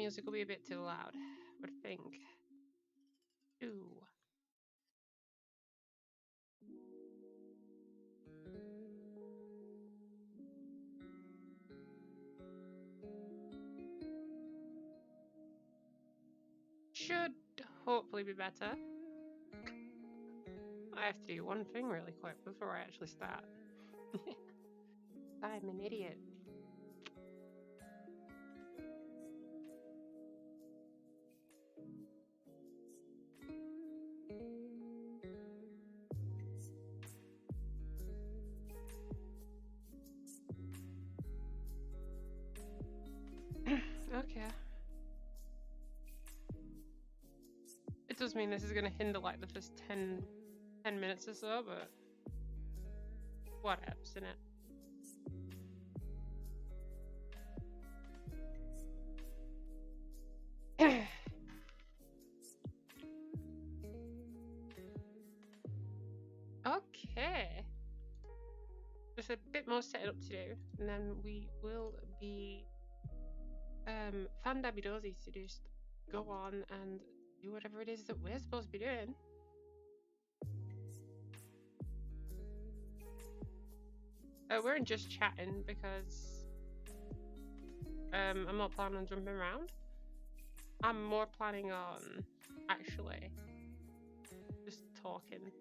music will be a bit too loud, I would think. Ooh. Should hopefully be better. I have to do one thing really quick before I actually start. I'm an idiot. Okay. It does mean this is going to hinder like the first 10 minutes or so, but whatevs, innit? Okay. There's a bit more setting up to do, and then we will be Fandabidosi to just go on and do whatever it is that we're supposed to be doing. We're just chatting because I'm not planning on jumping around. I'm more planning on actually just talking.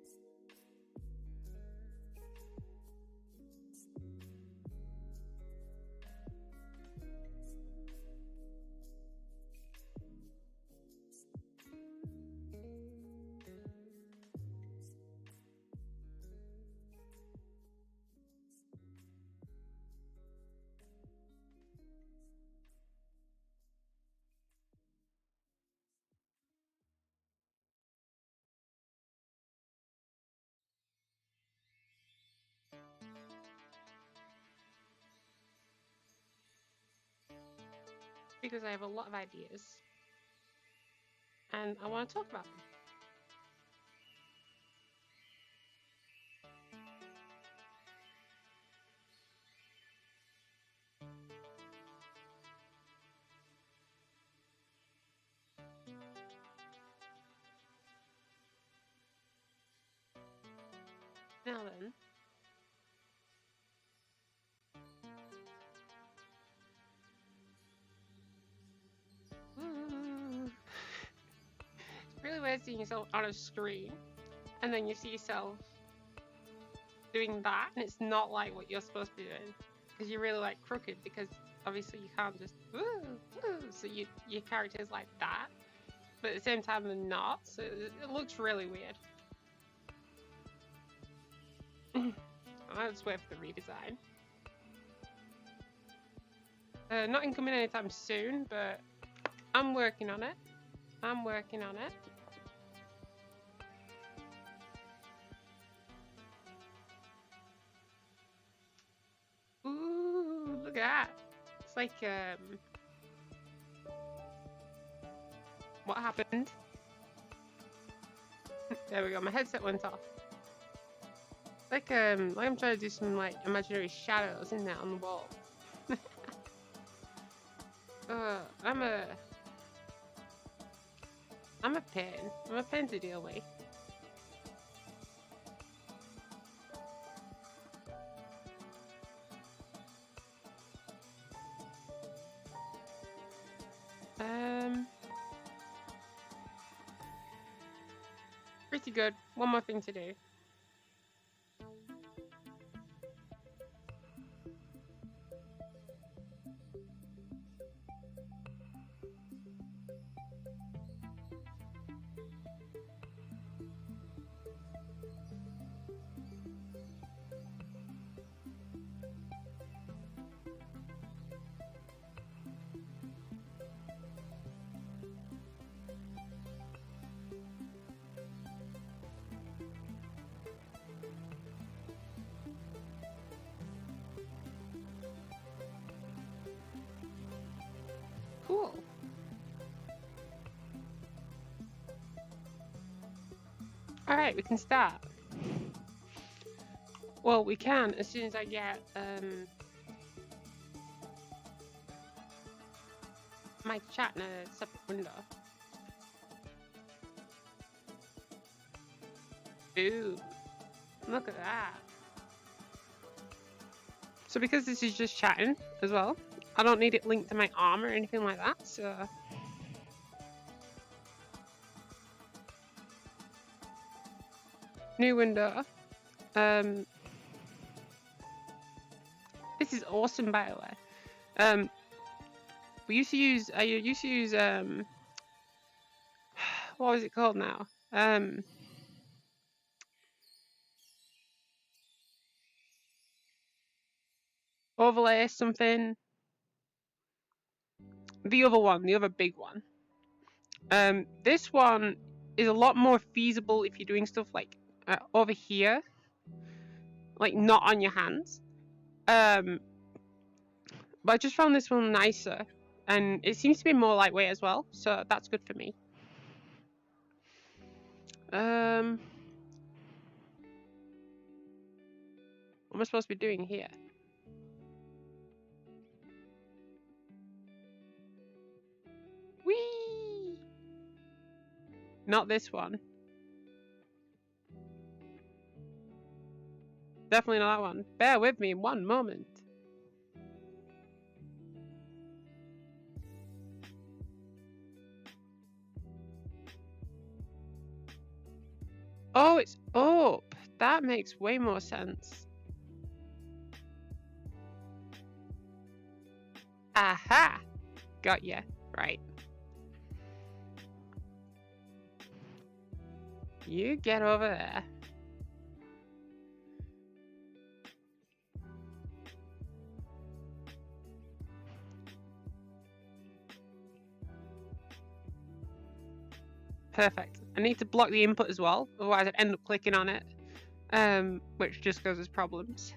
Because I have a lot of ideas and I want to talk about them. Now then, it's really weird seeing yourself on a screen and then you see yourself doing that and it's not like what you're supposed to be doing because you're really like crooked because obviously you can't just so your character's like that, but at the same time they're not, so it looks really weird. I'll just wait for the redesign. Not incoming anytime soon, but I'm working on it. Ooh, look at that. It's like, what happened? There we go, my headset went off. Like I'm trying to do some like imaginary shadows in there on the wall. I'm a pain. I'm a pain to deal with. Pretty good. One more thing to do. Cool. All right, we can start. Well, we can as soon as I get my chat in a separate window. Ooh, look at that. So because this is just chatting as well, I don't need it linked to my arm or anything like that, so... New window. This is awesome, by the way. I used to use, what was it called now? Overlay something. The other big one. This one is a lot more feasible if you're doing stuff like over here, like not on your hands. But I just found this one nicer, and it seems to be more lightweight as well, so that's good for me. What am I supposed to be doing here? Whee! Not this one. Definitely not that one. Bear with me 1 moment. Oh, it's up. That makes way more sense. Aha! Got ya. Right. You get over there. Perfect. I need to block the input as well, otherwise I'd end up clicking on it, which just causes problems.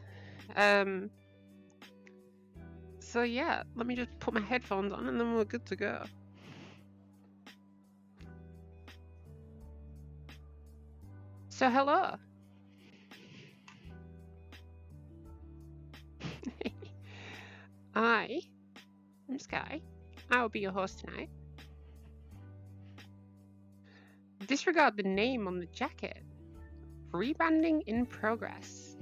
So yeah, let me just put my headphones on and then we're good to go. So hello. I'm Sky. I will be your host tonight. Disregard the name on the jacket. Rebranding in progress.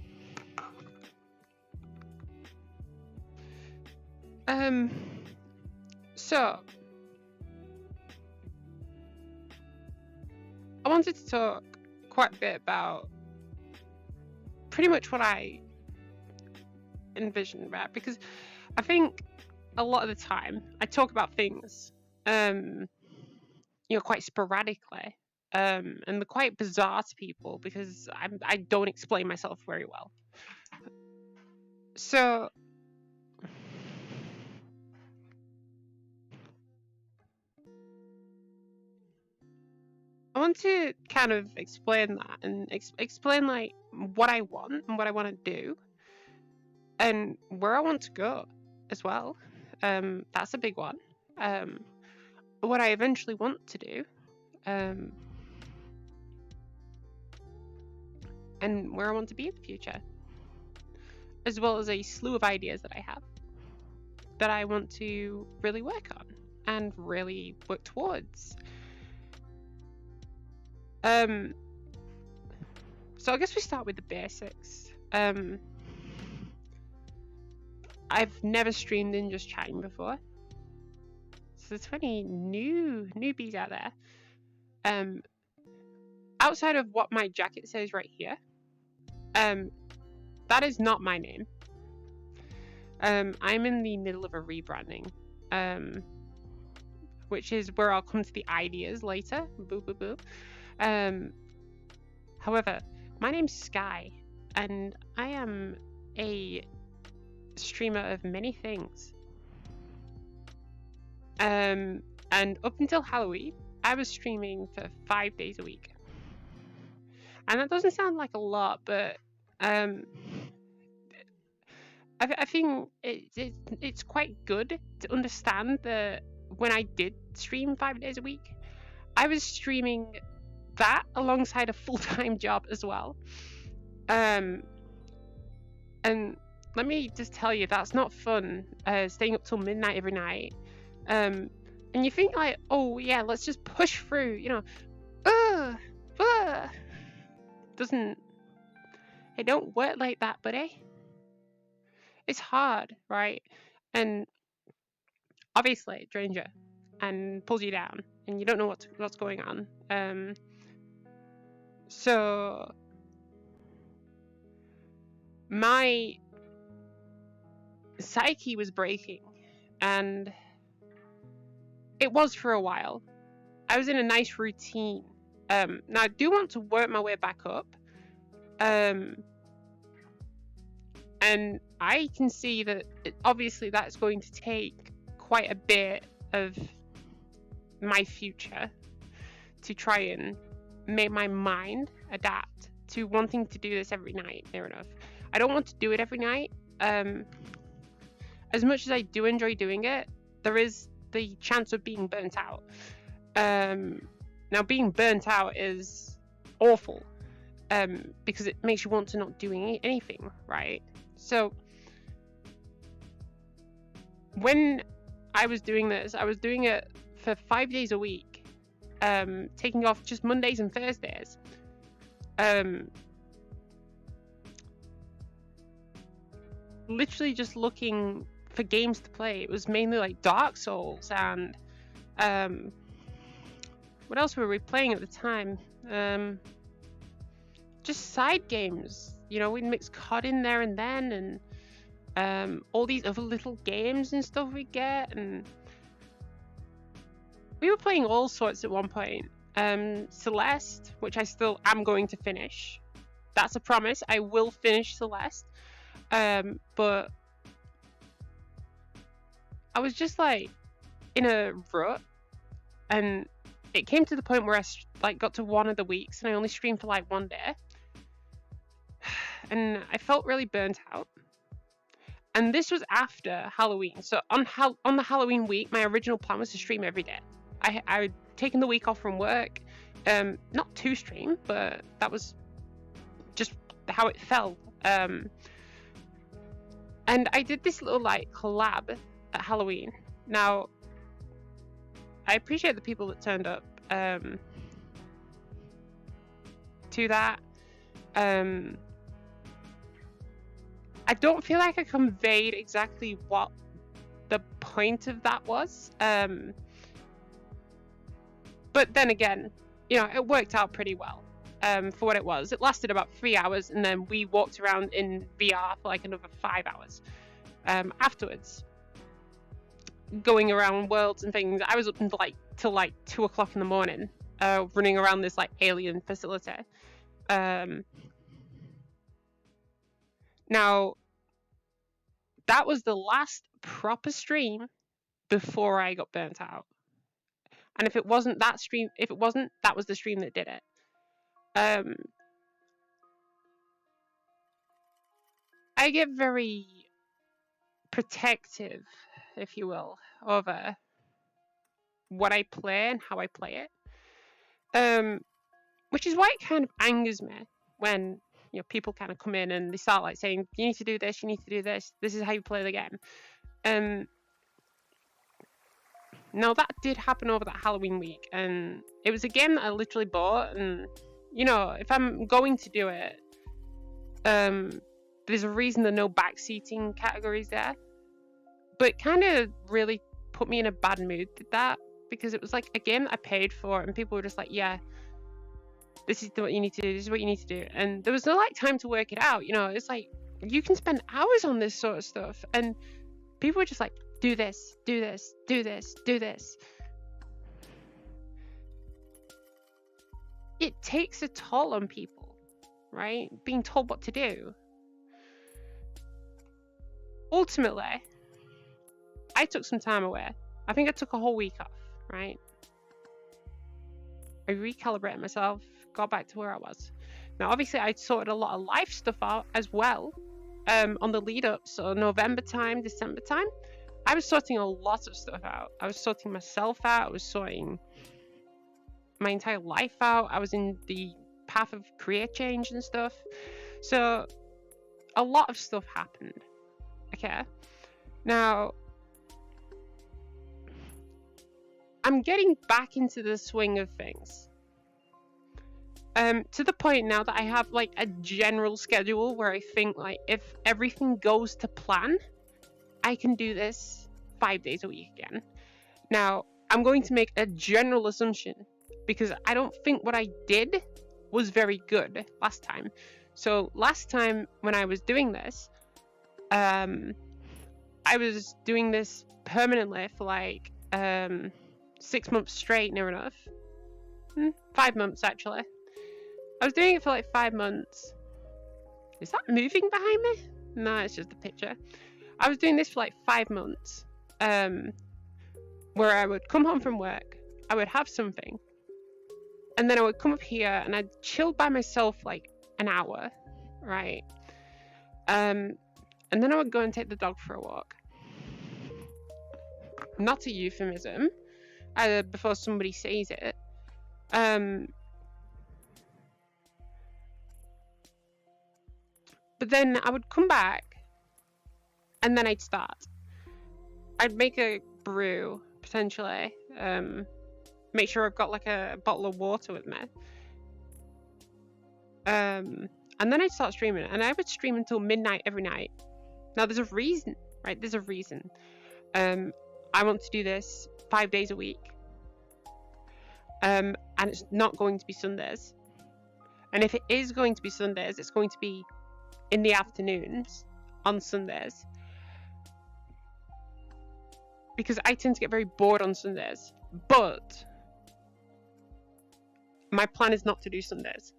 So I wanted to talk quite a bit about pretty much what I envision about, because I think a lot of the time I talk about things, quite sporadically, and they're quite bizarre to people because I don't explain myself very well. So I want to kind of explain that and explain like what I want and what I want to do and where I want to go as well. That's a big one. What I eventually want to do, and where I want to be in the future, as well as a slew of ideas that I have that I want to really work on and really work towards. So I guess we start with the basics. I've never streamed in just chatting before, so there's 20 newbies out there. Outside of what my jacket says right here, that is not my name. I'm in the middle of a rebranding, which is where I'll come to the ideas later. Boo boo boo. However, my name's Sky, and I am a streamer of many things. And up until Halloween, I was streaming for 5 days a week. And that doesn't sound like a lot, but I think it's quite good to understand that when I did stream 5 days a week, I was streaming that alongside a full-time job as well. And let me just tell you, that's not fun, staying up till midnight every night. And you think like, oh yeah, let's just push through, you know. Uh, uh. It don't work like that, buddy. It's hard, right? And obviously it drains you and pulls you down, and you don't know what's going on. So my psyche was breaking, and it was for a while. I was in a nice routine. Now I do want to work my way back up. And I can see that obviously that's going to take quite a bit of my future to try and make my mind adapt to wanting to do this every night. Fair enough. I don't want to do it every night. As much as I do enjoy doing it, there is the chance of being burnt out. Now being burnt out is awful, because it makes you want to not do anything, right? So when I was doing this, I was doing it for 5 days a week, taking off just Mondays and Thursdays. Literally just looking for games to play. It was mainly like Dark Souls and what else were we playing at the time? Just side games, you know. We'd mix COD in there and then, and all these other little games and stuff we get, and we were playing all sorts at one point. Celeste, which I still am going to finish. That's a promise. I will finish Celeste. But I was just like in a rut, and it came to the point where I got to one of the weeks and I only streamed for like one day, and I felt really burnt out. And this was after Halloween. So on the Halloween week, my original plan was to stream every day. I'd taken the week off from work, not to stream, but that was just how it felt. And I did this little like collab at Halloween. Now, I appreciate the people that turned up to that. I don't feel like I conveyed exactly what the point of that was. But then again, you know, it worked out pretty well for what it was. It lasted about 3 hours, and then we walked around in VR for like another 5 hours afterwards, going around worlds and things. I was up till like 2 o'clock in the morning, running around this like alien facility. Now, that was the last proper stream before I got burnt out. And if it wasn't, that was the stream that did it. I get very protective, if you will, over what I play and how I play it. Which is why it kind of angers me when, you know, people kind of come in and they start like saying, you need to do this, you need to do this, this is how you play the game. Now that did happen over that Halloween week, and it was a game that I literally bought, and, you know, if I'm going to do it, there's a reason there are no backseating categories there. But it kind of really put me in a bad mood with that, because it was like a game that I paid for, and people were just like, yeah, this is what you need to do, this is what you need to do. And there was no like time to work it out, you know. It's like, you can spend hours on this sort of stuff, and people were just like, do this, do this, do this, do this. It takes a toll on people, right? Being told what to do. Ultimately, I took some time away. I think I took a whole week off, right? I recalibrated myself, got back to where I was. Now, obviously, I sorted a lot of life stuff out as well on the lead up. So November time, December time, I was sorting a lot of stuff out. I was sorting myself out. I was sorting my entire life out. I was in the path of career change and stuff. So a lot of stuff happened. Okay. Now, I'm getting back into the swing of things. To the point now that I have like a general schedule where I think like if everything goes to plan, I can do this 5 days a week again. Now, I'm going to make a general assumption because I don't think what I did was very good last time. So last time when I was doing this, I was doing this permanently for like 6 months straight, near enough. 5 months actually. I was doing it for like 5 months. Is that moving behind me? No, it's just a picture. I was doing this for like 5 months. Where I would come home from work, I would have something, and then I would come up here and I'd chill by myself like an hour, right? And then I would go and take the dog for a walk. Not a euphemism, before somebody says it. But then I would come back, and then I'd start. I'd make a brew, potentially. Make sure I've got like a bottle of water with me. And then I'd start streaming, and I would stream until midnight every night. Now there's a reason, right? There's a reason. I want to do this 5 days a week. And it's not going to be Sundays. And if it is going to be Sundays, it's going to be in the afternoons on Sundays. Because I tend to get very bored on Sundays. But my plan is not to do Sundays.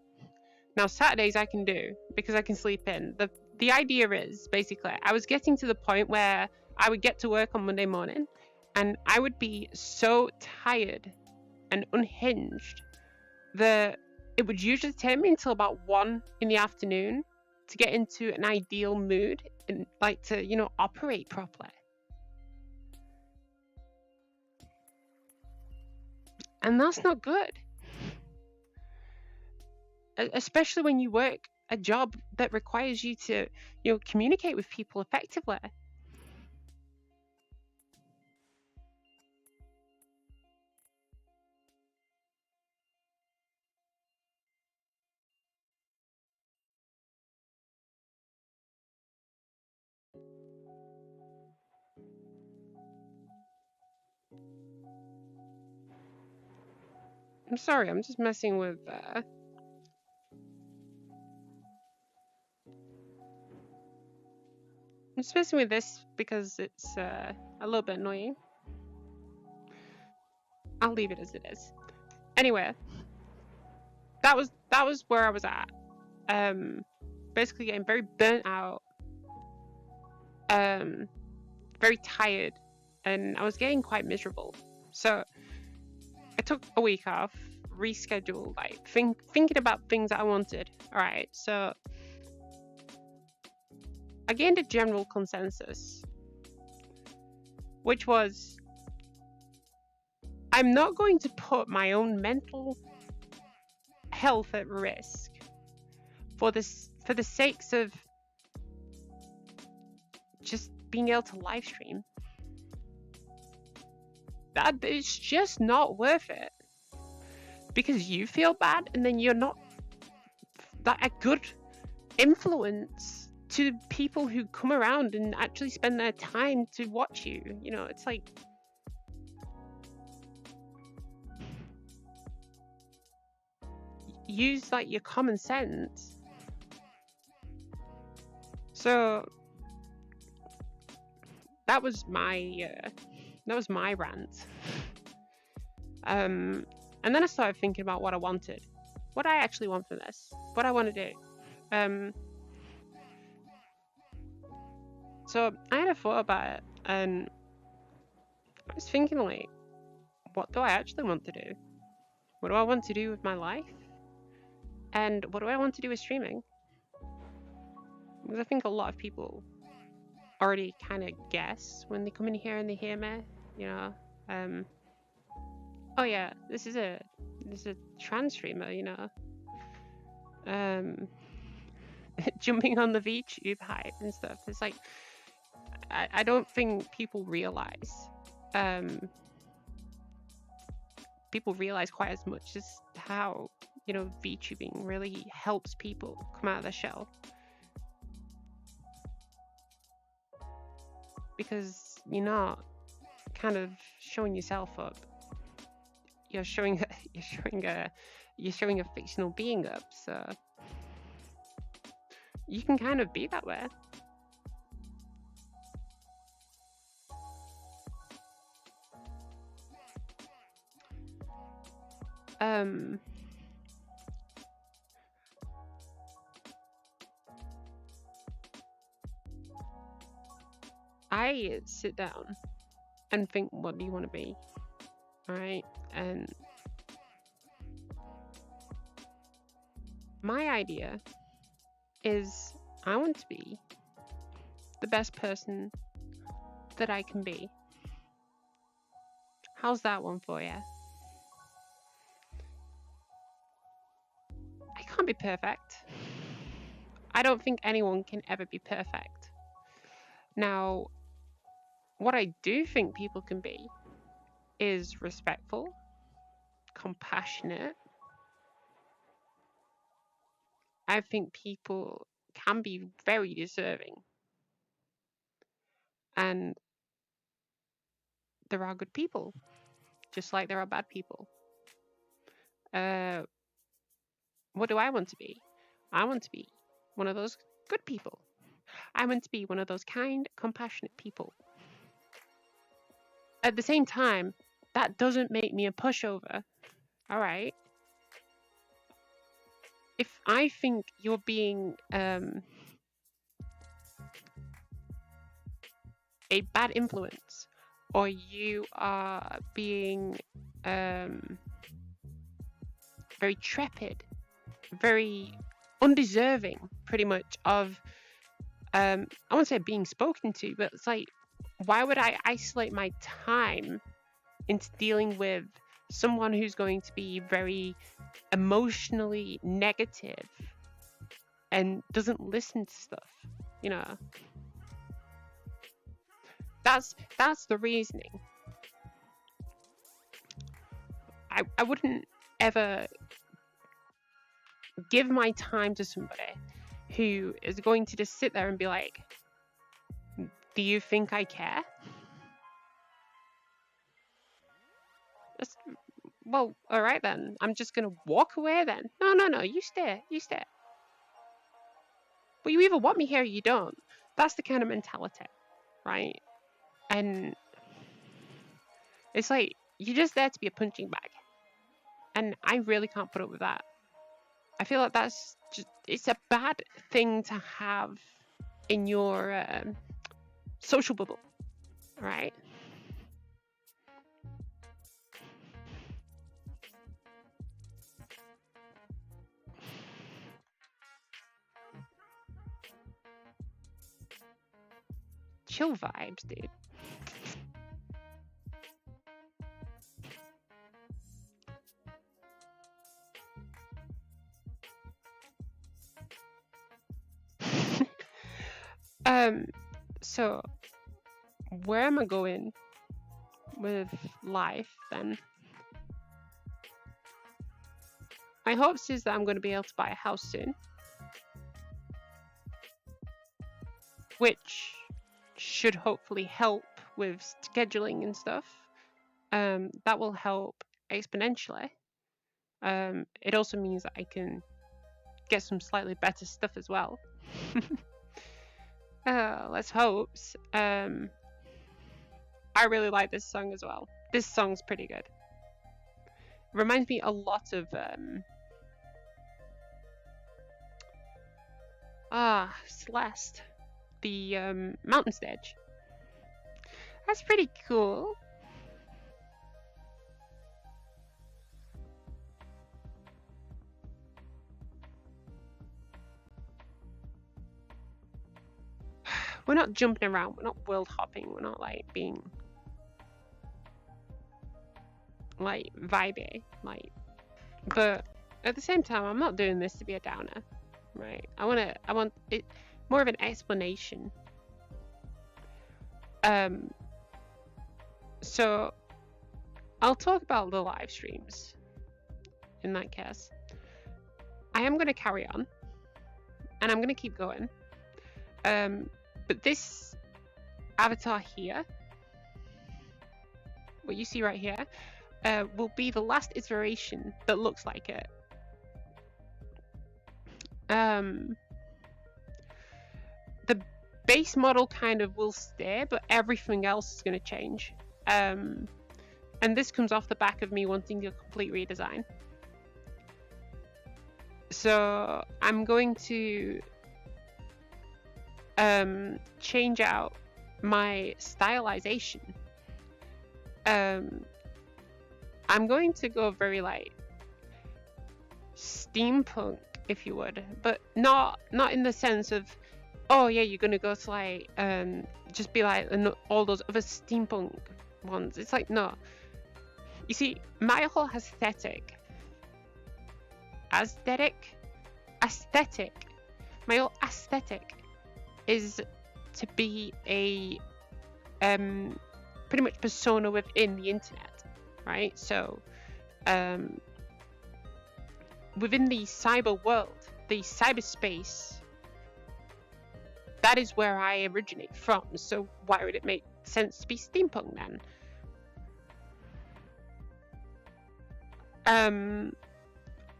Now Saturdays I can do because I can sleep in. The idea is basically I was getting to the point where I would get to work on Monday morning and I would be so tired and unhinged that it would usually take me until about 1 in the afternoon to get into an ideal mood and like to, you know, operate properly. And that's not good. Especially when you work a job that requires you to, you know, communicate with people effectively. I'm sorry, I'm just messing with I'm just messing with this because it's a little bit annoying. I'll leave it as it is. Anyway, that was where I was at. Basically getting very burnt out, very tired, and I was getting quite miserable. So I took a week off, rescheduled, like thinking about things that I wanted. All right, so I gained a general consensus, which was I'm not going to put my own mental health at risk for the sakes of just being able to live stream. That it's just not worth it because you feel bad and then you're not that a good influence to people who come around and actually spend their time to watch you. You know, it's like use like your common sense. So that was my rant. And then I started thinking about what I wanted, what I actually want from this, what I want to do. So I had a thought about it, and I was thinking, like, what do I actually want to do? What do I want to do with my life? And what do I want to do with streaming? Because I think a lot of people already kind of guess when they come in here and they hear me, you know. Oh yeah, this is a trans streamer, you know. Jumping on the VTube hype and stuff. It's like I don't think people realize people realize quite as much as how, you know, VTubing really helps people come out of their shell. Because you're not kind of showing yourself up. You're showing a fictional being up, so you can kind of be that way. I sit down and think, what do you want to be? Right? And my idea is I want to be the best person that I can be. How's that one for you? I can't be perfect. I don't think anyone can ever be perfect. Now, what I do think people can be is respectful, compassionate. I think people can be very deserving. And there are good people, just like there are bad people. What do I want to be? I want to be one of those good people. I want to be one of those kind, compassionate people. At the same time, that doesn't make me a pushover. All right. If I think you're being a bad influence, or you are being very trepid, very undeserving, pretty much, of I won't say being spoken to, but it's like, why would I isolate my time into dealing with someone who's going to be very emotionally negative and doesn't listen to stuff, you know? That's the reasoning. I wouldn't ever give my time to somebody who is going to just sit there and be like, do you think I care? Well, all right then. I'm just gonna walk away then. No, you stay. But you either want me here or you don't. That's the kind of mentality, right? And it's like, you're just there to be a punching bag. And I really can't put up with that. I feel like that's just, it's a bad thing to have in your social bubble, right? Chill vibes, dude. So where am I going with life then? My hopes is that I'm going to be able to buy a house soon, which should hopefully help with scheduling and stuff. That will help exponentially. It also means that I can get some slightly better stuff as well. Let's hope. I really like this song as well. This song's pretty good. It reminds me a lot of Celeste, the mountain stage. That's pretty cool. We're not jumping around. We're not world hopping. We're not like being like vibey. Like, but at the same time, I'm not doing this to be a downer, right? I want it more of an explanation. So I'll talk about the live streams in that case. I am going to carry on, and I'm going to keep going. But this avatar here, what you see right here, will be the last iteration that looks like it. The base model kind of will stay, but everything else is going to change. And this comes off the back of me wanting a complete redesign. So I'm going to change out my stylization. I'm going to go very like steampunk, if you would, but not in the sense of, oh yeah, you're gonna go to like just be like all those other steampunk ones. It's like, no. You see, my whole aesthetic, my whole aesthetic is to be a pretty much persona within the internet, right? So within the cyber world, the cyberspace, that is where I originate from. So why would it make sense to be steampunk then?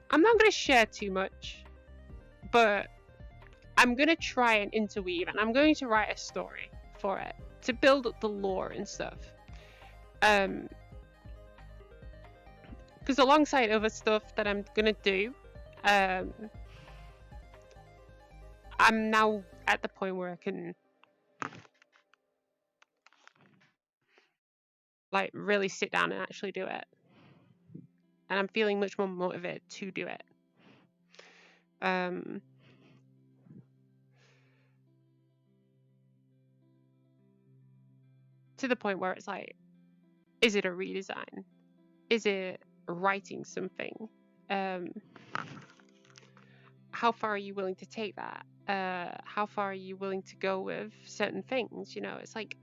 I'm not going to share too much, but I'm going to try and interweave, and I'm going to write a story for it to build up the lore and stuff. Because alongside other stuff that I'm going to do, I'm now at the point where I can like really sit down and actually do it. And I'm feeling much more motivated to do it. To the point where it's like, is it a redesign? Is it writing something? How far are you willing to take that? How far are you willing to go with certain things? You know, it's like,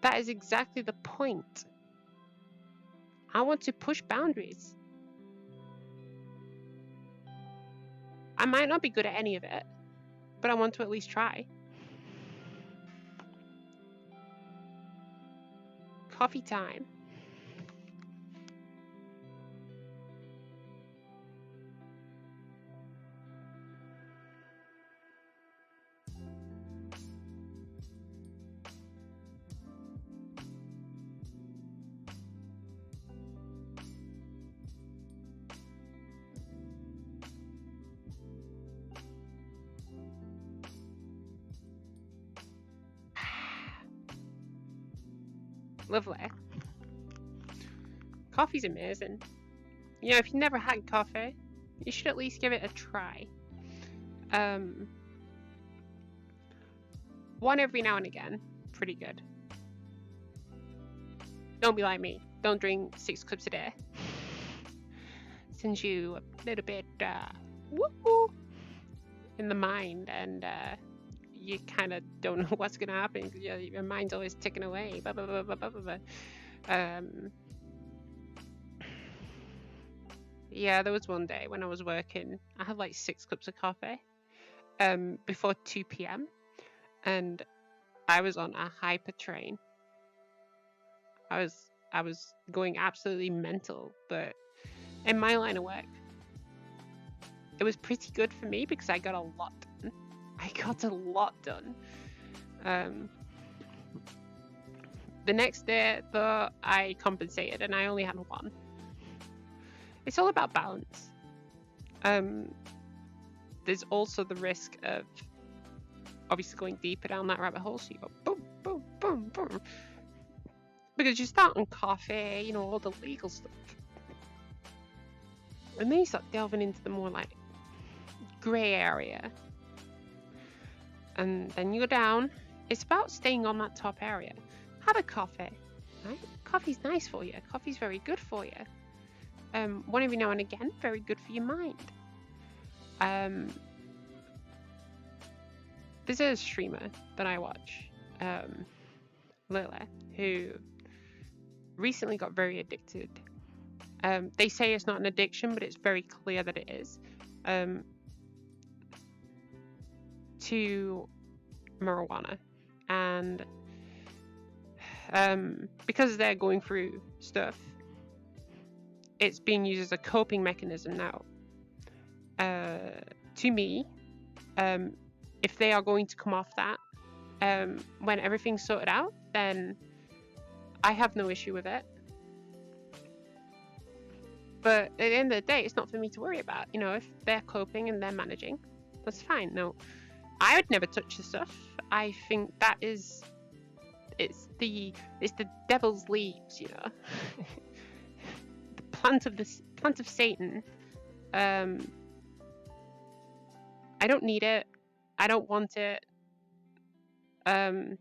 that is exactly the point. I want to push boundaries. I might not be good at any of it, but I want to at least try. Coffee time. Lovely. Coffee's amazing. You know, if you've never had coffee, you should at least give it a try. One every now and again, pretty good. Don't be like me. Don't drink 6 cups a day. Sends you a little bit woo in the mind, and you kind of don't know what's gonna happen because your mind's always ticking away. Blah, blah, blah, blah, blah, blah. Yeah, there was one day when I was working, I had like 6 cups of coffee before 2 p.m. and I was on a hyper train. I was going absolutely mental, but in my line of work, it was pretty good for me because I got a lot done. The next day, though, I compensated and I only had 1. It's all about balance. There's also the risk of obviously going deeper down that rabbit hole, so you go boom, boom, boom, boom. Because you start on coffee, you know, all the legal stuff. And then you start delving into the more like grey area. And then you go down. It's about staying on that top area. Have a coffee, right? Coffee's nice for you. Coffee's very good for you. One every now and again, very good for your mind. There's a streamer that I watch, Lila, who recently got very addicted. They say it's not an addiction, but it's very clear that it is, to marijuana. And because they're going through stuff, it's being used as a coping mechanism now. To me, if they are going to come off that when everything's sorted out, then I have no issue with it. But at the end of the day, it's not for me to worry about. You know, if they're coping and they're managing, that's fine. No, I would never touch the stuff. I think that is, it's the devil's leaves, you know. The plant of Satan. I don't need it. I don't want it. But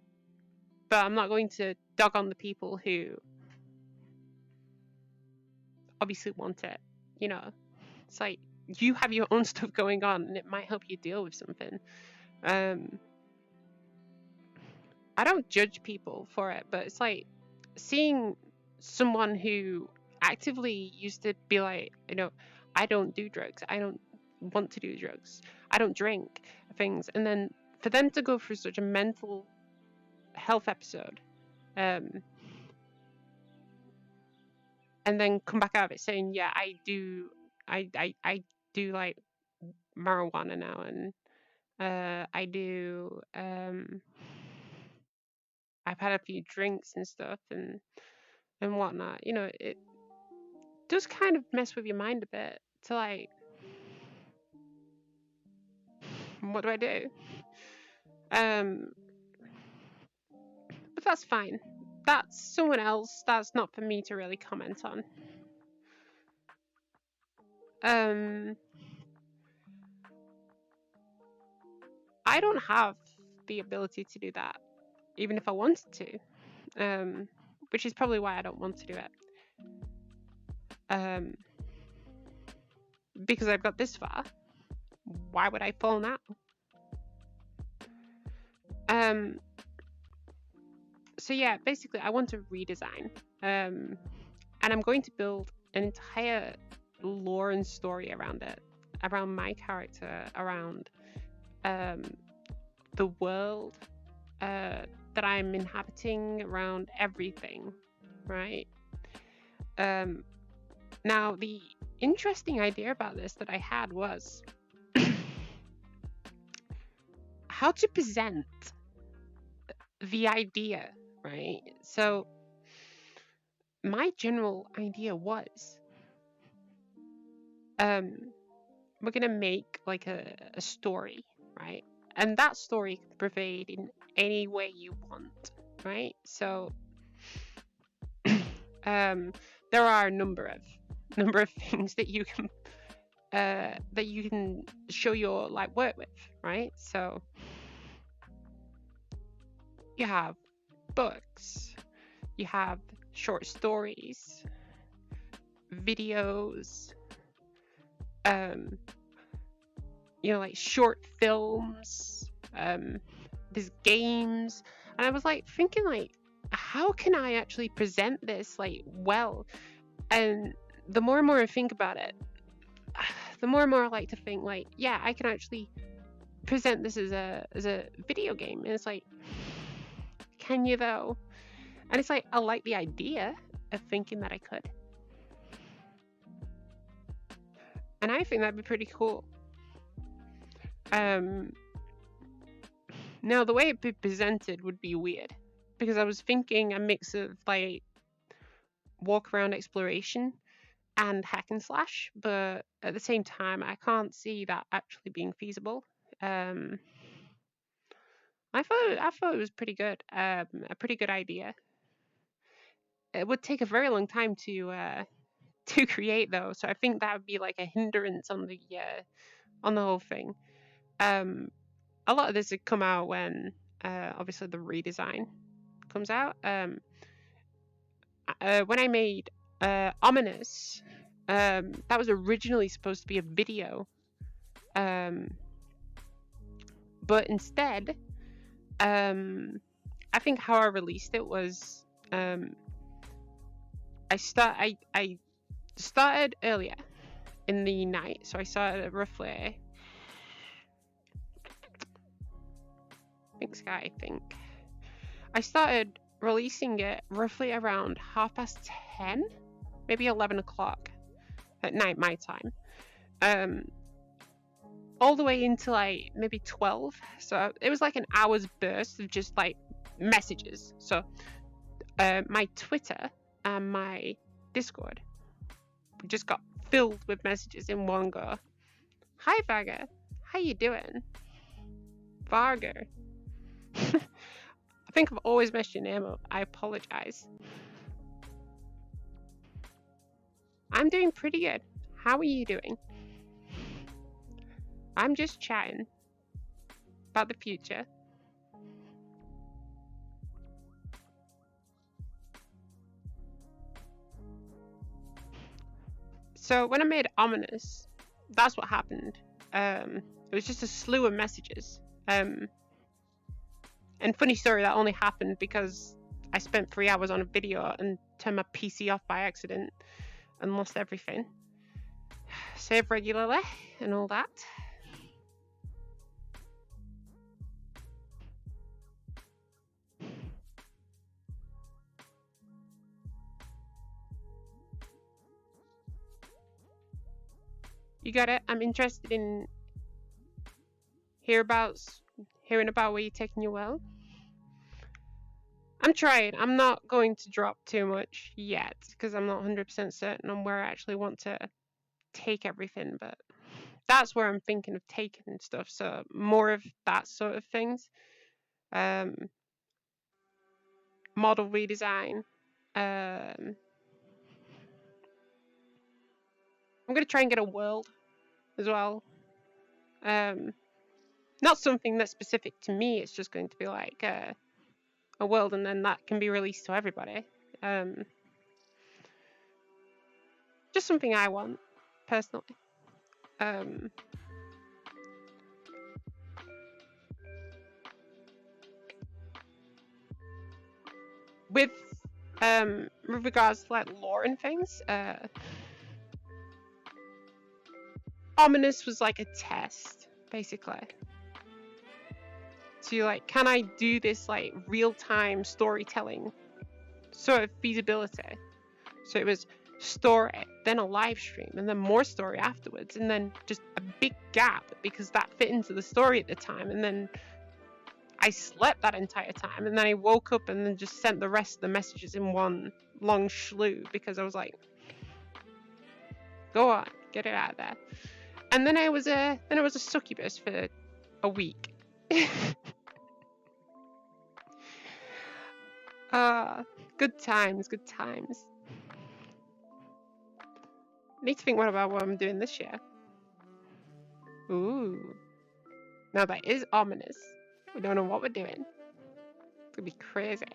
I'm not going to dog on the people who obviously want it. You know, it's like you have your own stuff going on, and it might help you deal with something. I don't judge people for it, but it's like seeing someone who actively used to be like, you know, I don't do drugs, I don't want to do drugs, I don't drink things, and then for them to go through such a mental health episode, and then come back out of it saying, yeah, I do like marijuana now, and I do I've had a few drinks and stuff and whatnot. You know, it does kind of mess with your mind a bit to like, what do I do? But that's fine. That's someone else. That's not for me to really comment on. I don't have the ability to do that, even if I wanted to, which is probably why I don't want to do it. Because I've got this far, why would I fall now? So yeah, basically I want to redesign, and I'm going to build an entire lore and story around it, around my character, around the world that I'm inhabiting, around everything, right? Now the interesting idea about this that I had was how to present the idea, right? So my general idea was we're gonna make like a story, right? And that story can pervade in any way you want, right? So there are a number of things that you can show your like work with, right? So you have books, you have short stories, videos, you know, like short films, there's games, and I was like thinking like, how can I actually present this like well? And the more and more I think about it, the more and more I like to think like, yeah, I can actually present this as a video game. And it's like, can you though? And it's like, I like the idea of thinking that I could, and I think that'd be pretty cool. Now the way it'd be presented would be weird, because I was thinking a mix of like walk around exploration and hack and slash, but at the same time I can't see that actually being feasible. I thought it was pretty good, a pretty good idea. It would take a very long time to create though, so I think that would be like a hindrance on the whole thing. A lot of this would come out when obviously the redesign comes out. When I made Ominous, that was originally supposed to be a video, but instead, I think how I released it was I started earlier in the night, so I started at roughly, I think I started releasing it roughly around 10:30, maybe 11 o'clock at night my time, all the way into like maybe 12. So it was like an hour's burst of just like messages. So my Twitter and my Discord just got filled with messages in one go. Hi Varga, how you doing? Varga. I think I've always messed your name up. I apologize. I'm doing pretty good. How are you doing? I'm just chatting about the future. So when I made Ominous, that's what happened. It was just a slew of messages. And funny story, that only happened because I spent 3 hours on a video and turned my PC off by accident and lost everything. Save regularly and all that. You got it? I'm interested in hearing about where you're taking your well. I'm trying. I'm not going to drop too much yet because I'm not 100% certain on where I actually want to take everything, but that's where I'm thinking of taking and stuff. So more of that sort of things. Model redesign. I'm gonna try and get a world as well. Not something that's specific to me. It's just going to be like a world, and then that can be released to everybody. Just something I want personally. With regards to like lore and things, Ominous was like a test, basically. To like, can I do this like real-time storytelling sort of feasibility? So it was story, then a live stream, and then more story afterwards, and then just a big gap because that fit into the story at the time, and then I slept that entire time, and then I woke up and then just sent the rest of the messages in one long slew because I was like, go on, get it out of there. And then I was a succubus for a week. Good times, good times. Need to think what I'm doing this year. Ooh. Now that is ominous. We don't know what we're doing. It's gonna be crazy.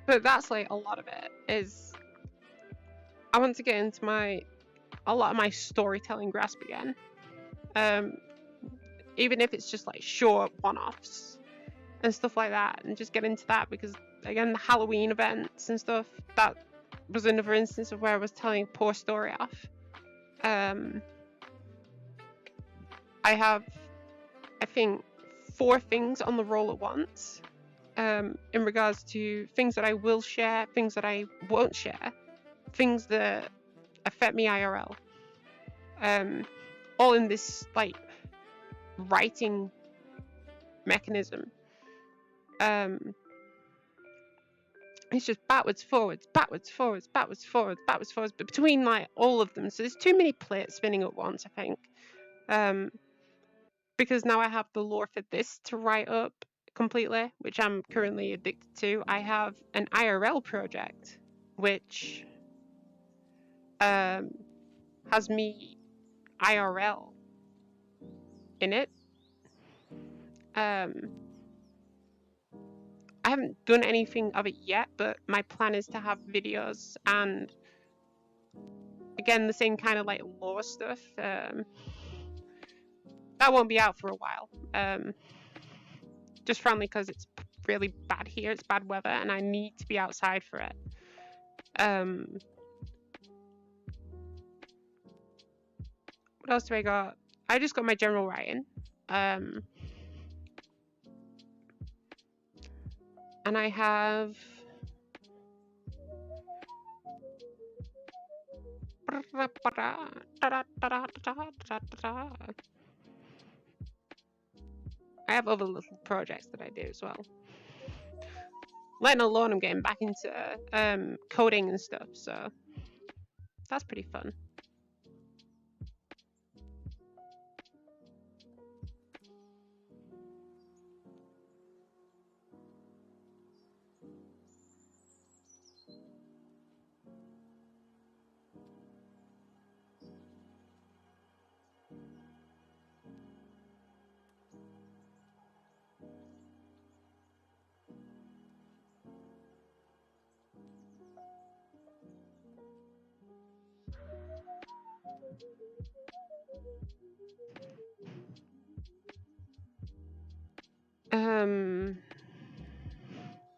But that's like a lot of it is I want to get into a lot of my storytelling grasp again. Even if it's just like short one-offs and stuff like that, and just get into that because again the Halloween events and stuff, that was another instance of where I was telling a poor story off. I have, I think, 4 things on the roll at once, in regards to things that I will share, things that I won't share, things that affect me IRL. All in this like writing mechanism. It's just backwards, forwards, backwards, forwards, backwards, forwards, backwards, forwards, but between like all of them. So there's too many plates spinning at once, I think. Because now I have the lore for this to write up completely, which I'm currently addicted to. I have an IRL project, which has me IRL in it. I haven't done anything of it yet, but my plan is to have videos and Again, the same kind of like lore stuff. That won't be out for a while. Just friendly because it's really bad here. It's bad weather, and I need to be outside for it. What else do I got? I just got my general writing. And I have other little projects that I do as well. Letting alone I'm getting back into coding and stuff, so that's pretty fun.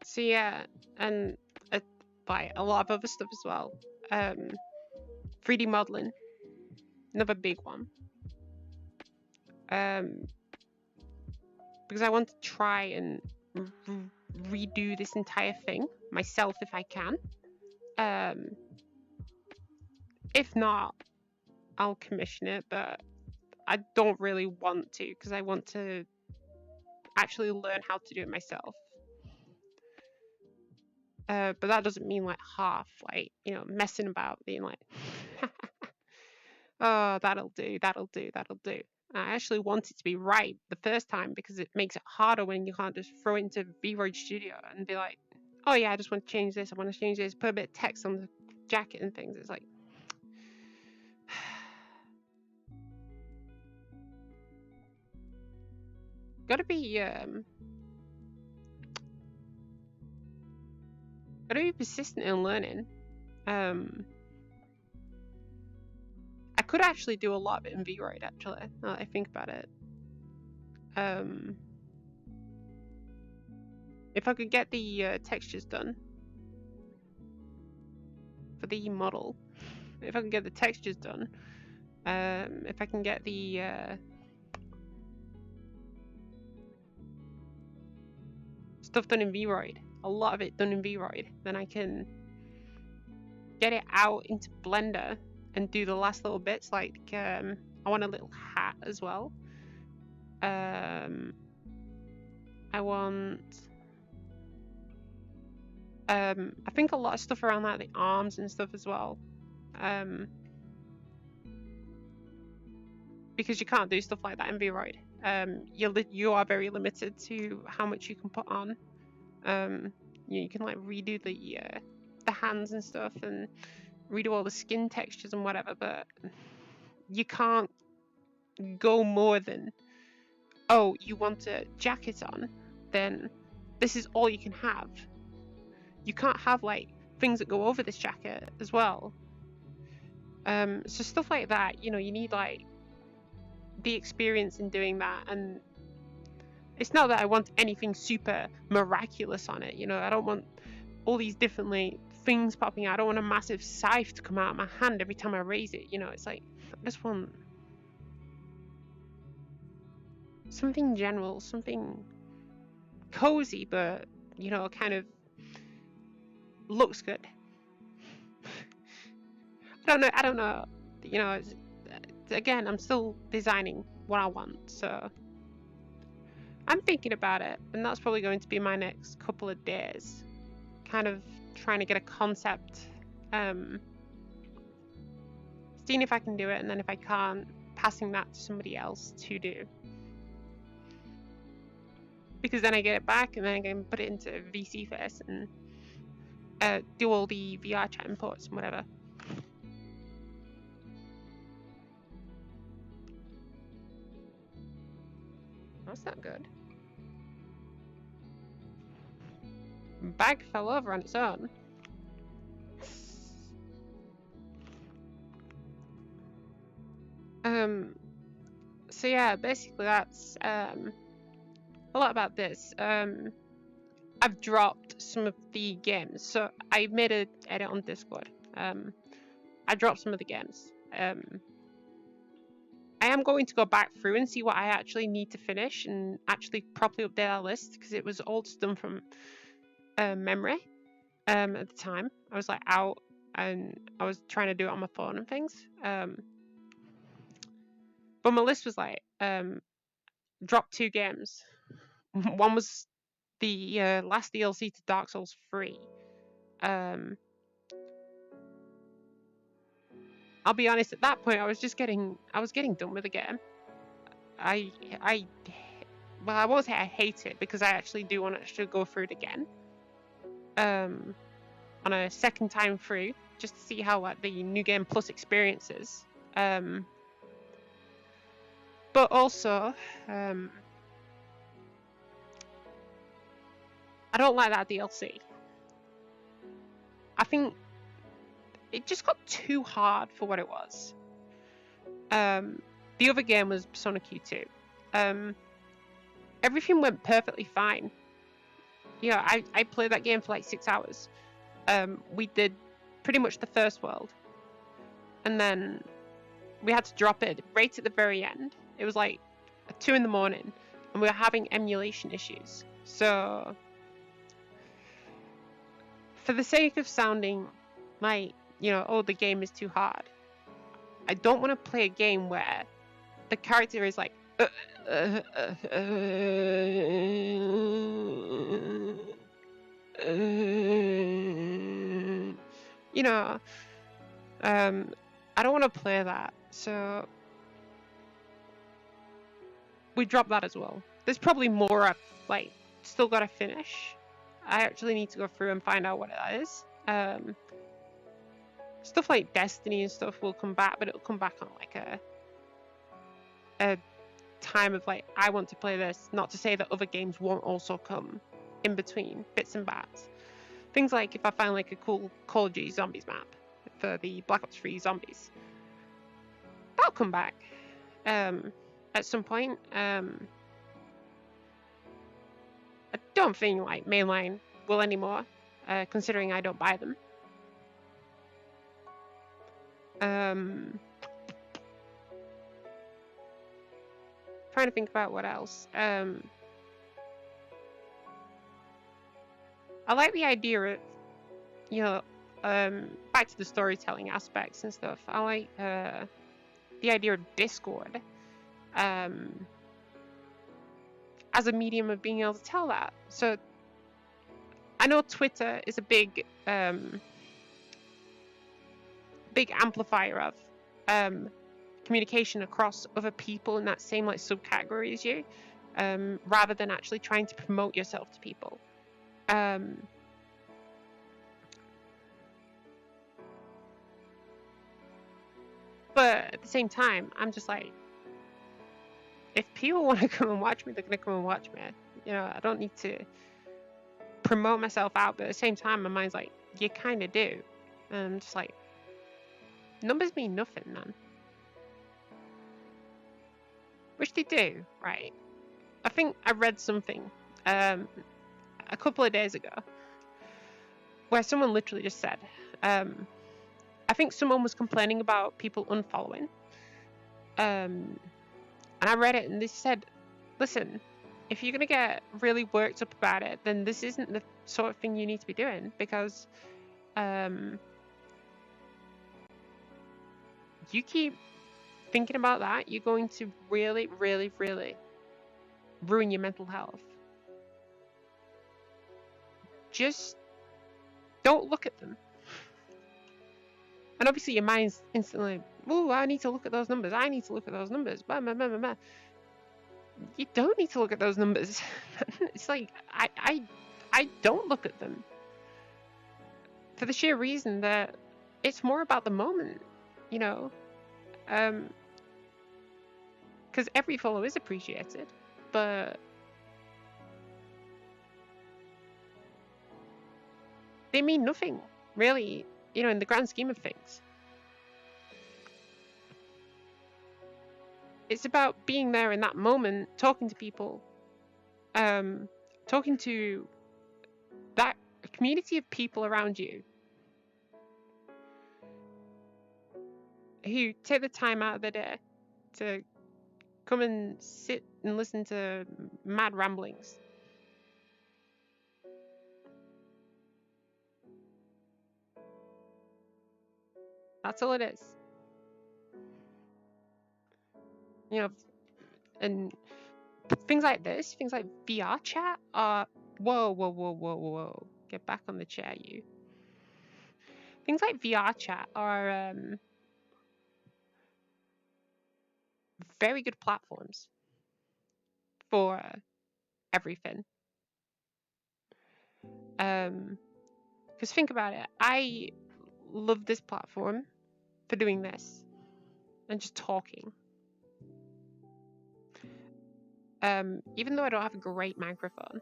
So yeah, and by a lot of other stuff as well. 3D modeling, another big one. Because I want to try and redo this entire thing myself if I can. If not, I'll commission it, but I don't really want to because I want to actually learn how to do it myself. But that doesn't mean like half, like, you know, messing about, being like, oh, that'll do. I actually want it to be right the first time because it makes it harder when you can't just throw it into VRoid Studio and be like, oh yeah, I just want to change this, I want to change this, put a bit of text on the jacket and things. It's like, gotta be persistent in learning. I could actually do a lot of it in VRoid, actually, now that I think about it. If I could get the textures done for the model, if I can get the textures done, if I can get the stuff done in VRoid, a lot of it done in VRoid, then I can get it out into Blender and do the last little bits. Like I want a little hat as well. I want I think a lot of stuff around that, the arms and stuff as well. Because you can't do stuff like that in VRoid. You are very limited to how much you can put on. You can like redo the hands and stuff and redo all the skin textures and whatever, but you can't go more than, oh, you want a jacket on, then this is all you can have. You can't have like things that go over this jacket as well. So stuff like that, you know, you need like the experience in doing that. And it's not that I want anything super miraculous on it, you know, I don't want all these different like things popping out. I don't want a massive scythe to come out of my hand every time I raise it, you know. It's like, I just want something general, something cozy, but, you know, kind of looks good. I don't know, you know, again, I'm still designing what I want, so I'm thinking about it, and that's probably going to be my next couple of days, kind of trying to get a concept, seeing if I can do it, and then if I can't, passing that to somebody else to do. Because then I get it back, and then I can put it into VSeeFace and do all the VR chat imports and whatever. That's not good. Bag fell over on its own. So yeah, basically that's a lot about this. I've dropped some of the games, so I made an edit on Discord. I dropped some of the games. I am going to go back through and see what I actually need to finish and actually properly update our list, because it was all just done from memory. At the time, I was like out and I was trying to do it on my phone and things. But my list was like drop 2 games. One was the last DLC to Dark Souls 3. I'll be honest, at that point I was getting done with the game. Well, I won't say I hate it, because I actually do want to actually go through it again. On a second time through, just to see how like the New Game Plus experience is. But also, I don't like that DLC. I think it just got too hard for what it was. The other game was Persona Q2. Everything went perfectly fine. Yeah, I played that game for like 6 hours. We did pretty much the first world, and then we had to drop it right at the very end. It was like 2 in the morning, and we were having emulation issues. So, for the sake of sounding like, oh, the game is too hard, I don't want to play a game where the character is like, I don't want to play that. So we dropped that as well. There's probably more I've like still got to finish. I actually need to go through and find out what it is. Stuff like Destiny and stuff will come back, but it'll come back on like a time of like, I want to play this. Not to say that other games won't also come in between bits and bats. Things like if I find like a cool Call of Duty Zombies map for the Black Ops 3 Zombies, that'll come back at some point. I don't think like mainline will anymore, considering I don't buy them. Trying to think about what else. I like the idea of, back to the storytelling aspects and stuff. I like the idea of Discord as a medium of being able to tell that. So I know Twitter is a big amplifier of communication across other people in that same like subcategory as you, rather than actually trying to promote yourself to people. But at the same time, I'm just like, if people want to come and watch me, they're gonna come and watch me. I don't need to promote myself out, but at the same time, my mind's like, you kind of do. And I'm just like, numbers mean nothing, man. Which they do, right? I think I read something a couple of days ago where someone literally just said, I think someone was complaining about people unfollowing. And I read it and they said, listen, if you're going to get really worked up about it, then this isn't the sort of thing you need to be doing, because you keep thinking about that, you're going to really, really, really ruin your mental health. Just don't look at them. And obviously your mind's instantly, oh, I need to look at those numbers. I need to look at those numbers. Blah, blah, blah, blah, blah. You don't need to look at those numbers. It's like, I don't look at them. For the sheer reason that it's more about the moment, because every follow is appreciated, but they mean nothing, really, in the grand scheme of things. It's about being there in that moment, talking to people, talking to that community of people around you who take the time out of their day to come and sit and listen to mad ramblings. That's all it is. You know, and things like this, things like VR chat are whoa. Get back on the chair, you. Things like VR chat are very good platforms for everything. Because think about it, I love this platform for doing this and just talking. Even though I don't have a great microphone,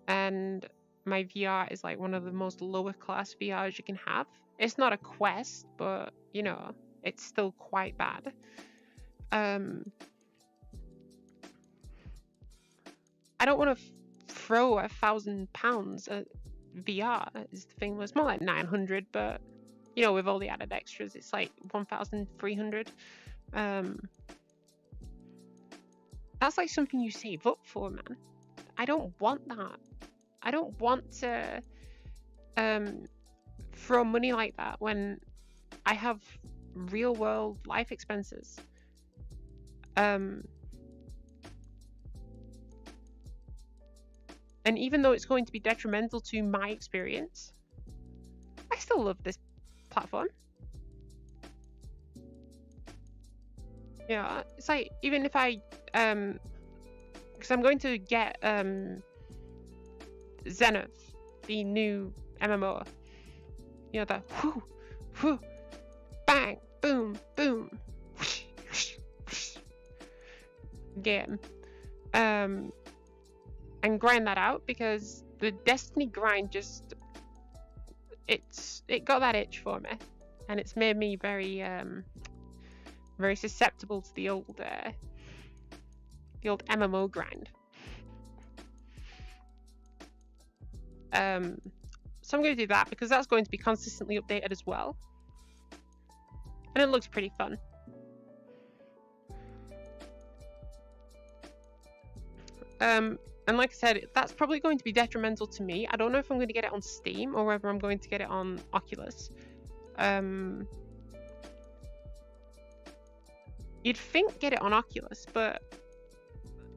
and my VR is like one of the most lower class VRs you can have. It's not a Quest, but you know, it's still quite bad. I don't want to throw £1,000 at VR. Is the thing. Well, it's more like 900, but you know, with all the added extras, it's like 1,300. That's like something you save up for, man. I don't want that. I don't want to throw money like that when I have real world life expenses. And even though it's going to be detrimental to my experience, I still love this platform. Yeah, it's like, even if I because I'm going to get Zenith, the new MMO. You know, the whoo, bang, boom, boom, game. And grind that out, because the Destiny grind just it got that itch for me, and it's made me very very susceptible to the old MMO grind. So I'm going to do that because that's going to be consistently updated as well, and it looks pretty fun. And like I said, that's probably going to be detrimental to me. I don't know if I'm going to get it on Steam or whether I'm going to get it on Oculus. You'd think get it on Oculus, but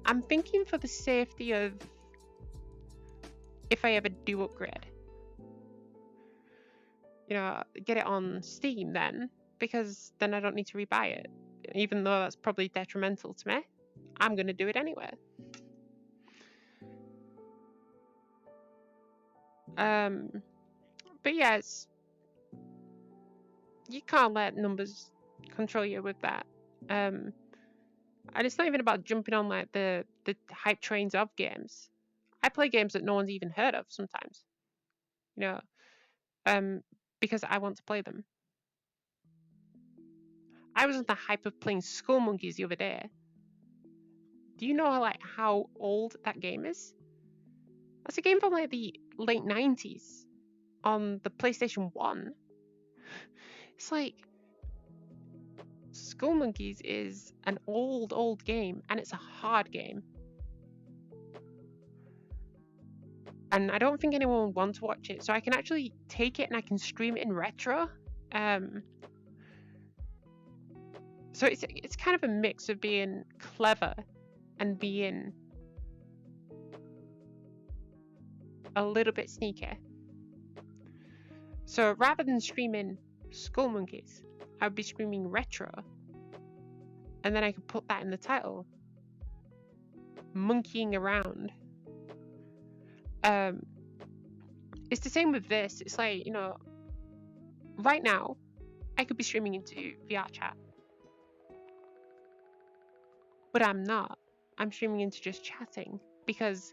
I'm thinking for the safety of if I ever do upgrade, you know, get it on Steam then, because then I don't need to rebuy it. Even though that's probably detrimental to me, I'm going to do it anyway. But yeah, you can't let numbers control you with that. And it's not even about jumping on like the hype trains of games. I play games that no one's even heard of sometimes, you know, because I want to play them. I was on the hype of playing Skull Monkeys the other day. Do you know how old that game is? That's a game from like the late 90s on the PlayStation 1. It's like Skull Monkeys is an old game, and it's a hard game. And I don't think anyone would want to watch it, so I can actually take it and I can stream it in retro. So it's kind of a mix of being clever and being a little bit sneaky. So rather than streaming Skull Monkeys, I would be streaming retro, and then I could put that in the title. Monkeying around. It's the same with this. It's like, you know, right now I could be streaming into VR chat, but I'm not. I'm streaming into just chatting, because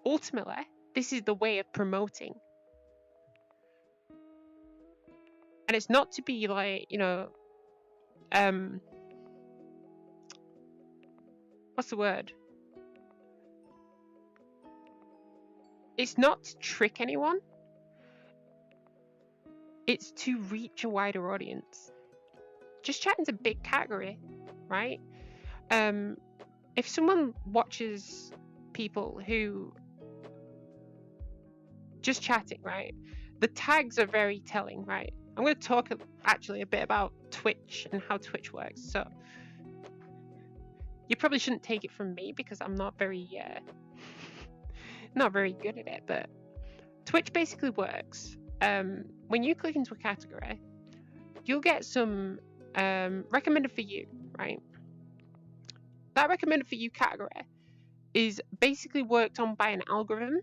ultimately this is the way of promoting. And it's not to be like, you know, what's the word? It's not to trick anyone. It's to reach a wider audience. Just chatting's a big category, right? If someone watches people who just chatting, right? The tags are very telling, right? I'm going to talk actually a bit about Twitch and how Twitch works. So you probably shouldn't take it from me because I'm not very good at it. But Twitch basically works. When you click into a category, you'll get some recommended for you, right? That recommended for you category is basically worked on by an algorithm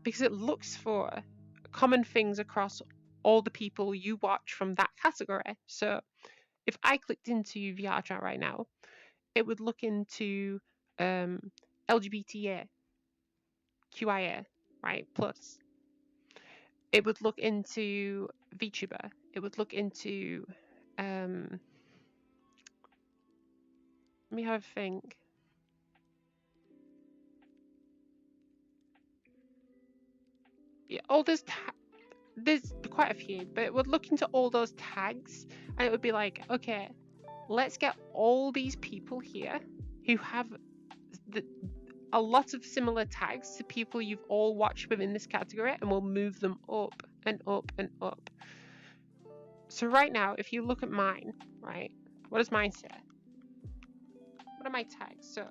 because it looks for common things across all the people you watch from that category. So if I clicked into VR chat right now, it would look into LGBTA, QIA, right? Plus. It would look into VTuber. It would look into let me have a think. Yeah, all there's quite a few, but it would look into all those tags and it would be like, okay, let's get all these people here who have a lot of similar tags to people you've all watched within this category, and we'll move them up and up and up. So right now, if you look at mine, right, what does mine say? What are my tags? So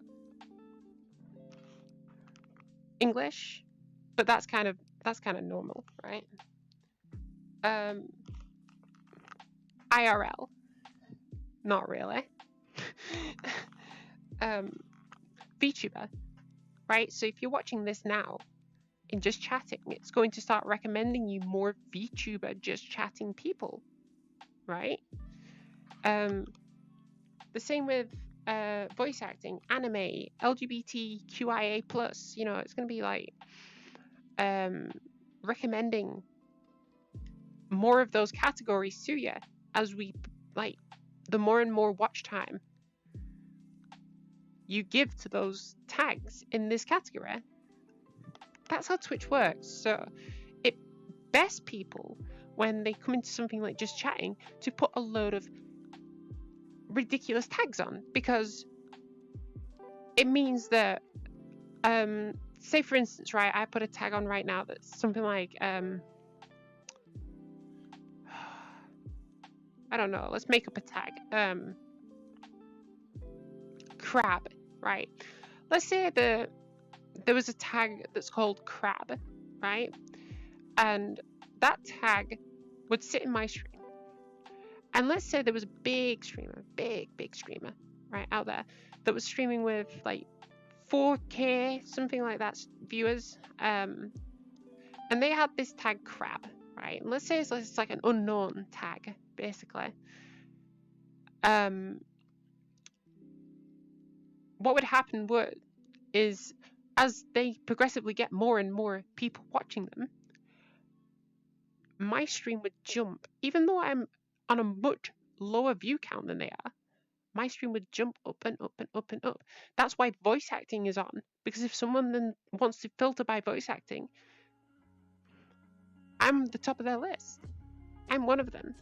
English, but that's kind of normal, right? IRL, not really. VTuber, right? So if you're watching this now in just chatting, it's going to start recommending you more VTuber just chatting people, right? The same with voice acting, anime, LGBTQIA+, you know, it's going to be like recommending more of those categories to you as we like the more and more watch time you give to those tags in this category. That's how Twitch works. So it bests people when they come into something like just chatting to put a load of ridiculous tags on, because it means that say for instance, right, I put a tag on right now that's something like I don't know, let's make up a tag. Crab, right? Let's say there was a tag that's called crab, right? And that tag would sit in my stream. And let's say there was a big streamer, right, out there that was streaming with like 4K, something like that, viewers. And they had this tag crab, right? And let's say it's like an unknown tag, basically. What would happen is as they progressively get more and more people watching them, my stream would jump. Even though I'm on a much lower view count than they are, my stream would jump up and up and up and up. That's why voice acting is on, because if someone then wants to filter by voice acting, I'm the top of their list. I'm one of them.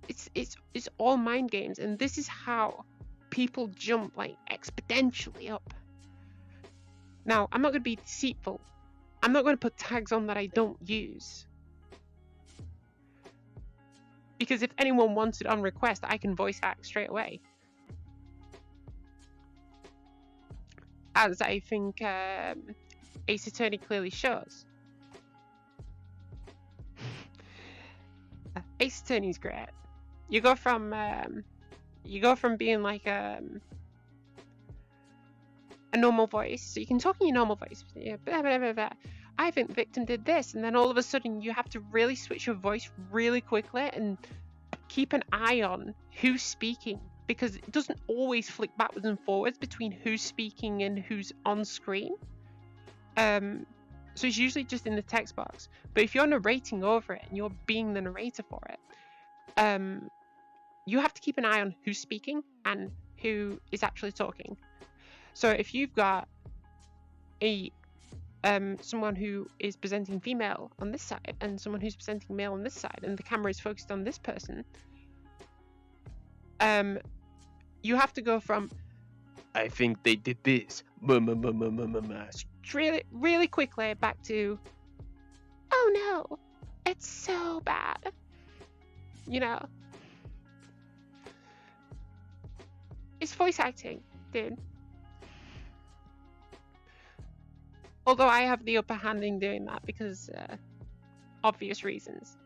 It's all mind games, and this is how people jump like exponentially up. Now, I'm not going to be deceitful. I'm not going to put tags on that I don't use. Because if anyone wants it on request, I can voice act straight away. As I think Ace Attorney clearly shows. Ace Attorney's great. You go from being like a normal voice, so you can talk in your normal voice. Yeah, blah, blah, blah, blah. I think the victim did this, and then all of a sudden you have to really switch your voice really quickly and keep an eye on who's speaking, because it doesn't always flick backwards and forwards between who's speaking and who's on screen. So it's usually just in the text box. But if you're narrating over it and you're being the narrator for it, you have to keep an eye on who's speaking and who is actually talking. So if you've got a someone who is presenting female on this side and someone who's presenting male on this side, and the camera is focused on this person, you have to go from "I think they did this" really, really quickly back to "Oh no, it's so bad." You know, it's voice acting, dude. Although I have the upper hand in doing that because obvious reasons.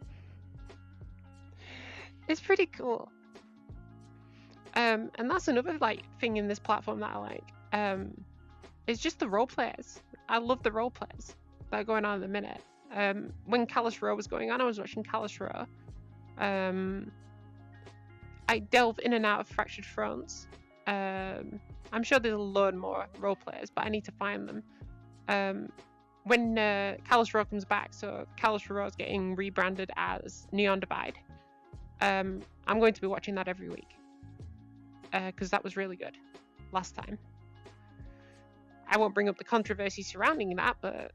It's pretty cool. And that's another like thing in this platform that I like. It's just the role players. I love the role players that are going on at the minute. When Callous Row was going on, I was watching Callous Row. I delve in and out of Fractured Fronts. I'm sure there's a load more role players, but I need to find them. When Callous Row comes back, so Callous Row is getting rebranded as Neon Divide. I'm going to be watching that every week because that was really good last time. I won't bring up the controversy surrounding that, but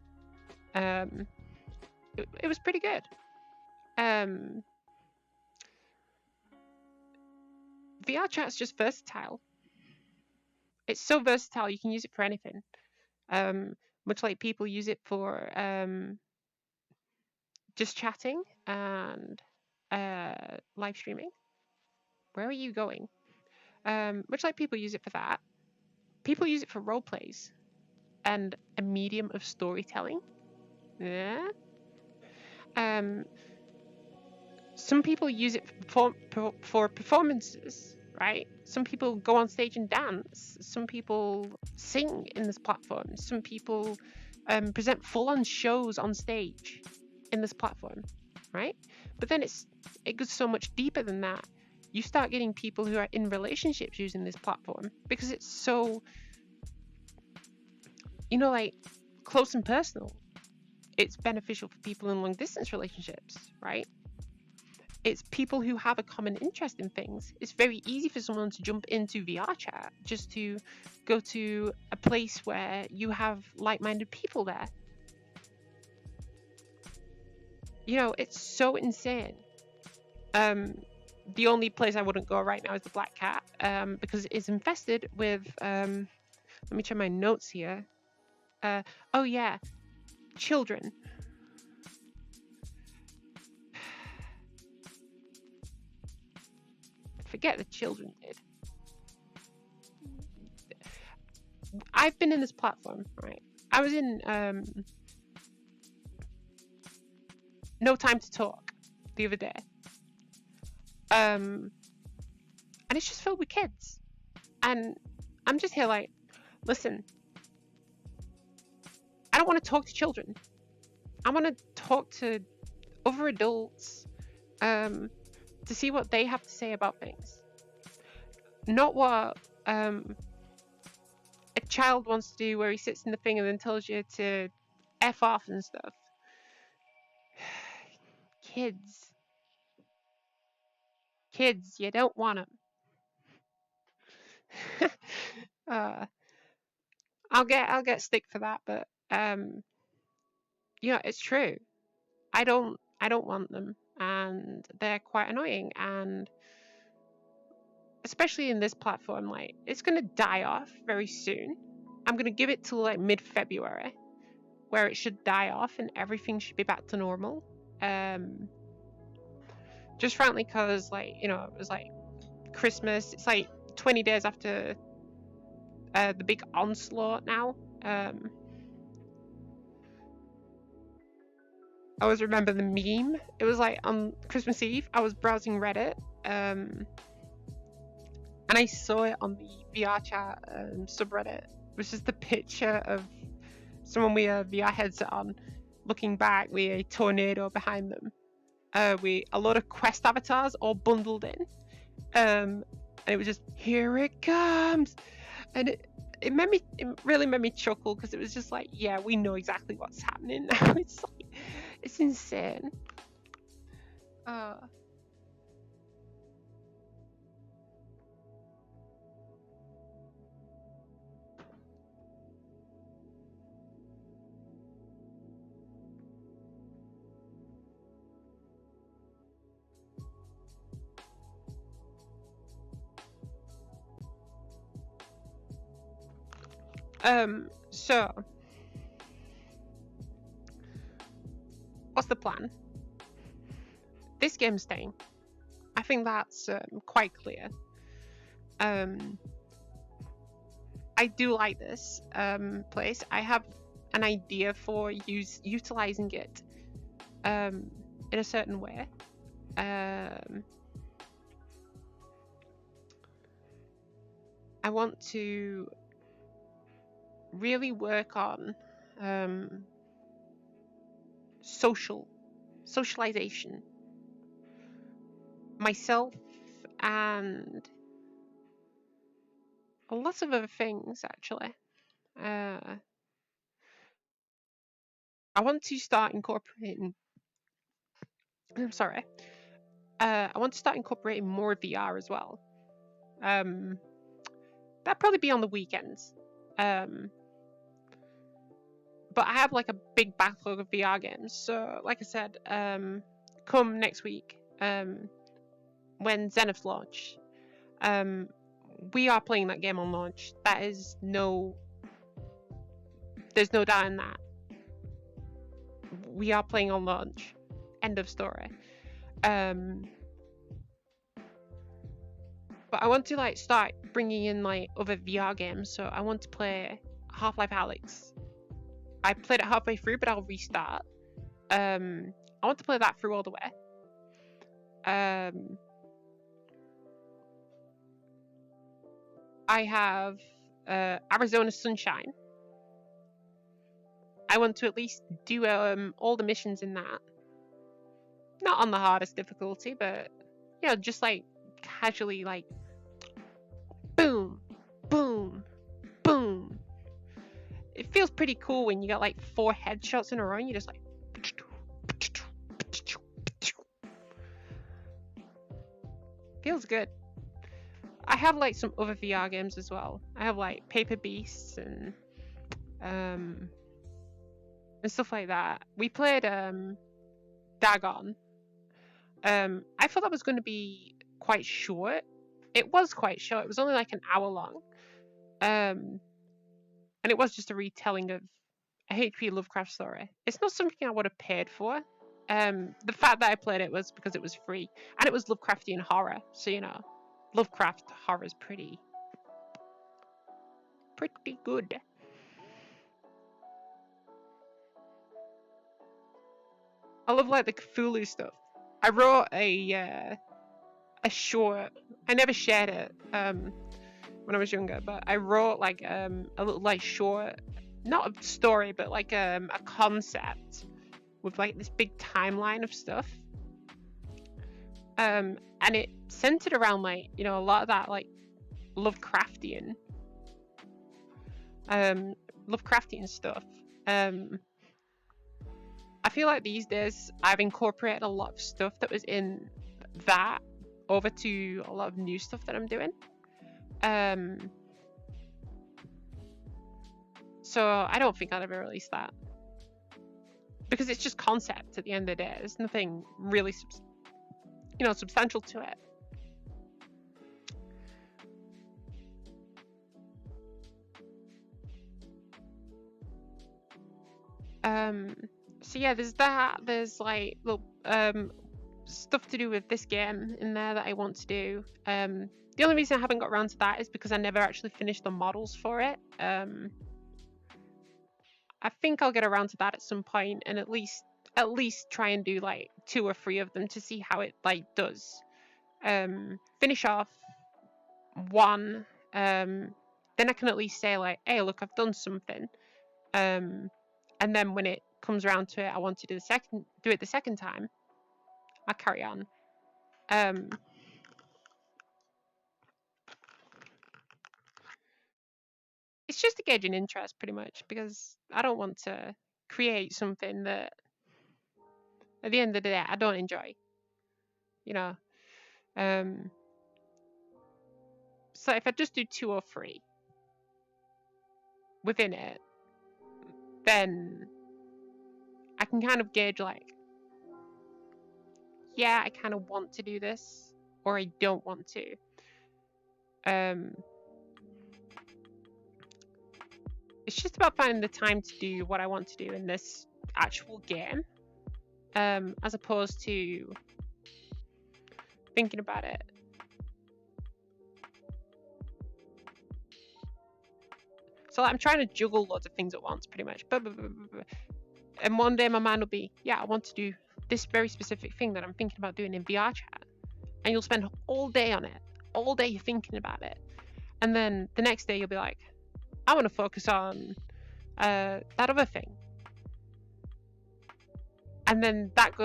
it was pretty good. VR chat's just versatile. It's so versatile, you can use it for anything. Much like people use it for just chatting and live streaming. Where are you going? Much like people use it for that, people use it for role plays and a medium of storytelling. Yeah. Some people use it for performances, right? Some people go on stage and dance. Some people sing in this platform. Some people present full-on shows on stage in this platform, right? But then it goes so much deeper than that. You start getting people who are in relationships using this platform because it's so, like close and personal. It's beneficial for people in long distance relationships, right? It's people who have a common interest in things. It's very easy for someone to jump into VR chat just to go to a place where you have like-minded people there. It's so insane. The only place I wouldn't go right now is the Black Cat because it's infested with, let me check my notes here. Oh yeah, children. Forget the children, dude. I've been in this platform, right? I was in No Time to Talk the other day. And it's just filled with kids. And I'm just here like, listen, I don't want to talk to children. I want to talk to other adults to see what they have to say about things. Not what a child wants to do where he sits in the thing and then tells you to F off and stuff. Kids, you don't want them. I'll get stick for that, but it's true. I don't want them, and they're quite annoying, and especially in this platform, like it's gonna die off very soon. I'm gonna give it till like mid-February, where it should die off and everything should be back to normal. Just frankly, because it was like Christmas. It's like 20 days after the big onslaught now. I always remember the meme. It was like on Christmas Eve, I was browsing Reddit, and I saw it on the VR chat subreddit, which is the picture of someone with a VR headset on, looking back with a tornado behind them, with a lot of Quest avatars all bundled in, and it was just, here it comes, and it really made me chuckle because it was just like, yeah, we know exactly what's happening now. It's like, it's insane. So what's the plan? This game's staying. I think that's quite clear. I do like this place. I have an idea for utilizing it in a certain way. I want to really work on socialization myself and lots of other things actually. I want to start incorporating I'm sorry. I want to start incorporating more VR as well. That'd probably be on the weekends. But I have like a big backlog of VR games. So, like I said, come next week, when Zenith's launch, we are playing that game on launch. There's no doubt in that. We are playing on launch. End of story. But I want to like start bringing in like other VR games. So I want to play Half-Life Alyx. I played it halfway through, but I'll restart. I want to play that through all the way. I have Arizona Sunshine. I want to at least do all the missions in that. Not on the hardest difficulty, but you know, just like casually like boom, boom, boom. It feels pretty cool when you got like 4 headshots in a row and you're just like feels good. I have like some other VR games as well. I have like Paper Beasts and stuff like that. We played Dagon. I thought that was going to be quite short. It was quite short. It was only like an hour long. And it was just a retelling of a H.P. Lovecraft story. It's not something I would have paid for. The fact that I played it was because it was free, and it was Lovecraftian horror. So you know, Lovecraft horror is pretty good. I love like the Cthulhu stuff. I wrote a short. I never shared it when I was younger, but I wrote like a little like short, not a story, but like a concept with like this big timeline of stuff. And it centered around like, you know, a lot of that like Lovecraftian stuff. I feel like these days I've incorporated a lot of stuff that was in that over to a lot of new stuff that I'm doing. So I don't think I'll ever release that because it's just concept at the end of the day. There's nothing really substantial to it. So yeah, there's that. There's like little stuff to do with this game in there that I want to do. The only reason I haven't got around to that is because I never actually finished the models for it. I think I'll get around to that at some point and at least try and do like 2 or 3 of them to see how it like does. Finish off one, then I can at least say like, hey, look, I've done something. And then when it comes around to it, I want to do it the second time. I'll carry on. It's just to gauge an interest, pretty much, because I don't want to create something that, at the end of the day, I don't enjoy. You know. So if I just do 2 or 3 within it, then I can kind of gauge like, yeah, I kind of want to do this, or I don't want to. it's just about finding the time to do what I want to do in this actual game, as opposed to thinking about it. So I'm trying to juggle loads of things at once, pretty much. And one day my mind will be, yeah, I want to do this very specific thing that I'm thinking about doing in VR chat. And you'll spend all day on it. All day you're thinking about it. And then the next day you'll be like, I want to focus on that other thing. And then that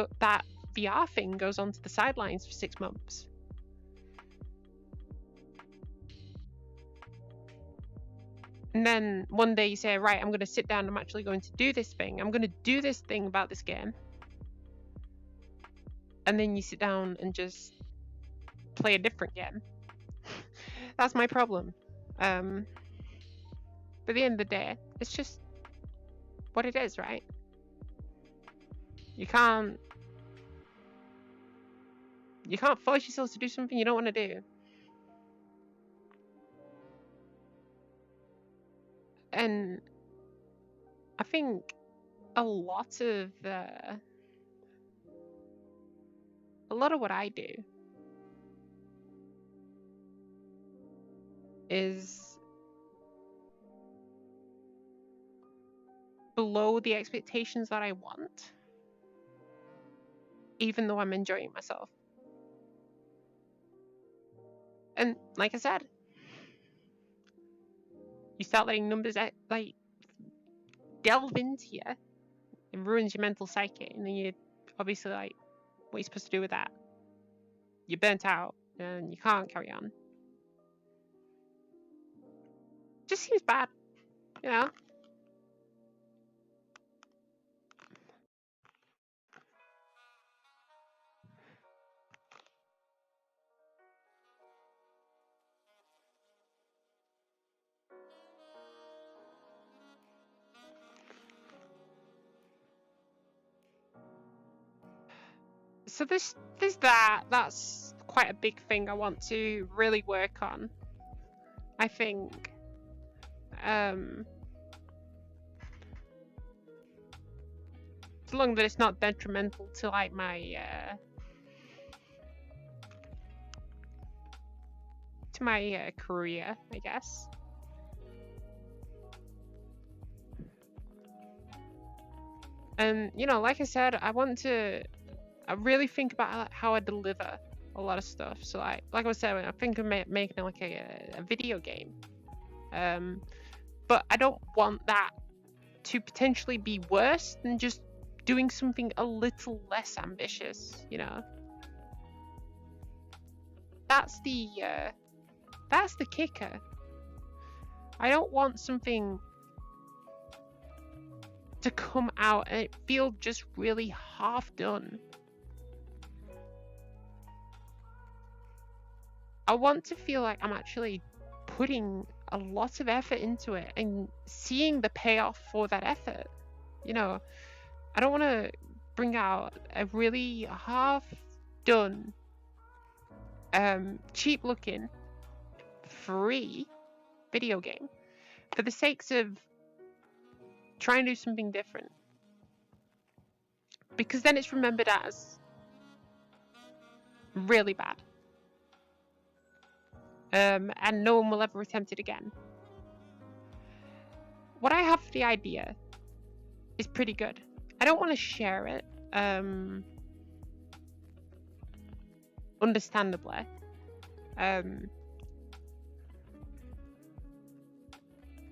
VR thing goes onto the sidelines for 6 months. And then one day you say, right, I'm going to sit down. I'm actually going to do this thing. I'm going to do this thing about this game. And then you sit down and just play a different game. That's my problem. But at the end of the day, it's just what it is, right? You can't force yourself to do something you don't want to do. And I think a lot of what I do is below the expectations that I want, even though I'm enjoying myself. And like I said, you start letting numbers like delve into you, it ruins your mental psyche, and then you obviously like, what are you supposed to do with that? You're burnt out and you can't carry on. Just seems bad, you know? So that's quite a big thing I want to really work on. I think as long as it's not detrimental to like my career, I guess. And you know, like I said, I really think about how I deliver a lot of stuff. So like I was saying, I think of making like a video game, but I don't want that to potentially be worse than just doing something a little less ambitious, you know. That's the kicker. I don't want something to come out and it feel just really half done. I want to feel like I'm actually putting a lot of effort into it and seeing the payoff for that effort. You know, I don't want to bring out a really half done, cheap looking, free video game for the sakes of trying to do something different. Because then it's remembered as really bad. And no one will ever attempt it again. What I have for the idea is pretty good. I don't want to share it, understandably.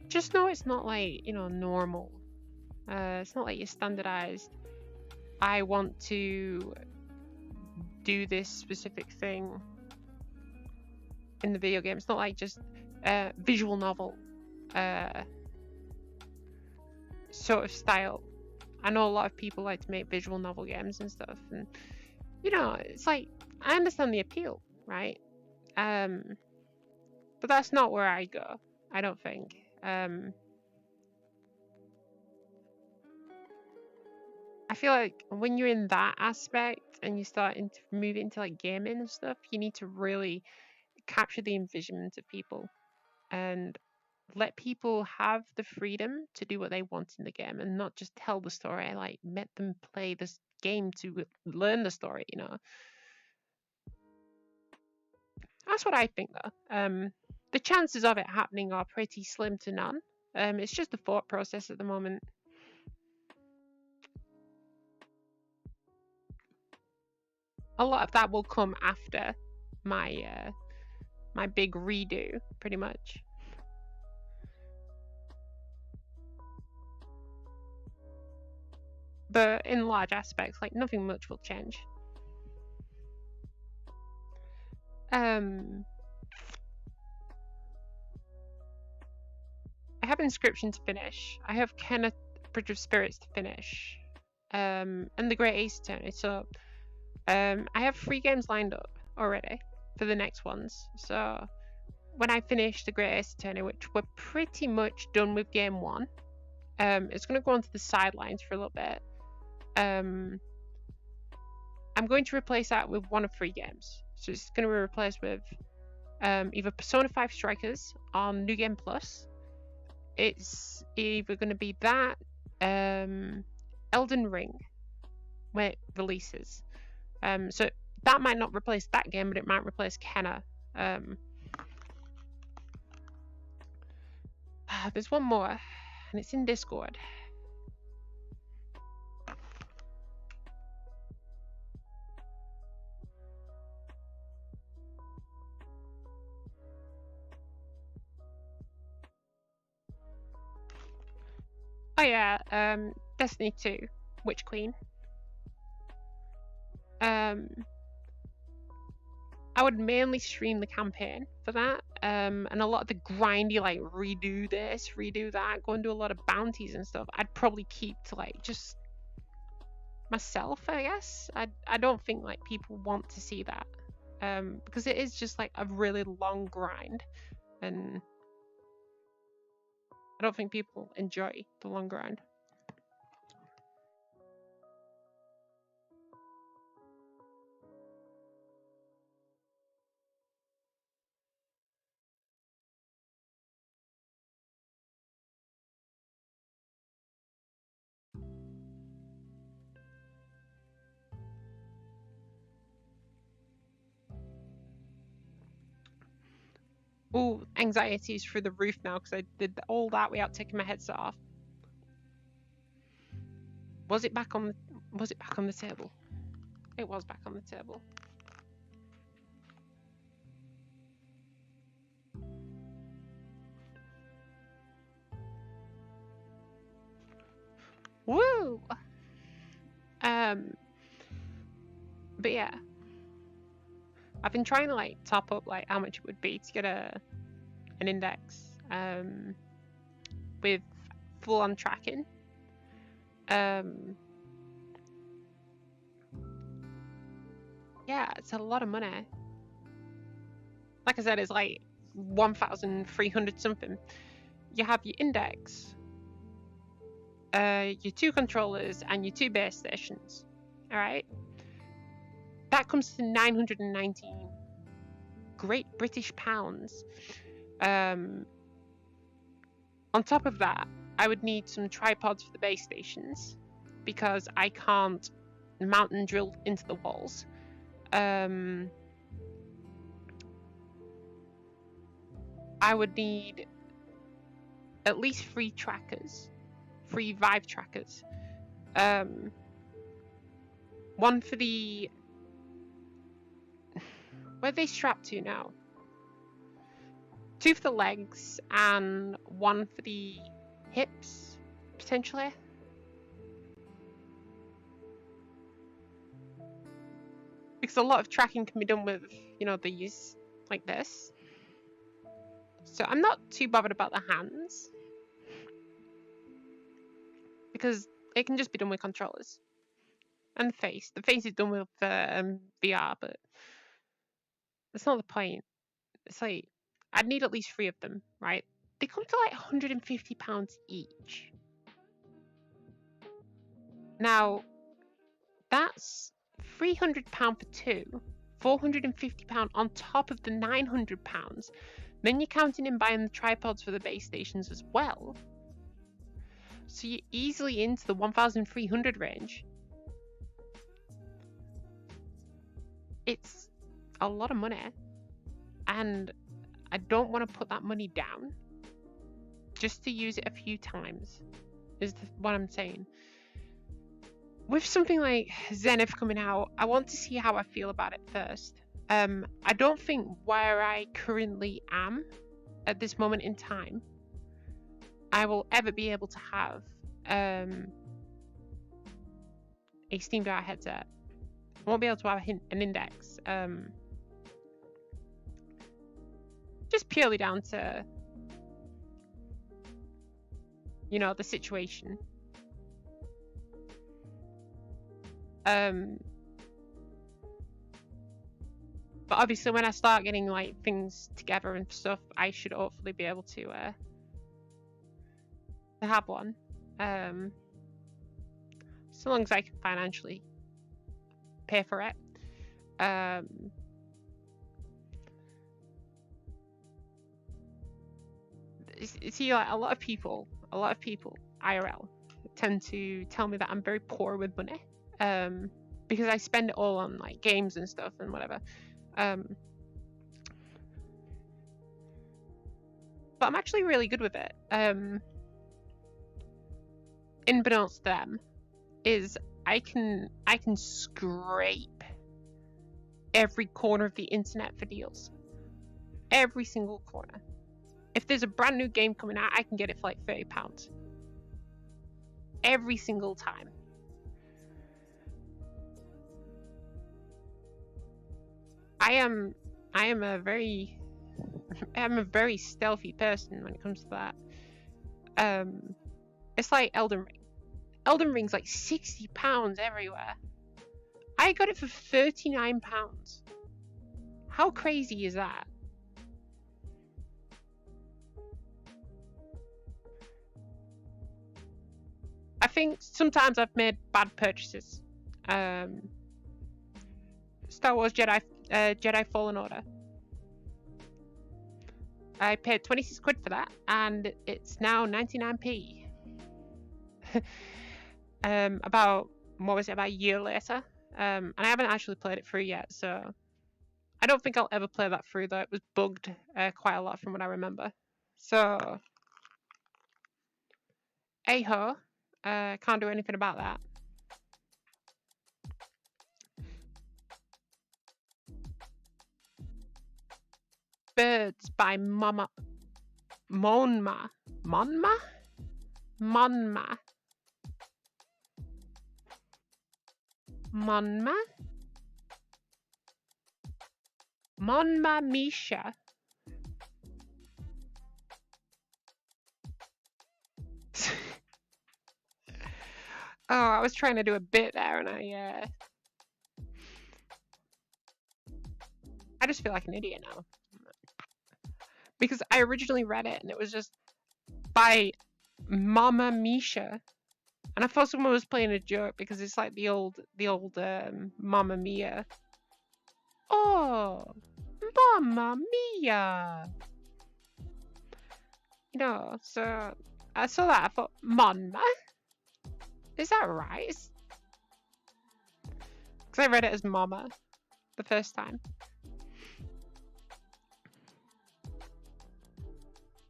Just know it's not like, you know, normal. It's not like you're standardized. I want to do this specific thing in the video game. It's not like just visual novel sort of style. I know a lot of people like to make visual novel games and stuff, and you know, it's like I understand the appeal, right? But that's not where I go, I don't think. I feel like when you're in that aspect and you start to move into like gaming and stuff, you need to really capture the envisionment of people. And let people have the freedom to do what they want in the game and not just tell the story. Like, let them play this game to learn the story, you know. That's what I think, though. The chances of it happening are pretty slim to none. It's just a thought process at the moment. A lot of that will come after my my big redo, pretty much. But in large aspects, like, nothing much will change. I have Inscription to finish. I have Kena Bridge of Spirits to finish. And the Great Ace Attorney. So I have 3 games lined up already for the next ones. So when I finish the Great Ace Attorney, which we're pretty much done with game 1, it's going to go onto the sidelines for a little bit. I'm going to replace that with one of 3 games. So it's going to be replaced with either Persona 5 Strikers on New Game Plus. It's either going to be that, Elden Ring, when it releases. So that might not replace that game, but it might replace Kena. There's one more, and it's in Discord. Oh yeah, Destiny 2, Witch Queen. I would mainly stream the campaign for that, and a lot of the grindy, like, redo this, redo that, go and do a lot of bounties and stuff, I'd probably keep to, like, just myself, I guess. I don't think, like, people want to see that, because it is just, like, a really long grind, and I don't think people enjoy the long grind. Ooh, anxiety's through the roof now because I did all that without taking my headset off. Was it back on the table? It was back on the table. Woo! But yeah, I've been trying to, like, top up, like, how much it would be to get an index with full-on tracking. Yeah, it's a lot of money. Like I said, it's like 1,300 something. You have your index, your 2 controllers, and your 2 base stations. All right, that comes to 919 Great British pounds. On top of that, I would need some tripods for the base stations because I can't mount and drill into the walls. I would need at least 3 trackers, 3 Vive trackers. One for the... Where are they strapped to now? 2 for the legs and 1 for the hips, potentially. Because a lot of tracking can be done with, you know, these, like this. So I'm not too bothered about the hands, because it can just be done with controllers. And the face. The face is done with VR, but that's not the point. It's like, I'd need at least 3 of them, right? They come to like £150 each. Now, that's £300 for 2, £450 on top of the £900 Then you're counting in buying the tripods for the base stations as well. So you're easily into the 1,300 range. It's a lot of money. And I don't want to put that money down just to use it a few times, is what I'm saying. With something like Zenith coming out, I want to see how I feel about it first. I don't think where I currently am at this moment in time, I will ever be able to have a Steam VR headset. I won't be able to have an index. Just purely down to, you know, the situation. But obviously when I start getting like things together and stuff, I should hopefully be able to have one. So long as I can financially pay for it. See, like a lot of people IRL tend to tell me that I'm very poor with money, because I spend it all on like games and stuff and whatever. But I'm actually really good with it. Unbeknownst to them, is I can scrape every corner of the internet for deals. Every single corner. If there's a brand new game coming out, I can get it for like £30. Every single time. I am a very stealthy person when it comes to that. It's like Elden Ring. Elden Ring's like £60 everywhere. I got it for £39. How crazy is that? I think sometimes I've made bad purchases. Star Wars Jedi Fallen Order. I paid 26 quid for that, and it's now 99p. About a year later. And I haven't actually played it through yet, so I don't think I'll ever play that through, though. It was bugged quite a lot from what I remember. So, hey-ho, can't do anything about that. Birds by Monma. Monma? Monma Misha. Oh, I was trying to do a bit there, and I just feel like an idiot now. Because I originally read it, and it was just by Mama Misha. And I thought someone was playing a joke, because it's like the old Mamma Mia. Oh, Mamma Mia! You know, so I saw that, I thought, Monma? Is that right? Because I read it as Mama the first time.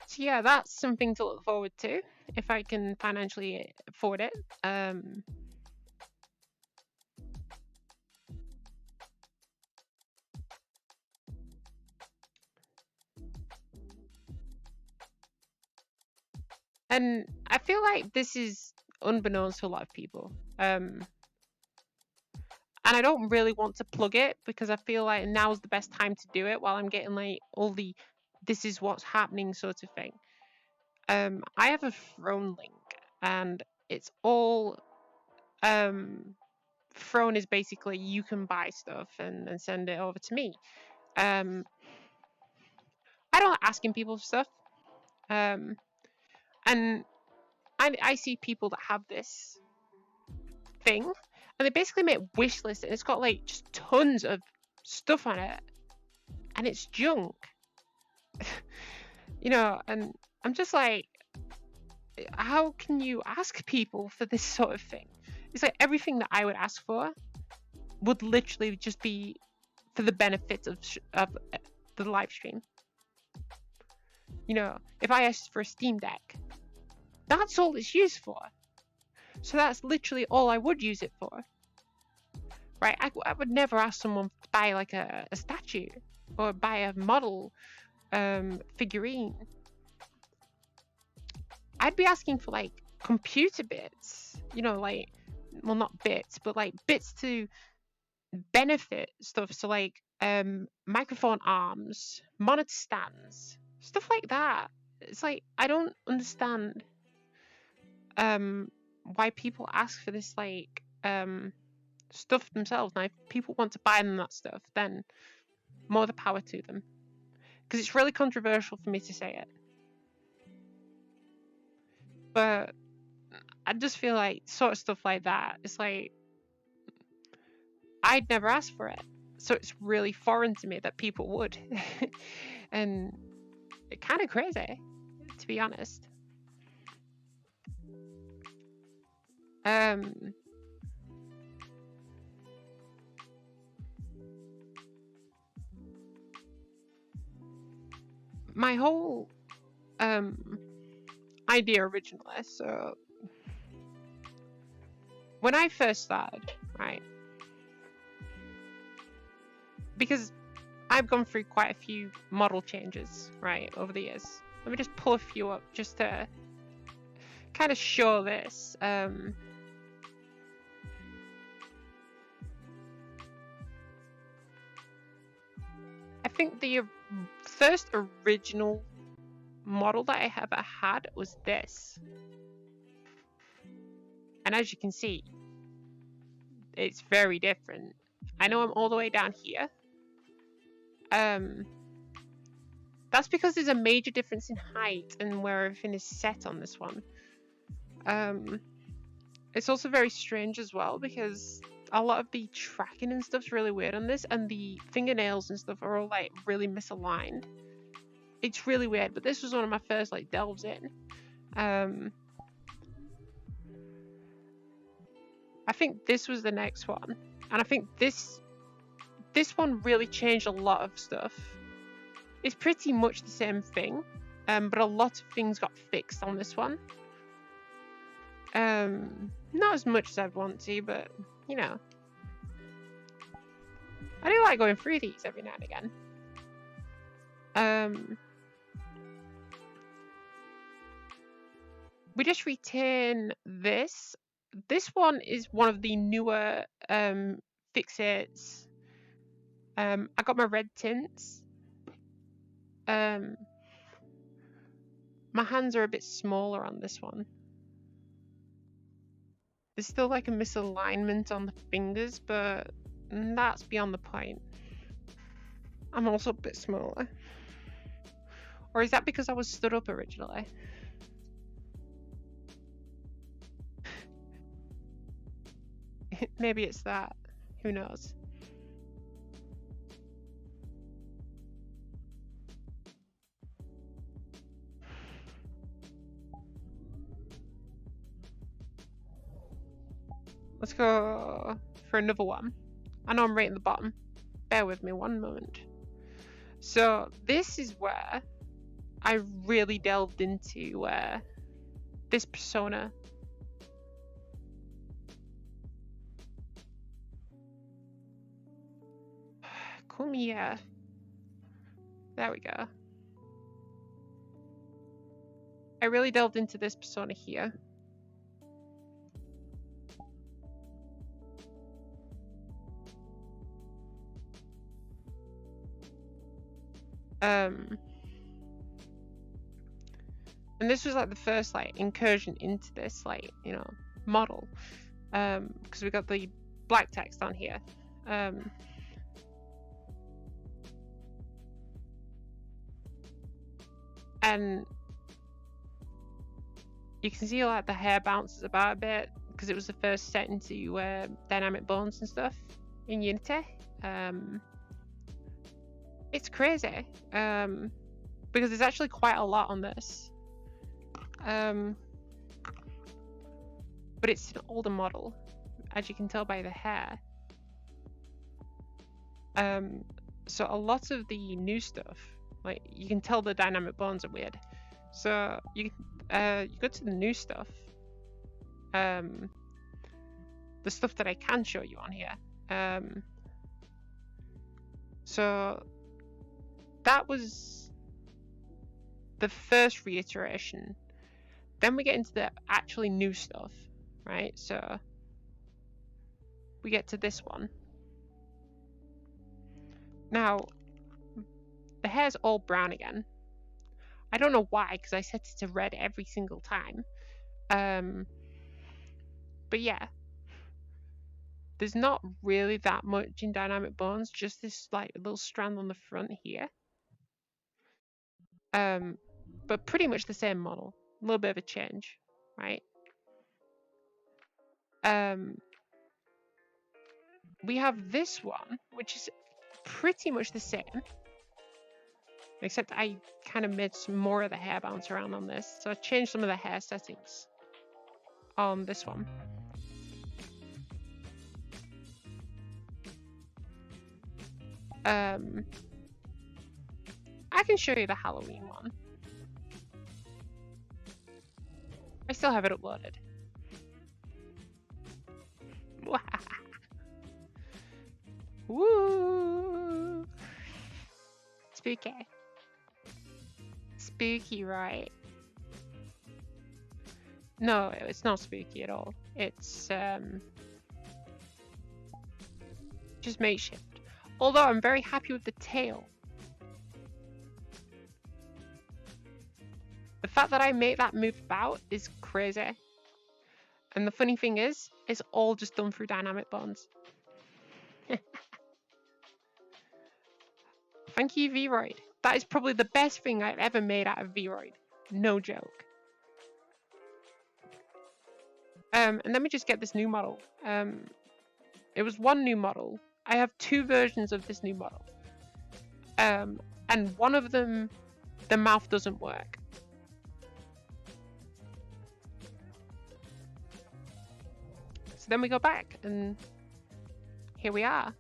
So yeah, that's something to look forward to, if I can financially afford it. And I feel like this is unbeknownst to a lot of people. And I don't really want to plug it, because I feel like now's the best time to do it while I'm getting like all the this is what's happening sort of thing. I have a Throne link, and it's all Throne is basically you can buy stuff and send it over to me. I don't like asking people for stuff. And I see people that have this thing, and they basically make wish lists, and it's got like just tons of stuff on it, and it's junk. You know, and I'm just like, how can you ask people for this sort of thing? It's like everything that I would ask for would literally just be for the benefit of the live stream. You know, if I asked for a Steam Deck, that's all it's used for. So that's literally all I would use it for. Right? I would never ask someone to buy like a statue or buy a model figurine. I'd be asking for like computer bits, you know, like, well, not bits, but like bits to benefit stuff. So like microphone arms, monitor stands, stuff like that. It's like I don't understand why people ask for this like stuff themselves. Now if people want to buy them that stuff, then more the power to them, because it's really controversial for me to say it, but I just feel like sort of stuff like that, it's like I'd never ask for it, so it's really foreign to me that people would. And it's kind of crazy, to be honest. My whole idea originally, so when I first started, right, because I've gone through quite a few model changes, right, over the years. Let me just pull a few up just to kind of show this. I think the first original model that I ever had was this. And as you can see, it's very different. I know I'm all the way down here. That's because there's a major difference in height and where everything is set on this one. It's also very strange as well because a lot of the tracking and stuff's really weird on this, and the fingernails and stuff are all like really misaligned. It's really weird, but this was one of my first like delves in. I think this was the next one, and I think this one really changed a lot of stuff. It's pretty much the same thing, but a lot of things got fixed on this one. Not as much as I'd want to, but you know, I do like going through these every now and again. We just retain this. This one is one of the newer fixates. I got my red tints. My hands are a bit smaller on this one. There's still like a misalignment on the fingers, but that's beyond the point. I'm also a bit smaller. Or is that because I was stood up originally? Maybe it's that. Who knows? Let's go for another one. I know I'm right in the bottom. Bear with me one moment. So this is where I really delved into this persona. Kumiya. There we go. I really delved into this persona here. And this was like the first like incursion into this like, you know, model, because we got the black text on here. And you can see like the hair bounces about a bit because it was the first set into dynamic bones and stuff in Unity. It's crazy. because there's actually quite a lot on this. But it's an older model, as you can tell by the hair. So a lot of the new stuff, like you can tell the dynamic bones are weird. So you go to the new stuff. The stuff that I can show you on here. So that was the first reiteration. Then we get into the actually new stuff, right? So we get to this one. Now, the hair's all brown again. I don't know why, because I set it to red every single time. But yeah, there's not really that much in dynamic bones, just this like little strand on the front here. But pretty much the same model, a little bit of a change, right? We have this one, which is pretty much the same, except I kind of made some more of the hair bounce around on this. So I changed some of the hair settings on this one. I can show you the Halloween one. I still have it uploaded. Woo! Spooky. Spooky, right? No, it's not spooky at all. It's just makeshift. Although I'm very happy with the tail. The fact that I make that move about is crazy. And the funny thing is, it's all just done through dynamic bones. Thank you, Vroid. That is probably the best thing I've ever made out of Vroid. No joke. And let me just get this new model. It was one new model. I have two versions of this new model. And one of them, the mouth doesn't work. So then we go back, and here we are.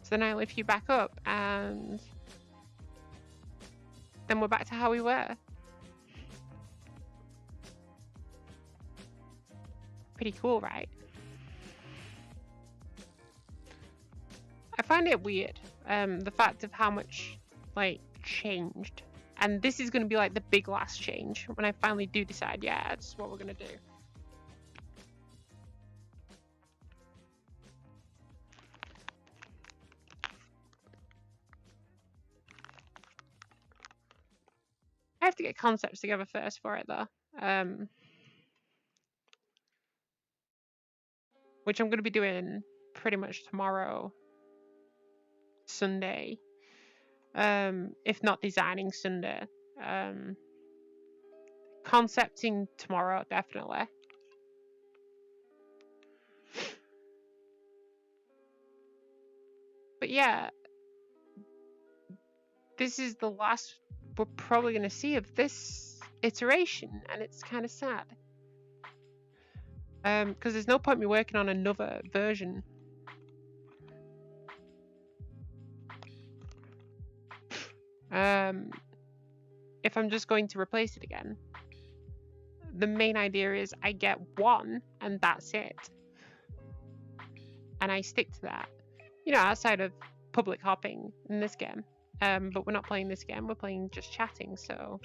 So then I lift you back up, and then we're back to how we were. Pretty cool, right? I find it weird, the fact of how much, like, changed. And this is going to be, like, the big last change when I finally do decide, yeah, that's what we're going to do. I have to get concepts together first for it, though. Which I'm going to be doing pretty much tomorrow, Sunday. If not designing Sunday. Concepting tomorrow, definitely. But yeah, this is the last we're probably going to see of this iteration, and it's kind of sad. Because there's no point me working on another version. If I'm just going to replace it again. The main idea is I get one and that's it. And I stick to that. You know, outside of public hopping in this game. But we're not playing this game, we're playing just chatting, so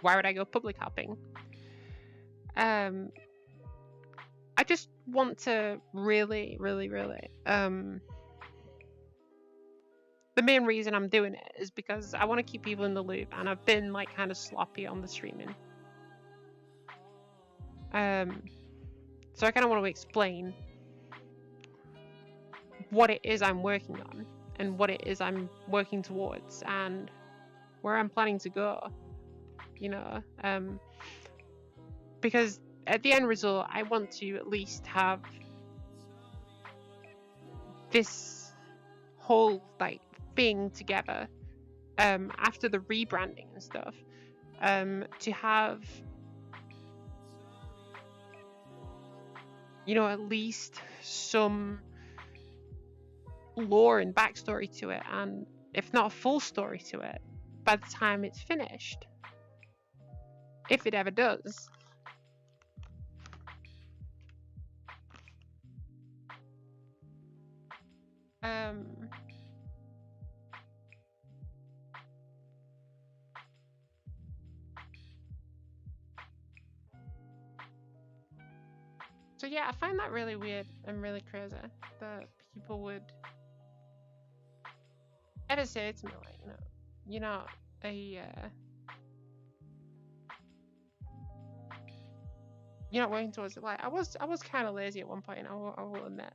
why would I go public hopping? I just want to really the main reason I'm doing it is because I want to keep people in the loop, and I've been like kind of sloppy on the streaming. So I kind of want to explain what it is I'm working on and what it is I'm working towards and where I'm planning to go, you know, because at the end result I want to at least have this whole like thing together after the rebranding and stuff, to have, you know, at least some lore and backstory to it, and if not a full story to it by the time it's finished, if it ever does. So yeah, I find that really weird and really crazy that people would ever say to me, like, you know, you're not you're not working towards it. Like, I was kind of lazy at one point, I will admit.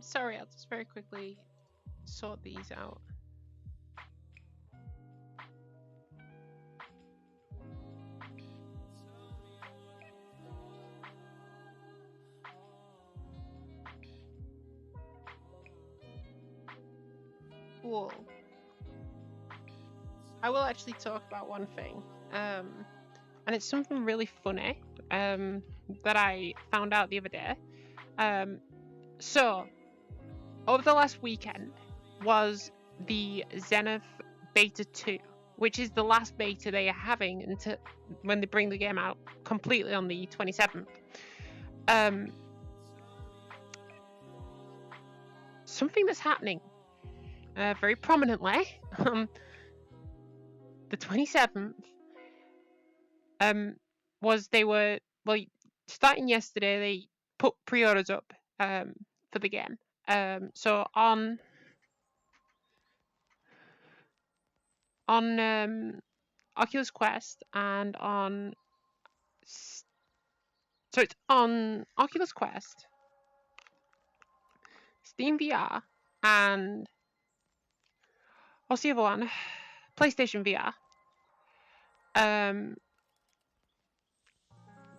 Sorry, I'll just very quickly sort these out. Cool. I will actually talk about one thing, and it's something really funny that I found out the other day. So, over the last weekend was the Zenith Beta 2, which is the last beta they are having until when they bring the game out completely on the 27th. Something that's happening very prominently the 27th was they were, well, starting yesterday, they put pre-orders up for the game. So on Oculus Quest and on, so it's on Oculus Quest, Steam VR, and what's the other one? PlayStation VR.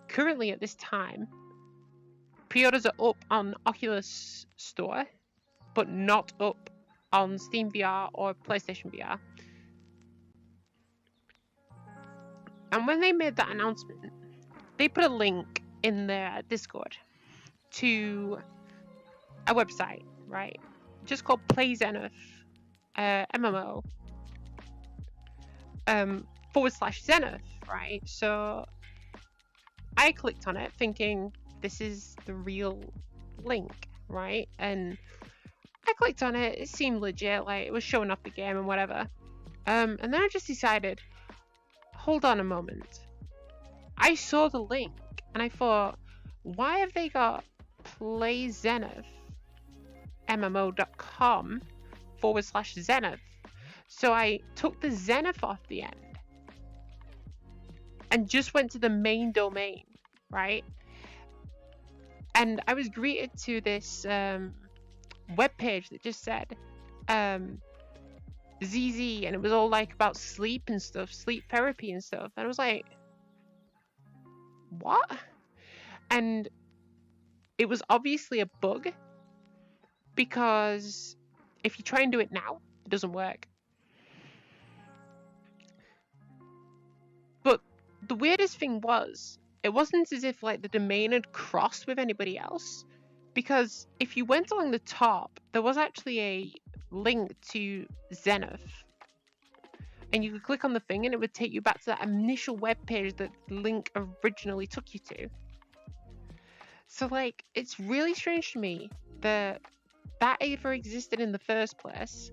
Currently at this time, pre-orders are up on Oculus Store, but not up on Steam VR or PlayStation VR. And when they made that announcement, they put a link in their Discord to a website, right? Just called Play Zenith MMO /Zenith, right? So I clicked on it thinking this is the real link, right? And I clicked on it, it seemed legit, like it was showing off the game and whatever. And then I just decided, hold on a moment. I saw the link and I thought, why have they got PlayZenith MMO.com /Zenith? So I took the Zenith off the end and just went to the main domain, right? And I was greeted to this web page that just said ZZ, and it was all like about sleep and stuff, sleep therapy and stuff. And I was like, what? And it was obviously a bug, because if you try and do it now, it doesn't work. But the weirdest thing was, it wasn't as if like the domain had crossed with anybody else, because if you went along the top, there was actually a link to Zenith, and you could click on the thing and it would take you back to that initial web page that the link originally took you to. So like, it's really strange to me that that ever existed in the first place.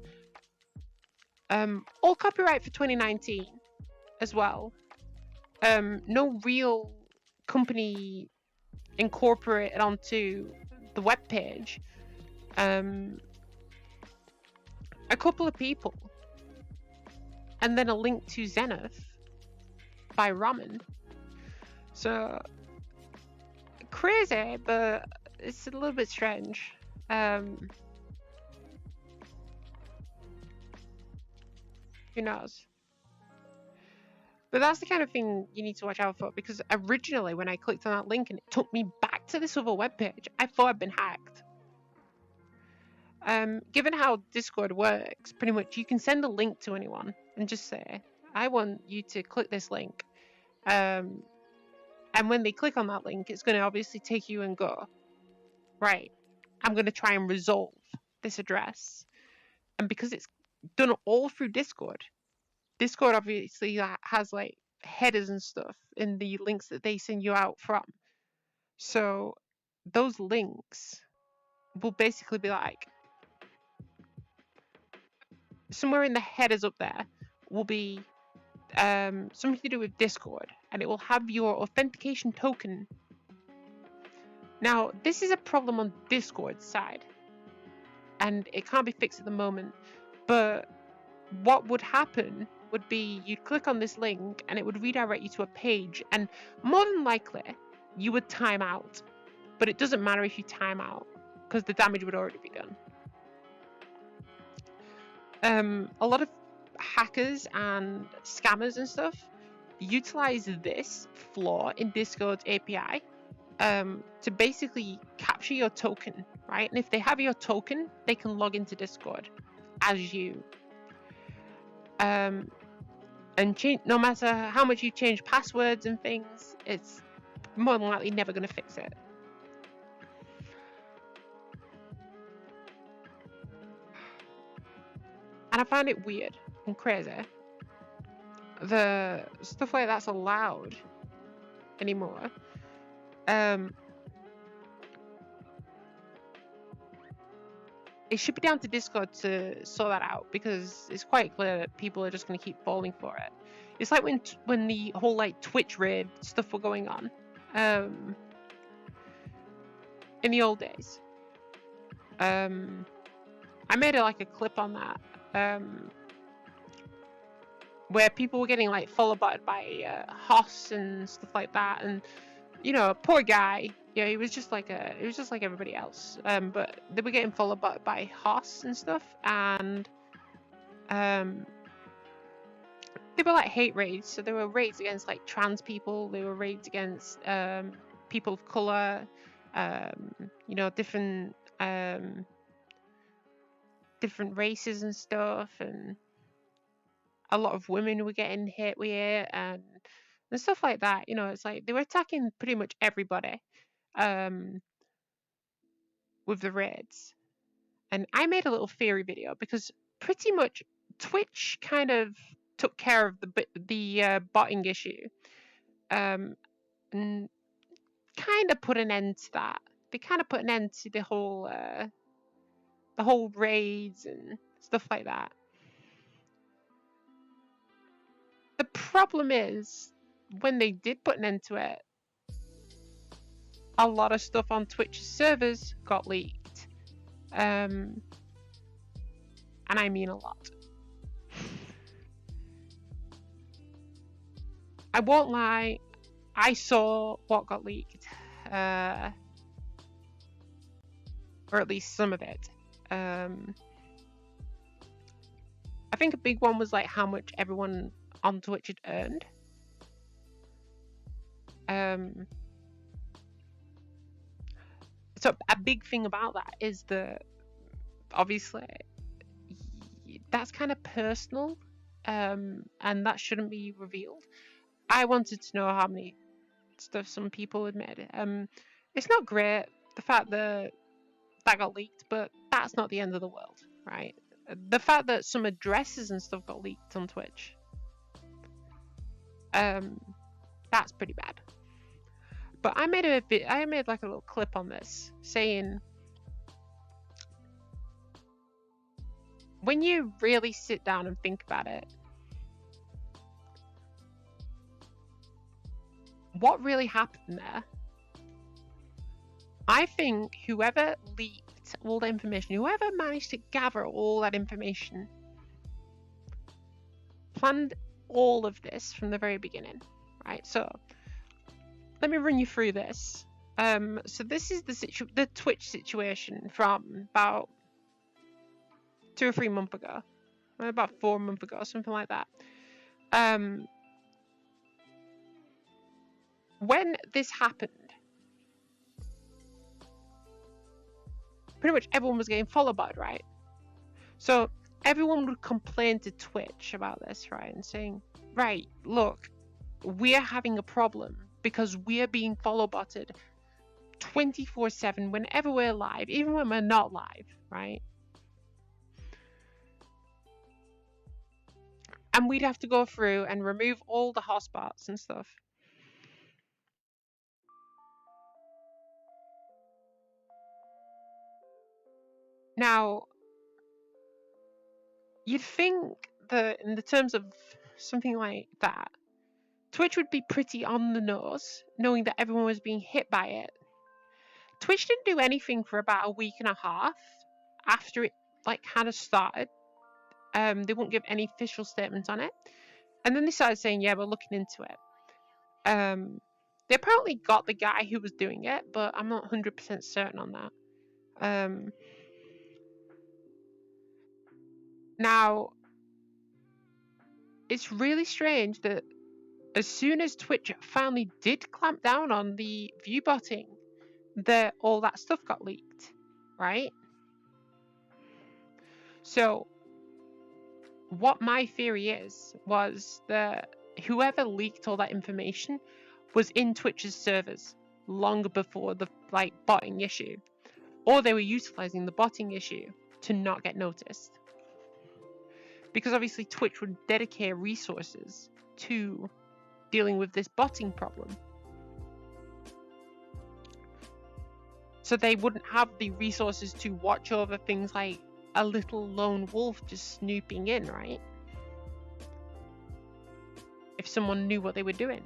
All copyright for 2019 as well. No real company incorporated onto the web page. A couple of people, and then a link to Zenith by Ramen. So crazy, but it's a little bit strange. Who knows? But that's the kind of thing you need to watch out for, because originally when I clicked on that link and it took me back to this other webpage, I thought I'd been hacked. Given how Discord works, pretty much you can send a link to anyone and just say, I want you to click this link. And when they click on that link, it's going to obviously take you and go, right, I'm going to try and resolve this address. And because it's done all through Discord obviously has like headers and stuff in the links that they send you out from. So those links will basically be like, somewhere in the headers up there will be something to do with Discord, and it will have your authentication token. Now, this is a problem on Discord's side, and it can't be fixed at the moment, but what would happen would be you'd click on this link and it would redirect you to a page, and more than likely you would time out, but it doesn't matter if you time out because the damage would already be done. A lot of hackers and scammers and stuff utilize this flaw in Discord's API to basically capture your token, right? And if they have your token, they can log into Discord as you. And no matter how much you change passwords and things, it's more than likely never going to fix it. And I find it weird and crazy. The stuff like that's allowed anymore. It should be down to Discord to sort that out, because it's quite clear that people are just going to keep falling for it. It's like when the whole like Twitch raid stuff were going on in the old days. I made a clip on that where people were getting like followed by Hoss and stuff like that, and you know, poor guy. Yeah, he was just like everybody else. But they were getting followed by Hoss and stuff, and they were like hate raids. So there were raids against like trans people. There were raids against people of color. You know, different races and stuff, and a lot of women were getting hit with it and stuff like that. You know, it's like they were attacking pretty much everybody with the raids. And I made a little theory video because pretty much Twitch kind of took care of the botting issue and kind of put an end to that. They kind of put an end to the whole raids and stuff like that. The problem is, when they did put an end to it, a lot of stuff on Twitch's servers got leaked. And I mean a lot. I won't lie, I saw what got leaked. Or at least some of it. I think a big one was like how much everyone on Twitch had earned. So a big thing about that is that obviously that's kind of personal, and that shouldn't be revealed. I wanted to know how many stuff some people had made. It's not great, the fact that got leaked, but that's not the end of the world, right? The fact that some addresses and stuff got leaked on Twitch, that's pretty bad. But I made like a little clip on this saying, when you really sit down and think about it, what really happened there? I think whoever leaked all the information, whoever managed to gather all that information, planned all of this from the very beginning, right? So let me run you through this. So this is the Twitch situation from about 2 or 3 months ago, about 4 months ago, something like that. When this happened, pretty much everyone was getting followed, right? So everyone would complain to Twitch about this, right, and saying, right, look, we're having a problem because we're being follow-botted 24/7 whenever we're live, even when we're not live, right? And we'd have to go through and remove all the hotspots and stuff. Now, you'd think that in the terms of something like that, Twitch would be pretty on the nose, knowing that everyone was being hit by it. Twitch didn't do anything for about a week and a half after it kind of started. They wouldn't give any official statements on it, and then they started saying, "Yeah, we're looking into it." They apparently got the guy who was doing it, but I'm not 100% certain on that. Now, it's really strange that as soon as Twitch finally did clamp down on the view botting, that all that stuff got leaked, right? So what my theory was that whoever leaked all that information was in Twitch's servers long before the botting issue, or they were utilizing the botting issue to not get noticed, because obviously Twitch would dedicate resources to dealing with this botting problem, so they wouldn't have the resources to watch over things like a little lone wolf just snooping in, right? If someone knew what they were doing.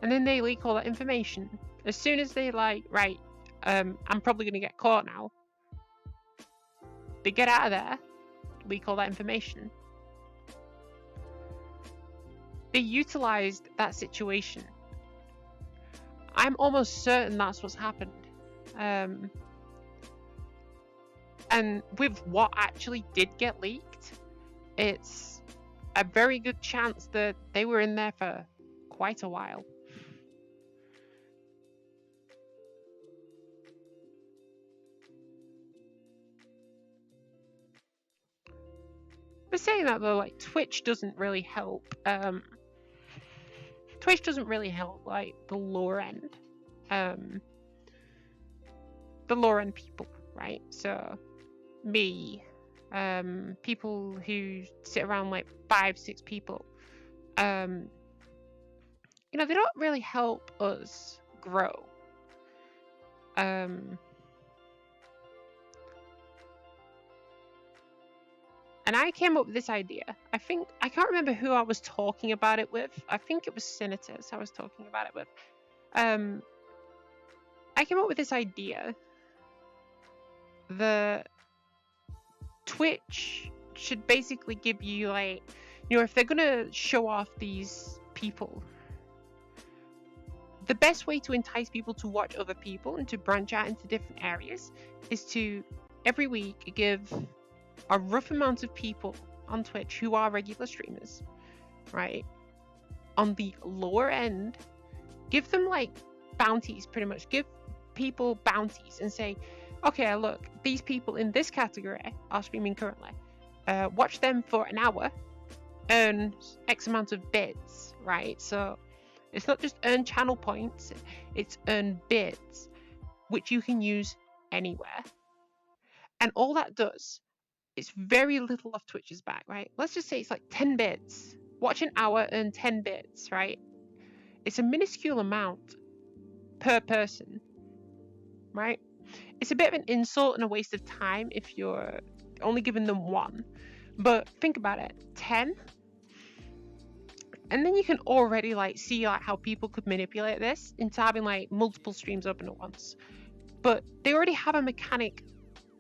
And then they leak all that information. As soon as they right, I'm probably going to get caught now, they get out of there, leak all that information. They utilized that situation. I'm almost certain that's what's happened. And with what actually did get leaked, it's a very good chance that they were in there for quite a while. But saying that though, Twitch doesn't really help. Twitch doesn't really help the lower end. The lower end people, right? So me, people who sit around 5-6 people, they don't really help us grow. And I came up with this idea. I can't remember who I was talking about it with. I think it was Senators I was talking about it with. I came up with this idea. The Twitch should basically give you if they're gonna show off these people, the best way to entice people to watch other people and to branch out into different areas is to every week give a rough amount of people on Twitch who are regular streamers, right? On the lower end, give them bounties, pretty much. Give people bounties and say, okay, look, these people in this category are streaming currently. Watch them for an hour, earn X amount of bits, right? So it's not just earn channel points, it's earn bits, which you can use anywhere. And all that does, it's very little of Twitch's back, right? Let's just say it's 10 bits. Watch an hour, earn 10 bits, right? It's a minuscule amount per person, right? It's a bit of an insult and a waste of time if you're only giving them one. But think about it, 10? And then you can already see how people could manipulate this into having multiple streams open at once. But they already have a mechanic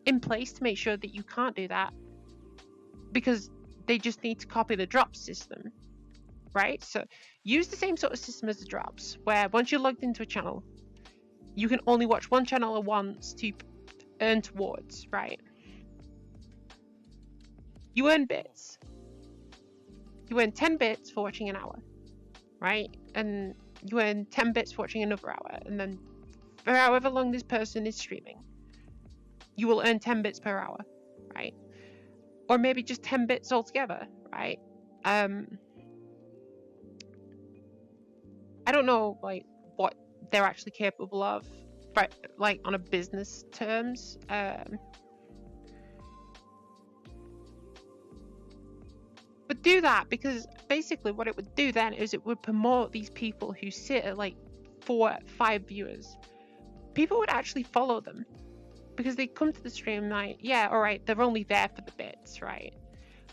in place to make sure that you can't do that, because they just need to copy the drop system, right? So use the same sort of system as the drops, where once you're logged into a channel, you can only watch one channel at once to earn towards, right? You earn bits. You earn 10 bits for watching an hour, right? And you earn 10 bits for watching another hour. And then for however long this person is streaming, you will earn 10 bits per hour, right? Or maybe just 10 bits altogether, right? I don't know, like, what they're actually capable of, but like on a business terms. But do that, because basically what it would do then is it would promote these people who sit at like 4, 5 viewers. People would actually follow them because they come to the stream like, yeah, all right, they're only there for the bits, right?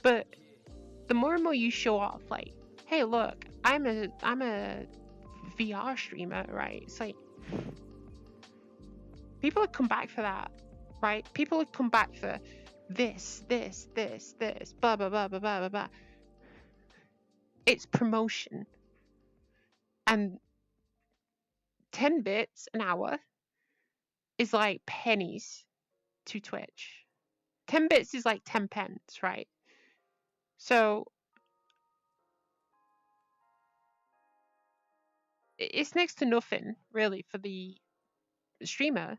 But the more and more you show off, like, hey, look, I'm a VR streamer, right? It's like people would come back for that, right? People would come back for this, blah blah blah blah blah blah blah. It's promotion, and 10 bits an hour is like pennies to Twitch. 10 bits is like 10 pence, right? So it's next to nothing really for the streamer.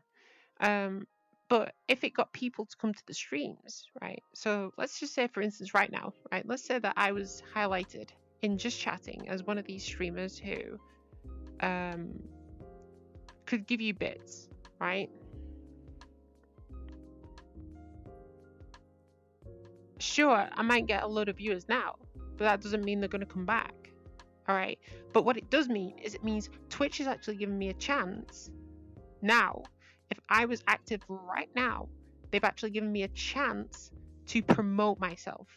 But if it got people to come to the streams, right? So let's just say, for instance, right now, right? Let's say that I was highlighted in Just Chatting as one of these streamers who could give you bits, right? Sure, I might get a load of viewers now, but that doesn't mean they're going to come back, all right? But what it does mean is it means Twitch is actually giving me a chance now. If I was active right now, they've actually given me a chance to promote myself.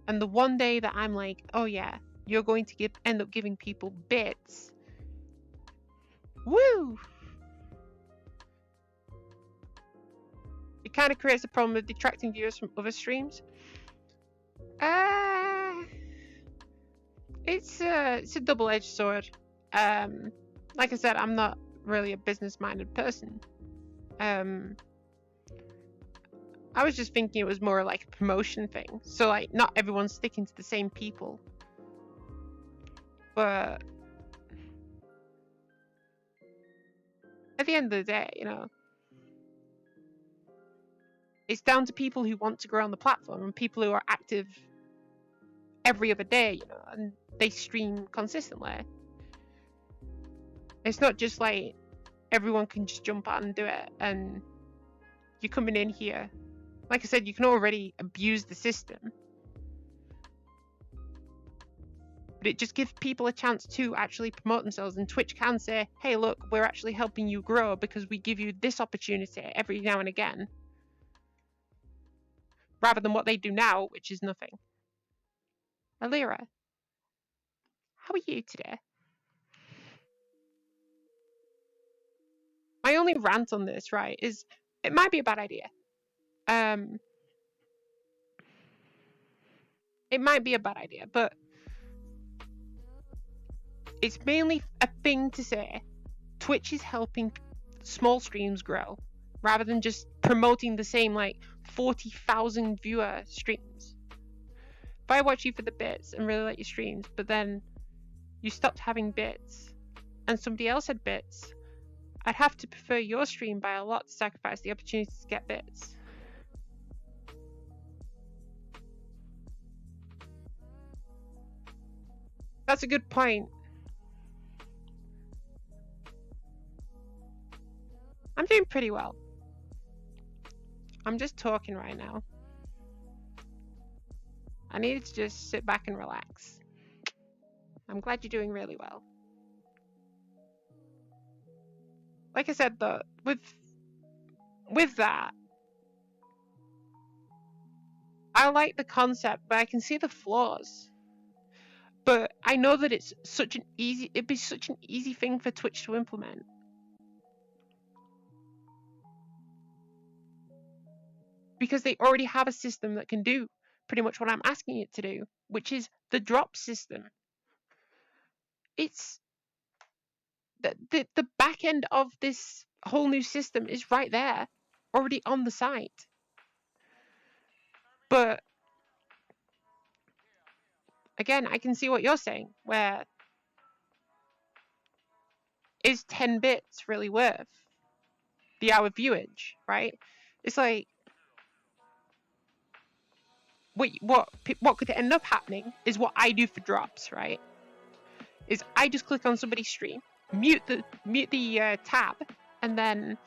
And the one day that I'm like, oh yeah, you're going to end up giving people bits, woo! It kind of creates a problem with detracting viewers from other streams. It's a double-edged sword. Like I said, I'm not really a business-minded person. I was just thinking it was more like a promotion thing. So like not everyone's sticking to the same people. But at the end of the day, you know, it's down to people who want to grow on the platform and people who are active every other day, you know, and they stream consistently. It's not just like everyone can just jump on and do it, and you're coming in here. Like I said, you can already abuse the system. But it just gives people a chance to actually promote themselves, and Twitch can say, hey, look, we're actually helping you grow because we give you this opportunity every now and again. Rather than what they do now, which is nothing. Alira, how are you today? My only rant on this, right, is it might be a bad idea. It might be a bad idea, but it's mainly a thing to say Twitch is helping small streams grow rather than just promoting the same like 40,000 viewer streams. If I watch you for the bits and really like your streams, but then you stopped having bits and somebody else had bits, I'd have to prefer your stream by a lot to sacrifice the opportunity to get bits. That's a good point. I'm doing pretty well. I'm just talking right now. I needed to just sit back and relax. I'm glad you're doing really well. Like I said, though, with that, I like the concept, but I can see the flaws. But I know that it'd be such an easy thing for Twitch to implement. Because they already have a system that can do pretty much what I'm asking it to do, which is the drop system. It's the back end of this whole new system is right there, already on the site. But again, I can see what you're saying, where is 10 bits really worth the hour viewage, right? It's like, what could end up happening is what I do for drops, right? Is I just click on somebody's stream, mute the tab, and then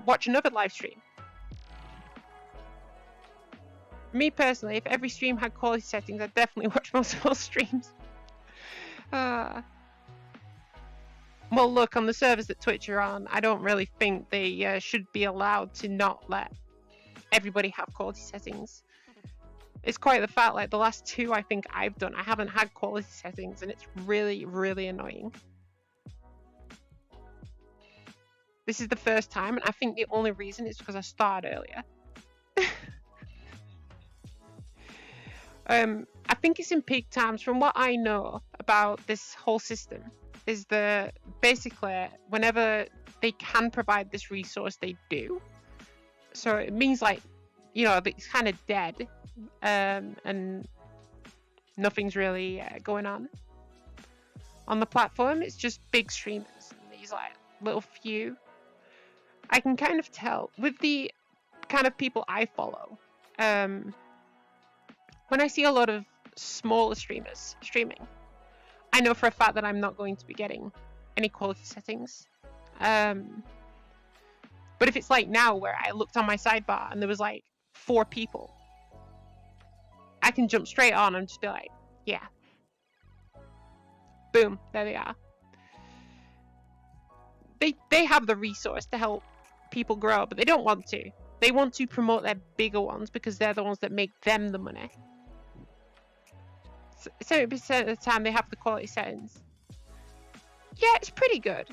watch another live stream. Me personally, if every stream had quality settings, I'd definitely watch most of those streams. Well, look, on the servers that Twitch are on, I don't really think they should be allowed to not let everybody have quality settings. It's quite the fact, like the last two I think I've done, I haven't had quality settings, and it's really, really annoying. This is the first time, and I think the only reason is because I started earlier. I think it's in peak times. From what I know about this whole system, is that basically whenever they can provide this resource, they do. So it means, like, you know, it's kind of dead, and nothing's really going on the platform. It's just big streamers and these like little few. I can kind of tell with the kind of people I follow, when I see a lot of smaller streamers streaming, I know for a fact that I'm not going to be getting any quality settings. But if it's like now, where I looked on my sidebar and there was like 4 people, I can jump straight on and just be like, yeah, boom, there they are. They have the resource to help people grow, but they don't want to. They want to promote their bigger ones because they're the ones that make them the money. 70% of the time they have the quality settings. Yeah, it's pretty good.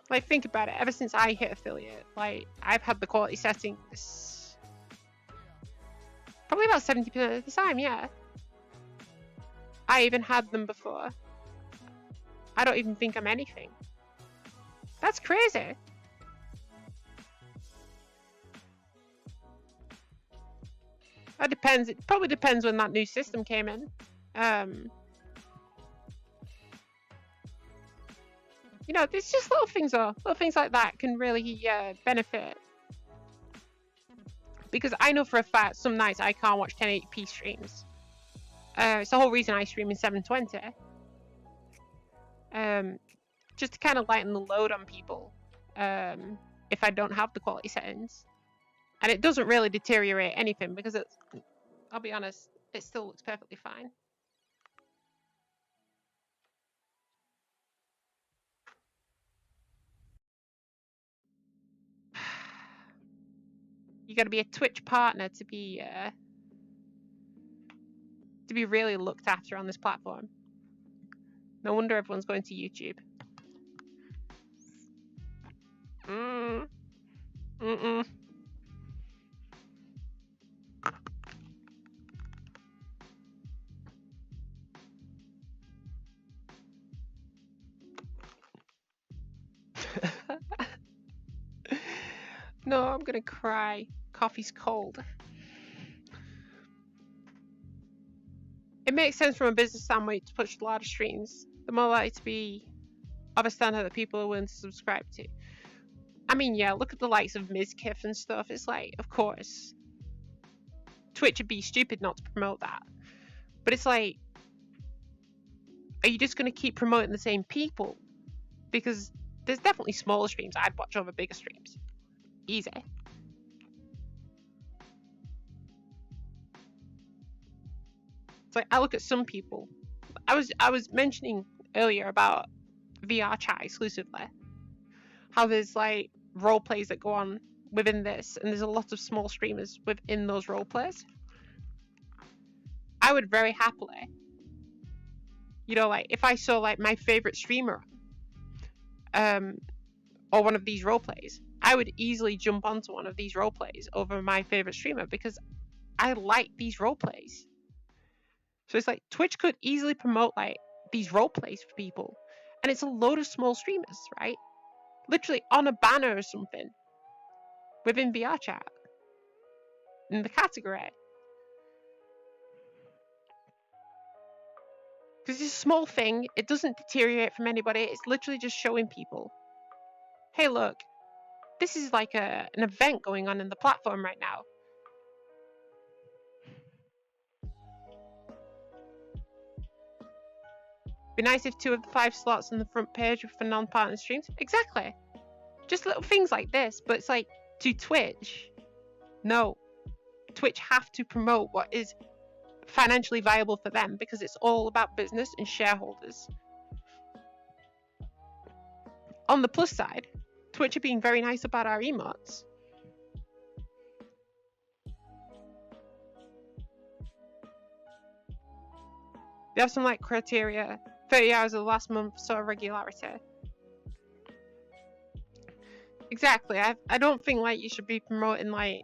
Like, think about it. Ever since I hit affiliate, like, I've had the quality settings probably about 70% of the time, yeah. I even had them before. I don't even think I'm anything. That's crazy. That depends. It probably depends when that new system came in. You know, there's just little things like that can really benefit. Because I know for a fact some nights I can't watch 1080p streams. It's the whole reason I stream in 720. Just to kind of lighten the load on people, if I don't have the quality settings. And it doesn't really deteriorate anything because it's, I'll be honest, it still looks perfectly fine. You got to be a Twitch partner to be really looked after on this platform. No wonder everyone's going to YouTube. No, I'm gonna cry. Coffee's cold. It makes sense from a business standpoint to push larger streams. The more likely to be of a standard that people are willing to subscribe to. I mean, yeah, look at the likes of Mizkif and stuff. It's like, of course, Twitch would be stupid not to promote that. But it's like, are you just going to keep promoting the same people? Because there's definitely smaller streams I'd watch over bigger streams. Easy. It's like, I look at some people. I was mentioning earlier about VR chat exclusively. How there's like role plays that go on within this, and there's a lot of small streamers within those role plays. I would very happily, you know, like if I saw like my favorite streamer or one of these role plays, I would easily jump onto one of these role plays over my favorite streamer because I like these role plays. So it's like Twitch could easily promote like these role plays for people, and it's a load of small streamers, right? Literally on a banner or something within VR chat in the category. Because it's a small thing, it doesn't deteriorate from anybody, it's literally just showing people, hey look, this is like an event going on in the platform right now. Be nice if 2 of the 5 slots on the front page were for non-partner streams. Exactly. Just little things like this, but it's like, to Twitch, no. Twitch have to promote what is financially viable for them because it's all about business and shareholders. On the plus side, Twitch are being very nice about our emotes. They have some like criteria, 30 hours of the last month sort of regularity. Exactly. I don't think like you should be promoting like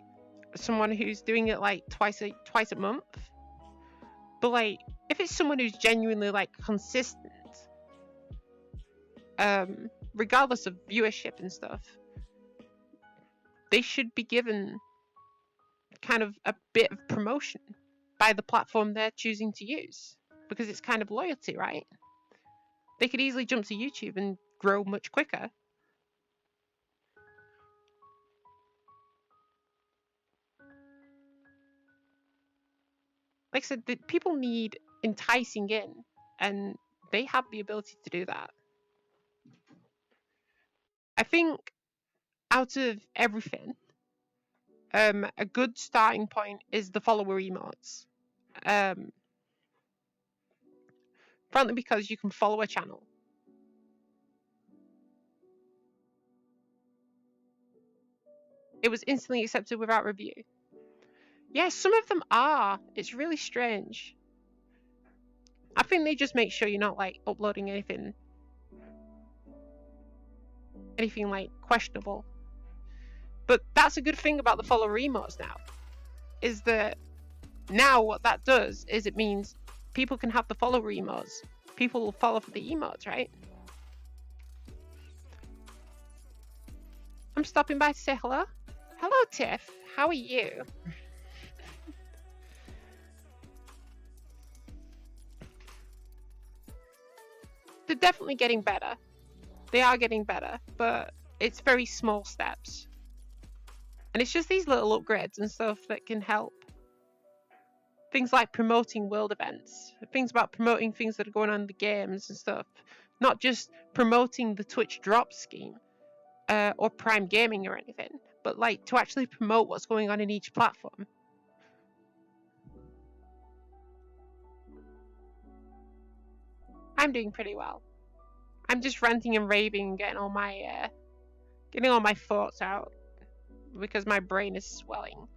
someone who's doing it like twice a month. But like if it's someone who's genuinely like consistent, regardless of viewership and stuff, they should be given kind of a bit of promotion by the platform they're choosing to use, because it's kind of loyalty, right? They could easily jump to YouTube and grow much quicker. Like I said, people need enticing in, and they have the ability to do that. I think out of everything, a good starting point is the follower emotes. Frankly, because you can follow a channel. It was instantly accepted without review. Yeah, some of them are. It's really strange. I think they just make sure you're not like uploading anything like questionable. But that's a good thing about the follower emotes now, is that now what that does is it means people can have the follower emotes. People will follow for the emotes, right? I'm stopping by to say hello. Hello, Tiff. How are you? They're definitely getting better. They are getting better, but it's very small steps. And it's just these little upgrades and stuff that can help. Things like promoting world events, things about promoting things that are going on in the games and stuff. Not just promoting the Twitch drop scheme or Prime Gaming or anything, but like to actually promote what's going on in each platform. I'm doing pretty well. I'm just ranting and raving and getting all my thoughts out because my brain is swelling.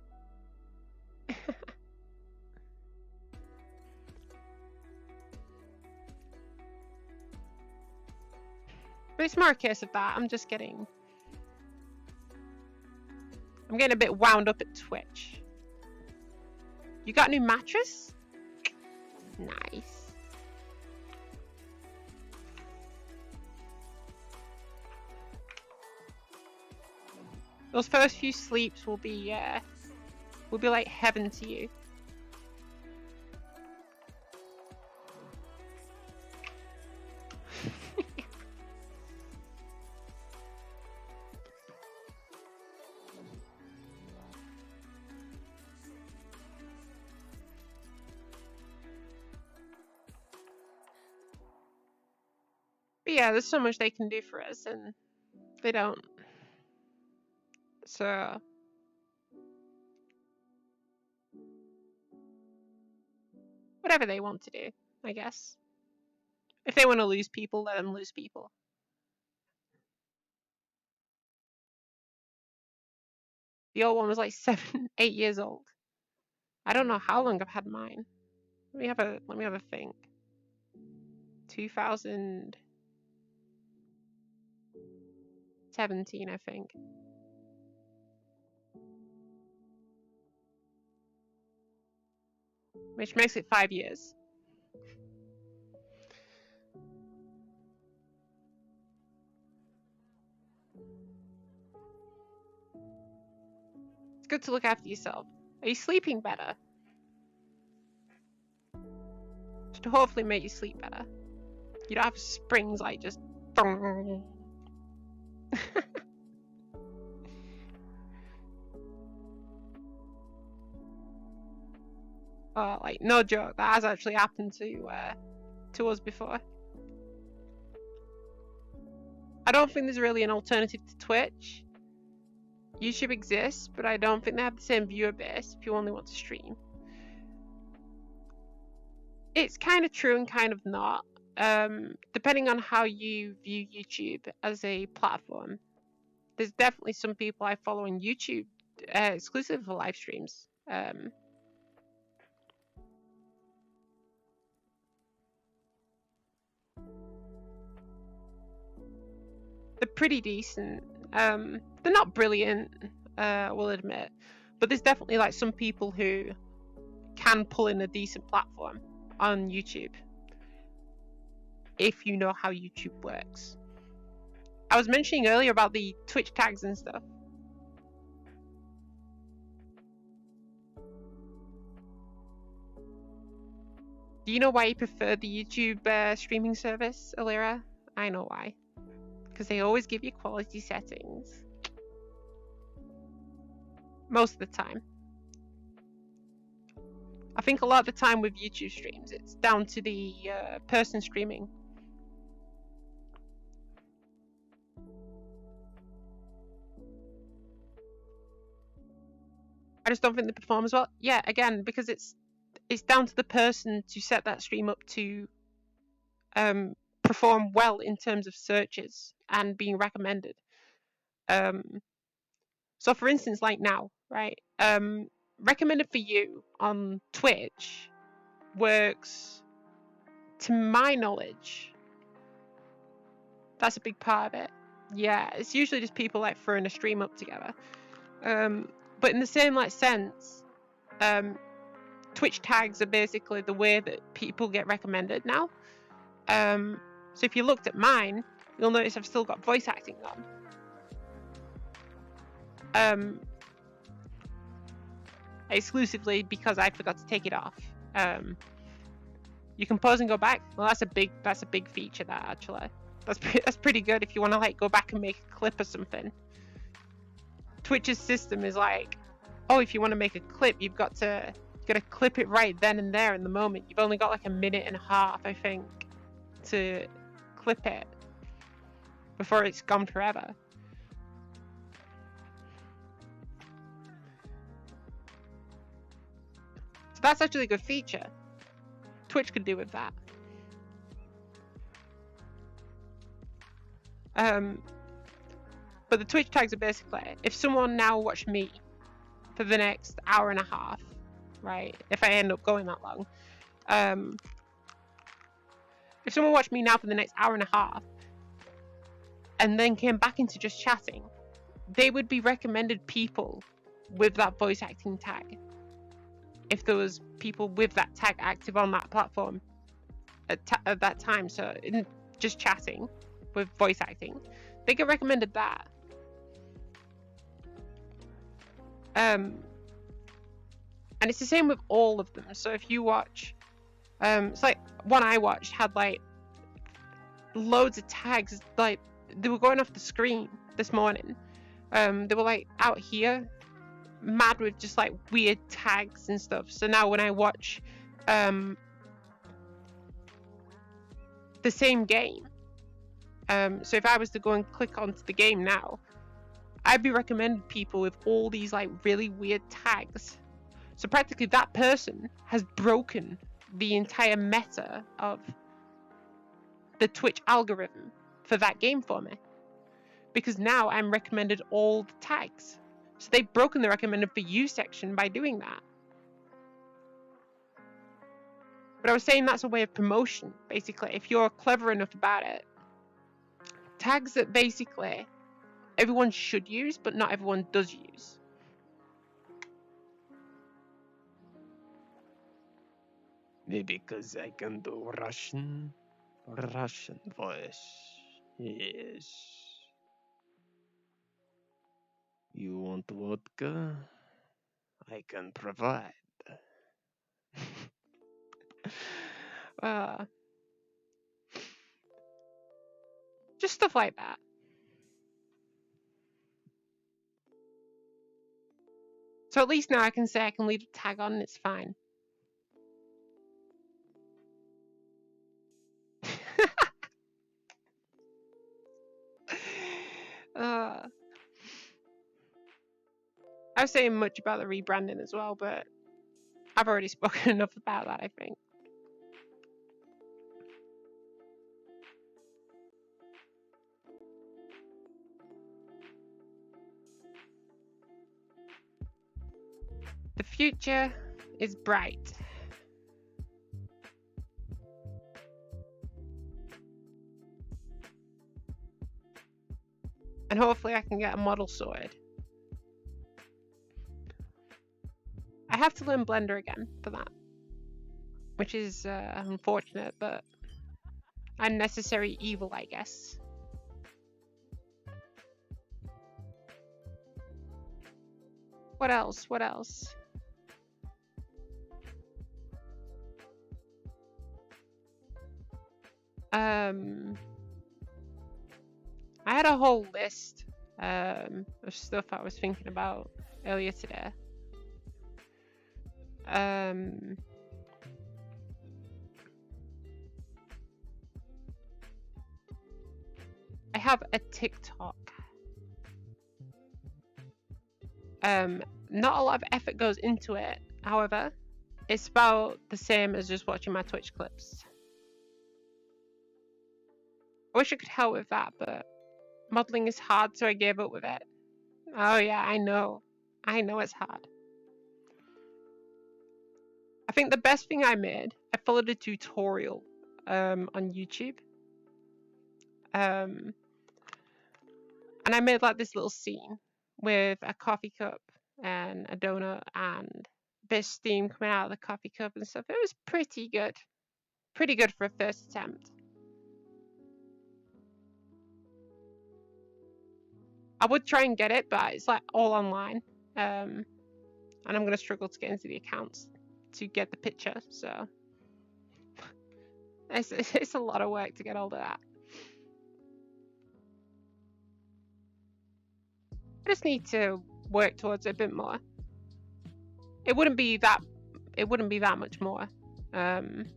But it's more a case of that. I'm getting a bit wound up at Twitch. You got a new mattress? Nice. Those first few sleeps will be like heaven to you. But yeah, there's so much they can do for us, and they don't. So whatever they want to do, I guess. If they want to lose people, let them lose people. The old one was like 7, 8 years old. I don't know how long I've had mine. Let me have a think. 2017, I think. Which makes it 5 years. good to look after yourself. Are you sleeping better? Should hopefully make you sleep better. You don't have springs like just. Oh, like no joke, that has actually happened to us before. I don't think there's really an alternative to Twitch. YouTube exists, but I don't think they have the same viewer base if you only want to stream. It's kind of true and kind of not. Depending on how you view YouTube as a platform. There's definitely some people I follow on YouTube exclusive for live streams. They're pretty decent. They're not brilliant, we'll admit, but there's definitely like some people who can pull in a decent platform on YouTube if you know how YouTube works. I was mentioning earlier about the Twitch tags and stuff. Do you know why you prefer the YouTube streaming service, Alira? I know why. Because they always give you quality settings. Most of the time. I think a lot of the time with YouTube streams, it's down to the person streaming. I just don't think they perform as well. Yeah, again, because it's down to the person to set that stream up to perform well in terms of searches and being recommended. So for instance, like now, right? Recommended for you on Twitch works, to my knowledge. That's a big part of it. Yeah, it's usually just people like throwing a stream up together. But in the same like sense, Twitch tags are basically the way that people get recommended now. So if you looked at mine, you'll notice I've still got voice acting on. Exclusively because I forgot to take it off. You can pause and go back. Well, that's a big feature, that actually. That's pretty good if you want to like go back and make a clip or something. Twitch's system is like, oh, if you want to make a clip, you've got to clip it right then and there in the moment. You've only got like a minute and a half, I think, to clip it before it's gone forever. So that's actually a good feature. Twitch could do with that. But the Twitch tags are basically, if someone now watched me for the next hour and a half, right? If I end up going that long, if someone watched me now for the next hour and a half, and then came back into just chatting, they would be recommended people with that voice acting tag. If there was people with that tag active on that platform at that time, so in just chatting with voice acting, they get recommended that. And it's the same with all of them. So if you watch, it's like one I watched had like loads of tags, like they were going off the screen this morning. They were like out here, mad with just like weird tags and stuff. So now when I watch the same game, so if I was to go and click onto the game now, I'd be recommended people with all these like really weird tags. So practically that person has broken the entire meta of the Twitch algorithm for that game for me. Because now I'm recommended all the tags. So they've broken the recommended for you section by doing that. But I was saying that's a way of promotion, basically, if you're clever enough about it. Tags that basically everyone should use, but not everyone does use. Maybe because I can do Russian voice. Yes. You want vodka? I can provide. uh, just stuff like that. So at least now I can say I can leave a tag on and it's fine. I was saying much about the rebranding as well, but I've already spoken enough about that, I think. The future is bright. And hopefully I can get a model sorted. I have to learn Blender again for that, which is unfortunate, but unnecessary evil, I guess. What else? What else? I had a whole list of stuff I was thinking about earlier today. I have a TikTok. Not a lot of effort goes into it, however, it's about the same as just watching my Twitch clips. I wish I could help with that, but modeling is hard, so I gave up with it. Oh yeah, I know. I know it's hard. I think the best thing I made, I followed a tutorial on YouTube. And I made like this little scene with a coffee cup and a donut and a bit of steam coming out of the coffee cup and stuff. It was pretty good. Pretty good for a first attempt. I would try and get it, but it's like all online. And I'm gonna struggle to get into the accounts to get the picture, so it's a lot of work to get all of that. I just need to work towards it a bit more. It wouldn't be that much more. Won't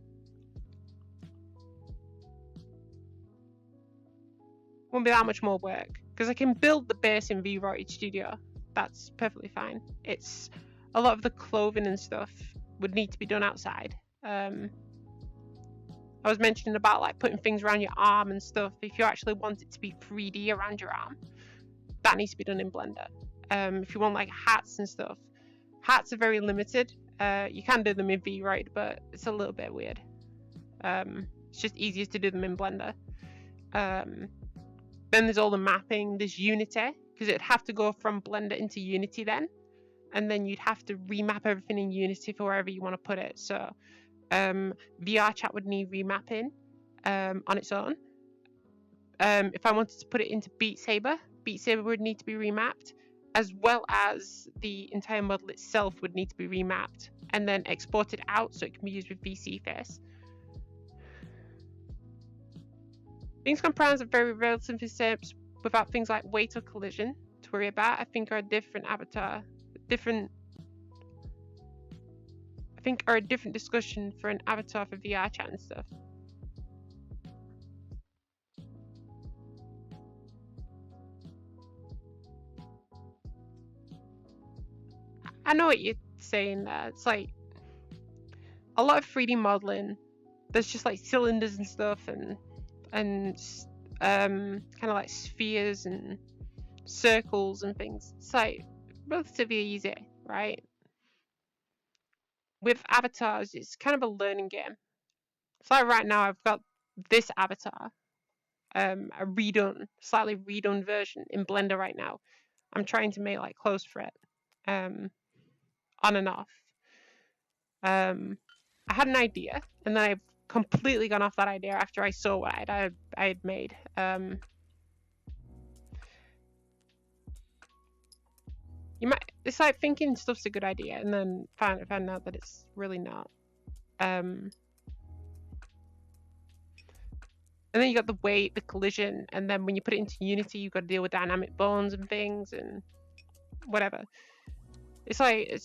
be that much more work because I can build the base in VRoid Studio. That's perfectly fine. It's a lot of the clothing and stuff would need to be done outside. I was mentioning about like putting things around your arm and stuff. If you actually want it to be 3D around your arm, that needs to be done in Blender. If you want like hats and stuff, hats are very limited. You can do them in VRoid, but it's a little bit weird. It's just easier to do them in Blender. Then there's all the mapping, there's Unity, because it'd have to go from Blender into Unity then, and then you'd have to remap everything in Unity for wherever you want to put it. So VR chat would need remapping on its own. If I wanted to put it into Beat Saber would need to be remapped, as well as the entire model itself would need to be remapped and then exported out so it can be used with VSeeFace. Things comprised of very relatively steps without things like weight or collision to worry about. I think are a different discussion for an avatar for VR chat and stuff. I know what you're saying there. It's like a lot of 3D modeling. There's just like cylinders and stuff and kind of like spheres and circles and things. It's like relatively easy, right? With avatars, it's kind of a learning game. It's like right now I've got this avatar, a slightly redone version in Blender right now. I'm trying to make like clothes for it, on and off. I had an idea, and then I've completely gone off that idea after I saw what I had made. it's like thinking stuff's a good idea and then find out that it's really not. And then you got the weight, the collision, and then when you put it into Unity, you've got to deal with dynamic bones and things and whatever. It's like,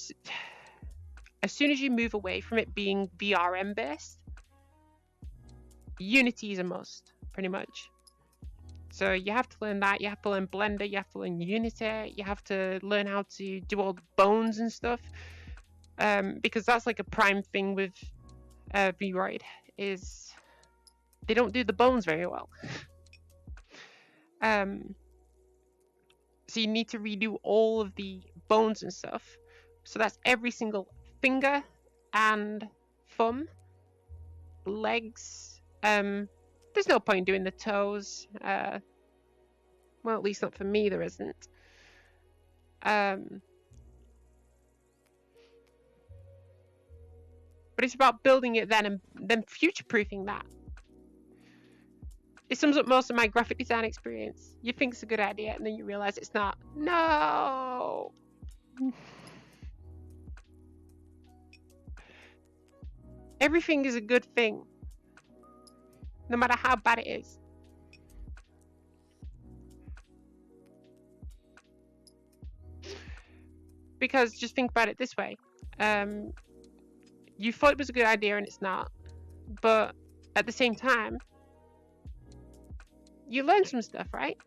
as soon as you move away from it being VRM based, Unity is a must, pretty much. So you have to learn that, you have to learn Blender, you have to learn Unity, you have to learn how to do all the bones and stuff. Because that's like a prime thing with Vroid, is they don't do the bones very well. So you need to redo all of the bones and stuff. So that's every single finger and thumb, legs. There's no point in doing the toes. Well, at least not for me, there isn't. But it's about building it then and then future-proofing that. It sums up most of my graphic design experience. You think it's a good idea, and then you realize it's not. No! Everything is a good thing, no matter how bad it is. Because just think about it this way. You thought it was a good idea and it's not. But at the same time, you learn some stuff, right?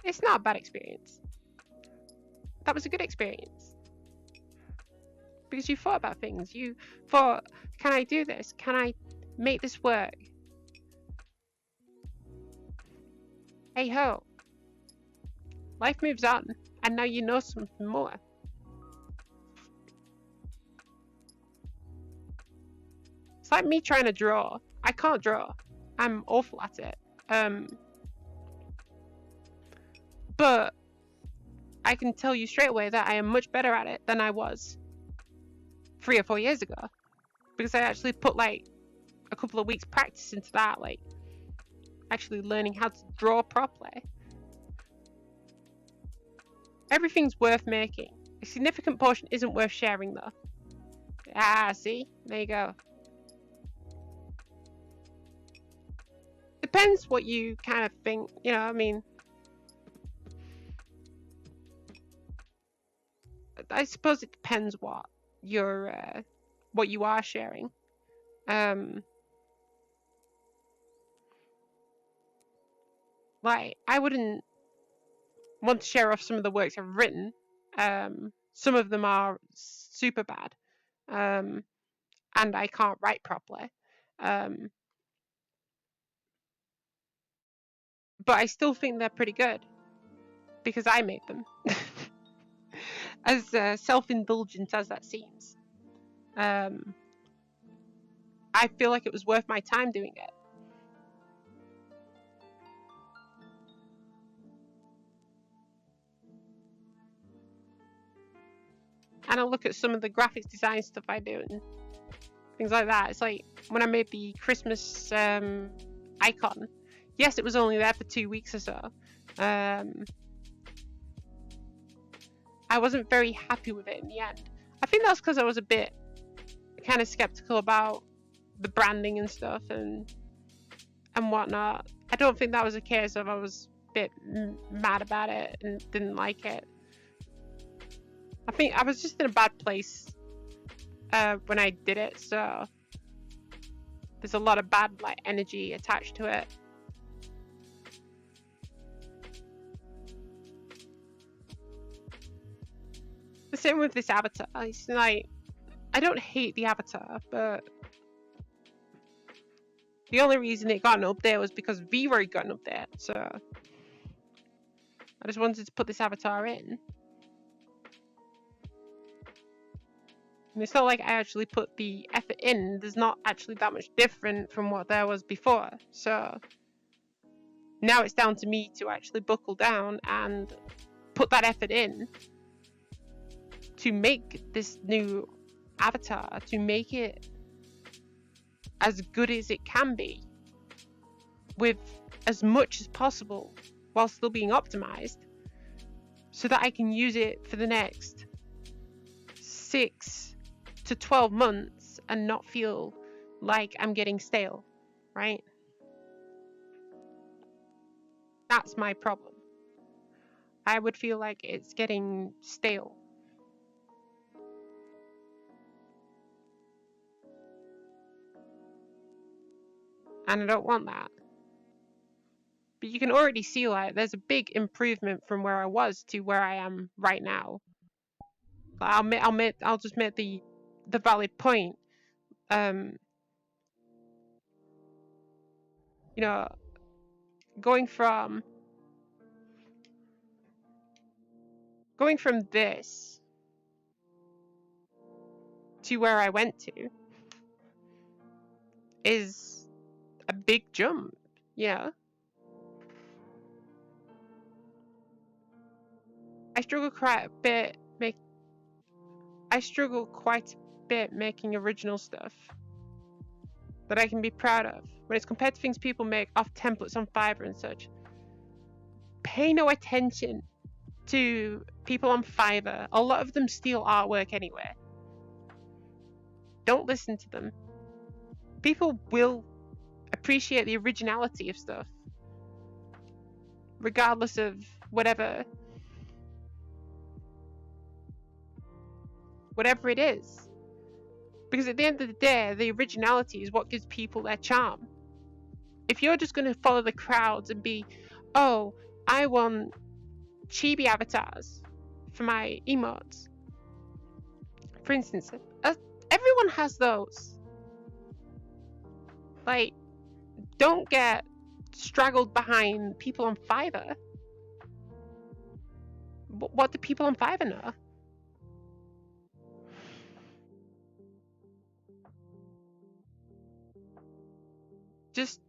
It's not a bad experience. That was a good experience. Because you thought about things. You thought, can I do this? Can I make this work? Hey ho. Life moves on, and now you know something more. It's like me trying to draw. I can't draw. I'm awful at it. But I can tell you straight away that I am much better at it than I was 3 or 4 years ago. Because I actually put like a couple of weeks practice into that, like actually learning how to draw properly. Everything's worth making. A significant portion isn't worth sharing though. Ah, see? There you go. Depends what you kind of think, you know, I mean. I suppose it depends what you're, what you are sharing. Like, I wouldn't want to share off some of the works I've written. Some of them are super bad, and I can't write properly. But I still think they're pretty good because I made them. As self-indulgent as that seems, I feel like it was worth my time doing it. And I look at some of the graphics design stuff I do and things like that. It's like when I made the Christmas icon. Yes, it was only there for 2 weeks or so. I wasn't very happy with it in the end. I think that's because I was a bit kind of skeptical about the branding and stuff and whatnot. I don't think that was a case of I was a bit mad about it and didn't like it. I think I was just in a bad place when I did it, so there's a lot of bad like energy attached to it. The same with this avatar. It's like, I don't hate the avatar, but the only reason it got an update was because Vroid got an update, so I just wanted to put this avatar in. And it's not like I actually put the effort in. There's not actually that much different from what there was before. So now it's down to me to actually buckle down and put that effort in to make this new avatar, to make it as good as it can be with as much as possible while still being optimized, so that I can use it for the next 6 to 12 months and not feel like I'm getting stale, right? That's my problem. I would feel like it's getting stale. And I don't want that. But you can already see, like, there's a big improvement from where I was to where I am right now. I'll just make the valid point. You know, going from this to where I went to is a big jump, yeah. I struggle quite a bit making original stuff that I can be proud of. When it's compared to things people make off templates on Fiverr and such, pay no attention to people on Fiverr. A lot of them steal artwork anyway. Don't listen to them. People will appreciate the originality of stuff, regardless of whatever it is. Because at the end of the day, the originality is what gives people their charm. If you're just going to follow the crowds and be, oh, I want chibi avatars for my emotes, for instance, everyone has those. Like, don't get straggled behind people on Fiverr. What do people on Fiverr know? Just,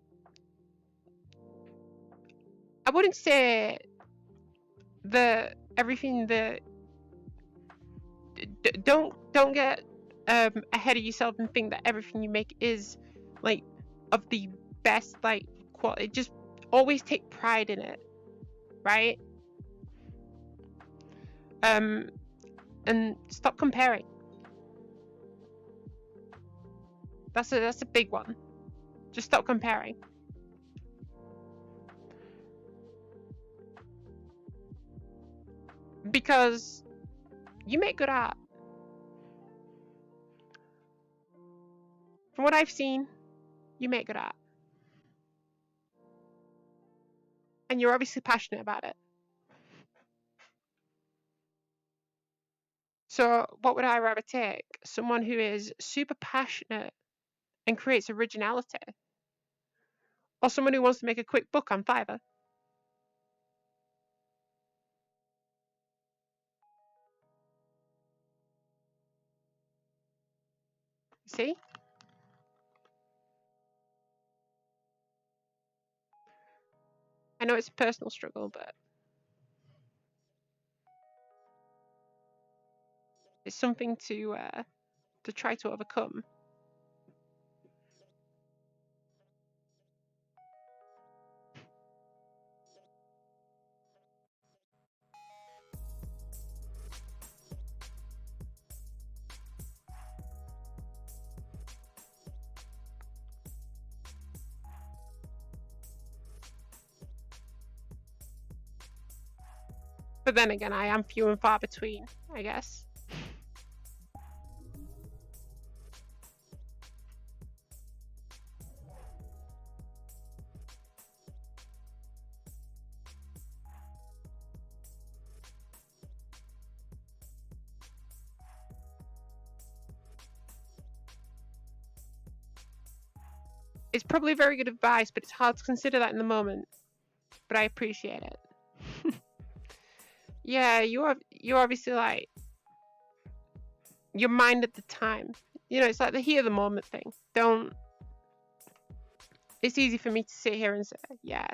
I wouldn't say everything that don't get ahead of yourself and think that everything you make is like of the best like quality. Just always take pride in it, right? And stop comparing. That's a big one. Just stop comparing. Because you make good art. From what I've seen, you make good art. And you're obviously passionate about it. So what would I rather take? Someone who is super passionate and creates originality? Or someone who wants to make a quick buck on Fiverr? See? I know it's a personal struggle, but it's something to try to overcome. But then again, I am few and far between, I guess. It's probably very good advice, but it's hard to consider that in the moment. But I appreciate it. Yeah, you're obviously like your mind at the time. You know, it's like the heat of the moment thing. It's easy for me to sit here and say, yeah,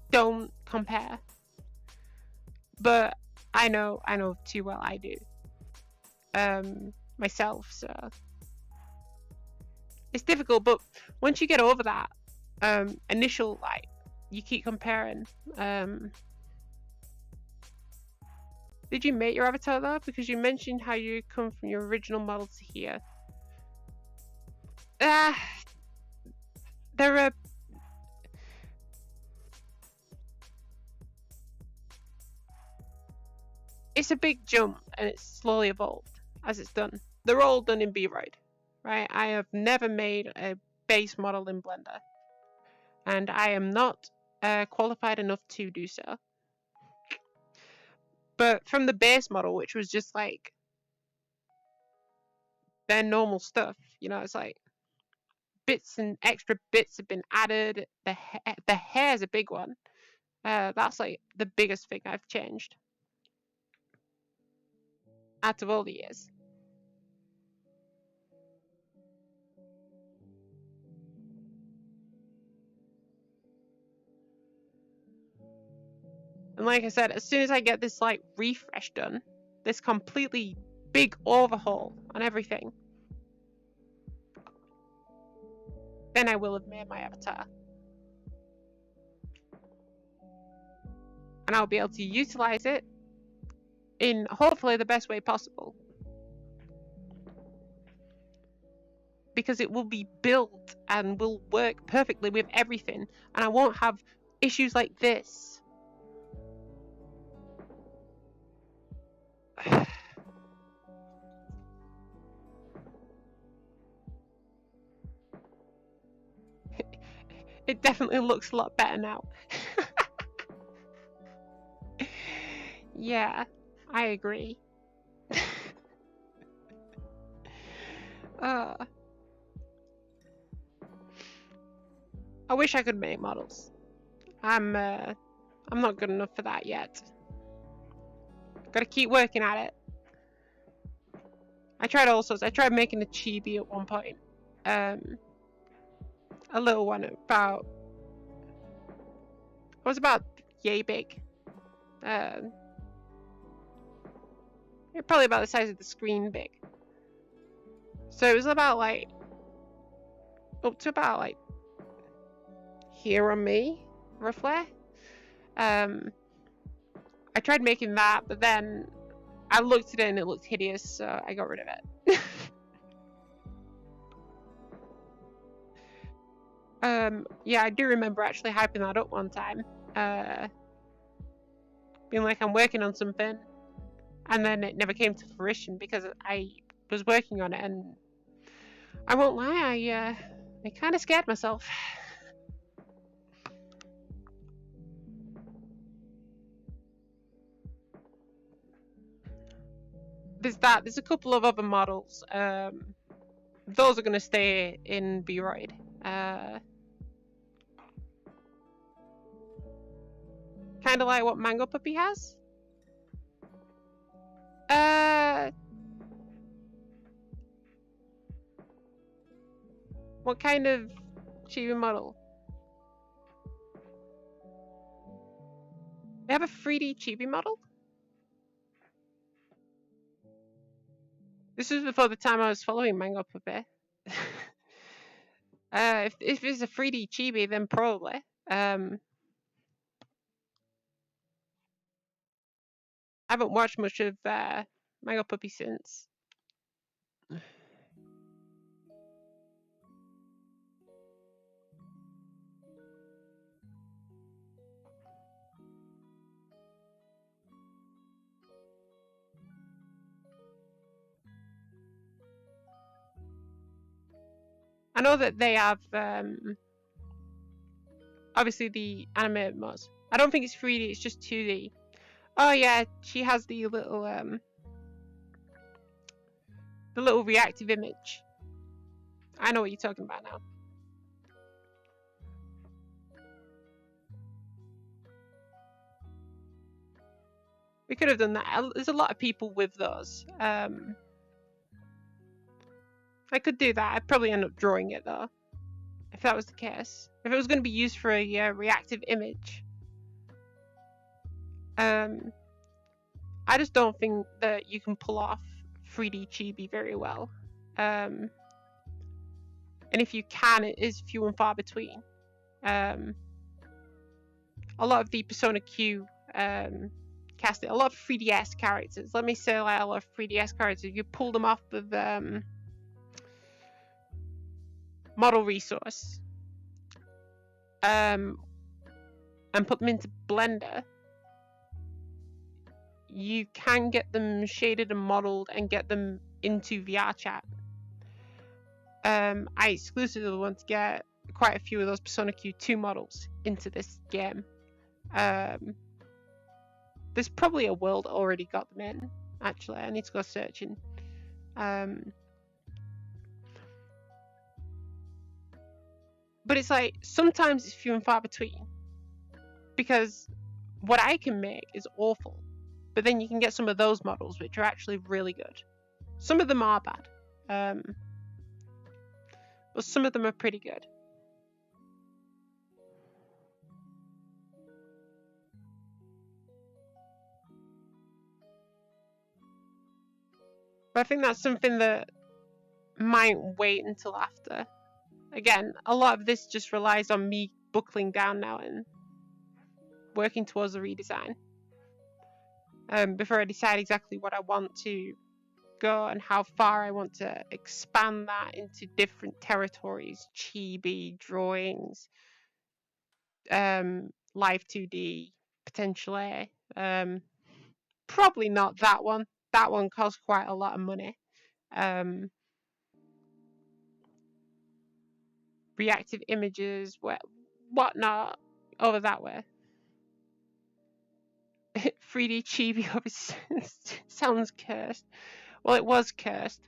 don't compare. But I know too well I do. Myself, so it's difficult, but once you get over that initial like you keep comparing. Did you make your avatar though? Because you mentioned how you come from your original model to here. There are... It's a big jump and it's slowly evolved as it's done. They're all done in Vroid, right? I have never made a base model in Blender. And I am not qualified enough to do so. But from the base model, which was just like their normal stuff, you know, it's like bits and extra bits have been added. The hair's a big one. That's like the biggest thing I've changed out of all the years. And like I said, as soon as I get this like refresh done, this completely big overhaul on everything, then I will have made my avatar. And I'll be able to utilize it in hopefully the best way possible. Because it will be built and will work perfectly with everything. And I won't have issues like this. It definitely looks a lot better now. Yeah, I agree. I wish I could make models. I'm not good enough for that yet. Gotta keep working at it. I tried all sorts. I tried making a chibi at one point. A little one about... It was about yay big. Probably about the size of the screen big. So it was about like... Up to about like... here on me, roughly. I tried making that, but then I looked at it and it looked hideous, so I got rid of it. Yeah, I do remember actually hyping that up one time. Being like, I'm working on something, and then it never came to fruition because I was working on it, and I won't lie, I kind of scared myself. There's a couple of other models. Those are going to stay in Vroid. Kind of like what Mango Puppy has. What kind of chibi model? They have a 3D chibi model? This was before the time I was following Mango Puppy. If it's a 3D chibi, then probably. I haven't watched much of Mango Puppy since. I know that they have obviously the animated mods. I don't think it's 3D, it's just 2D. Oh yeah, she has the little reactive image. I know what you're talking about now. We could have done that. There's a lot of people with those. I could do that. I'd probably end up drawing it though, if that was the case. If it was going to be used for a reactive image. I just don't think that you can pull off 3D chibi very well. And if you can, it is few and far between. a lot of the Persona Q casting, a lot of 3DS characters. Let me say like a lot of 3DS characters. You pull them off of model resource and put them into Blender, you can get them shaded and modeled and get them into VRChat. I exclusively want to get quite a few of those Persona Q2 models into this game. There's probably a world already got them in, actually. I need to go searching. But it's like, sometimes it's few and far between. Because what I can make is awful. But then you can get some of those models, which are actually really good. Some of them are bad. But some of them are pretty good. But I think that's something that might wait until after. Again, a lot of this just relies on me buckling down now and working towards a redesign. Before I decide exactly what I want to go and how far I want to expand that into different territories, chibi, drawings, live 2D, potentially. Probably not that one. That one costs quite a lot of money. Reactive images, whatnot, over that way. 3D chibi obviously sounds cursed. Well, it was cursed.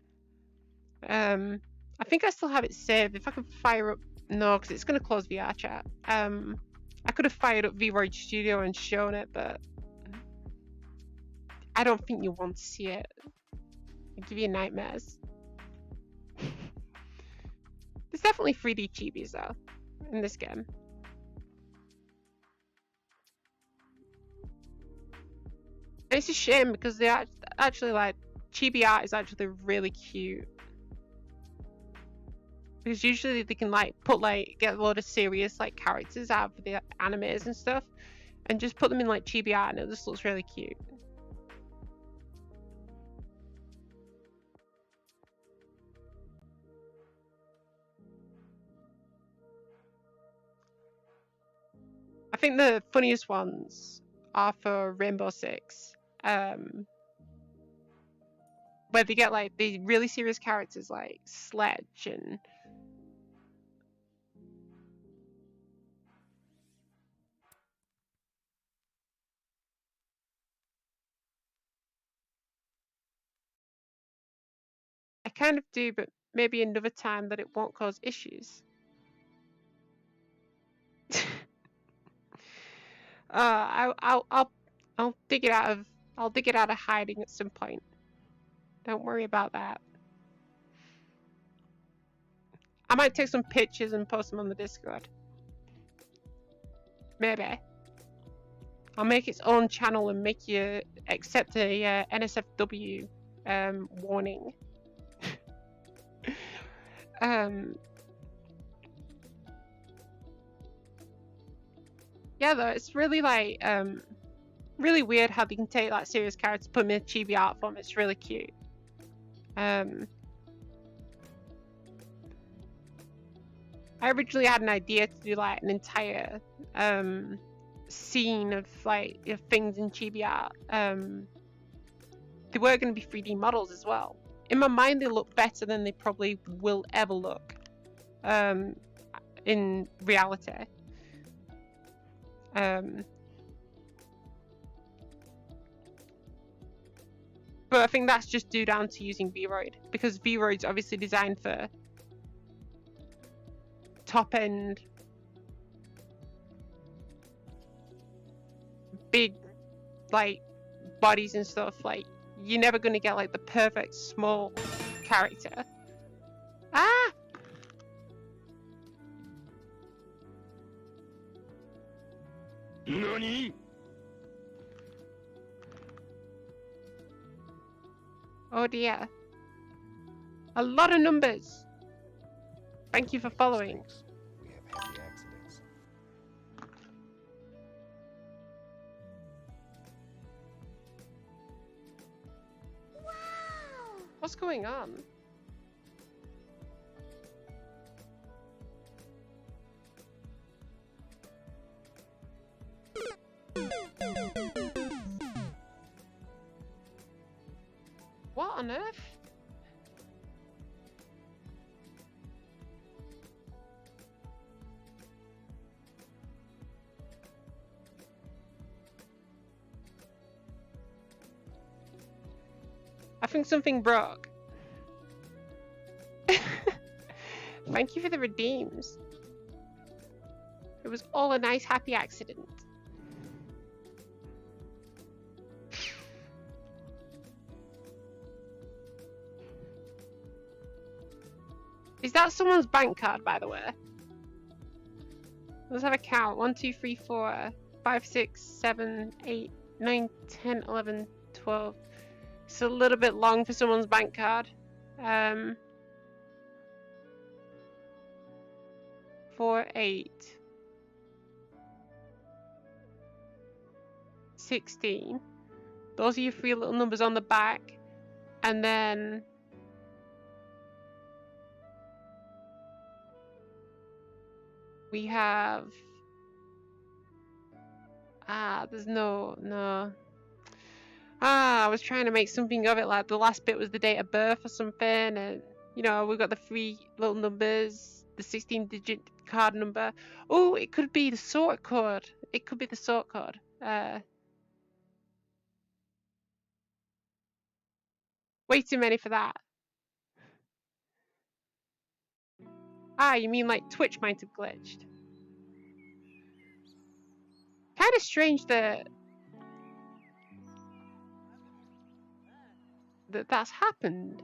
I think I still have it saved. If I could fire up... No, because it's going to close VRChat. I could have fired up VRoid Studio and shown it, but... I don't think you want to see it. It'll give you nightmares. There's definitely 3D chibis, though, in this game. And it's a shame, because they actually, like... Chibi art is actually really cute. Because usually they can like get a lot of serious like characters out of the animes and stuff and just put them in like chibi art and it just looks really cute. I think the funniest ones are for Rainbow Six. Where they get like the really serious characters like Sledge and I kind of do, but maybe another time that it won't cause issues. I'll dig it out of hiding at some point. Don't worry about that. I might take some pictures and post them on the Discord. Maybe. I'll make its own channel and make you accept a NSFW warning. Yeah, though, it's really like really weird how they can take like serious characters, put them in a chibi art form. It's really cute. I originally had an idea to do like an entire scene of like things in chibi art. They were going to be 3D models as well. In my mind, they look better than they probably will ever look in reality. But I think that's just due down to using VRoid, because VRoid's obviously designed for top end, big like bodies and stuff. Like you're never gonna get like the perfect small character. Ah! NANI?! Oh dear. A lot of numbers. Thank you for following. We have heavy accidents. What's going on? What on earth? I think something broke. Thank you for the redeems. It was all a nice happy accident. Is that someone's bank card, by the way? Let's have a count. 1, 2, 3, 4, 5, 6, 7, 8, 9, 10, 11, 12. It's a little bit long for someone's bank card. 4, 8, 16. Those are your 3 little numbers on the back. And then we have there's no. I was trying to make something of it, like the last bit was the date of birth or something, and you know, we've got the 3 little numbers, the 16-digit card number. Oh, it could be the sort code. It could be the sort code. Way too many for that. You mean like Twitch might have glitched? Kind of strange that that's happened.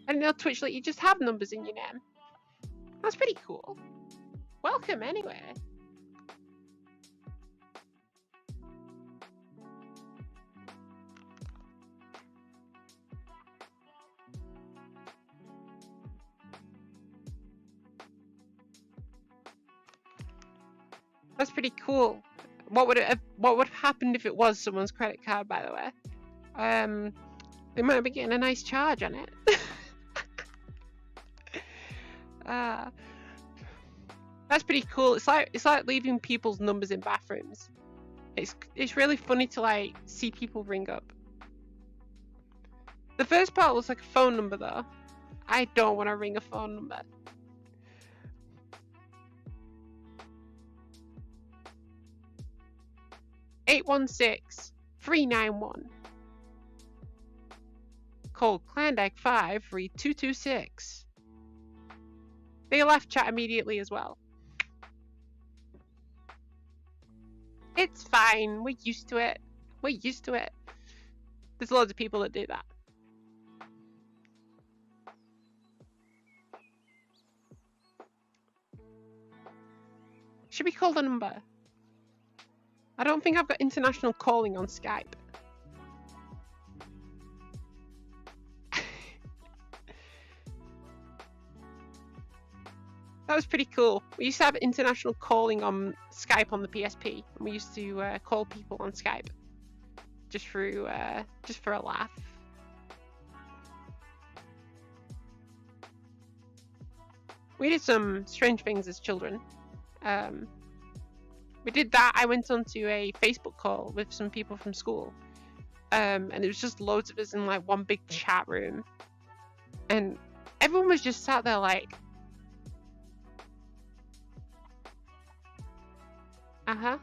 I didn't know Twitch let you just have numbers in your name. That's pretty cool. Welcome anyway. That's pretty cool. What would have happened if it was someone's credit card, by the way? They might be getting a nice charge on it. That's pretty cool. It's like leaving people's numbers in bathrooms. It's really funny to like see people ring up. The first part looks like a phone number though. I don't want to ring a phone number. (816-391). Call Klondike 53226. They left chat immediately as well. It's fine. We're used to it. We're used to it. There's loads of people that do that. Should we call the number? I don't think I've got international calling on Skype. That was pretty cool. We used to have international calling on Skype on the PSP, and we used to call people on Skype just for a laugh. We did some strange things as children. We did that. I went onto a Facebook call with some people from school, and it was just loads of us in like one big chat room, and everyone was just sat there like, and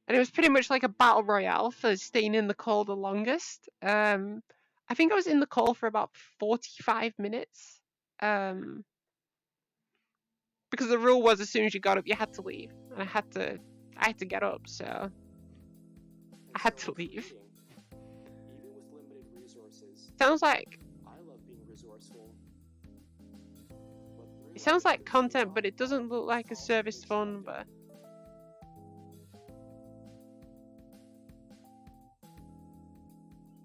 it was pretty much like a battle royale for staying in the call the longest. I think I was in the call for about 45 minutes. Because the rule was as soon as you got up, you had to leave, and I had to get up, so I had to leave. Sounds like it sounds like content, but it doesn't look like a service phone number.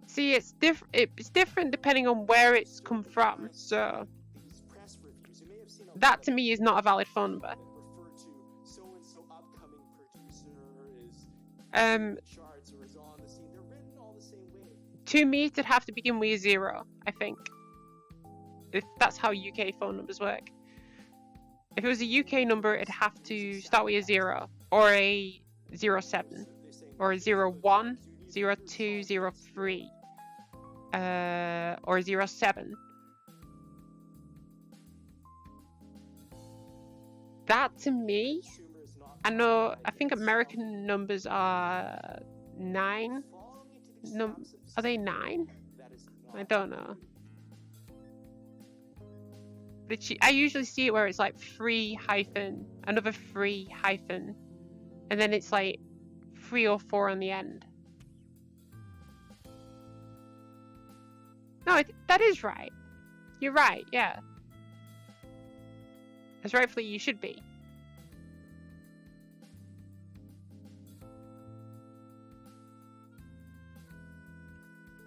See, it's different. It's different depending on where it's come from. So. that to me is not a valid phone number. To me, it'd have to begin with a 0, I think. If that's how UK phone numbers work. If it was a UK number, it'd have to start with a 0 or a 07 or a 01, 02, 03, or a 07. That to me, I think American numbers are 9. Are they 9? I don't know. But I usually see it where it's like 3 hyphen, another 3 hyphen, and then it's like 3 or 4 on the end. No, that is right. You're right, yeah. As rightfully you should be.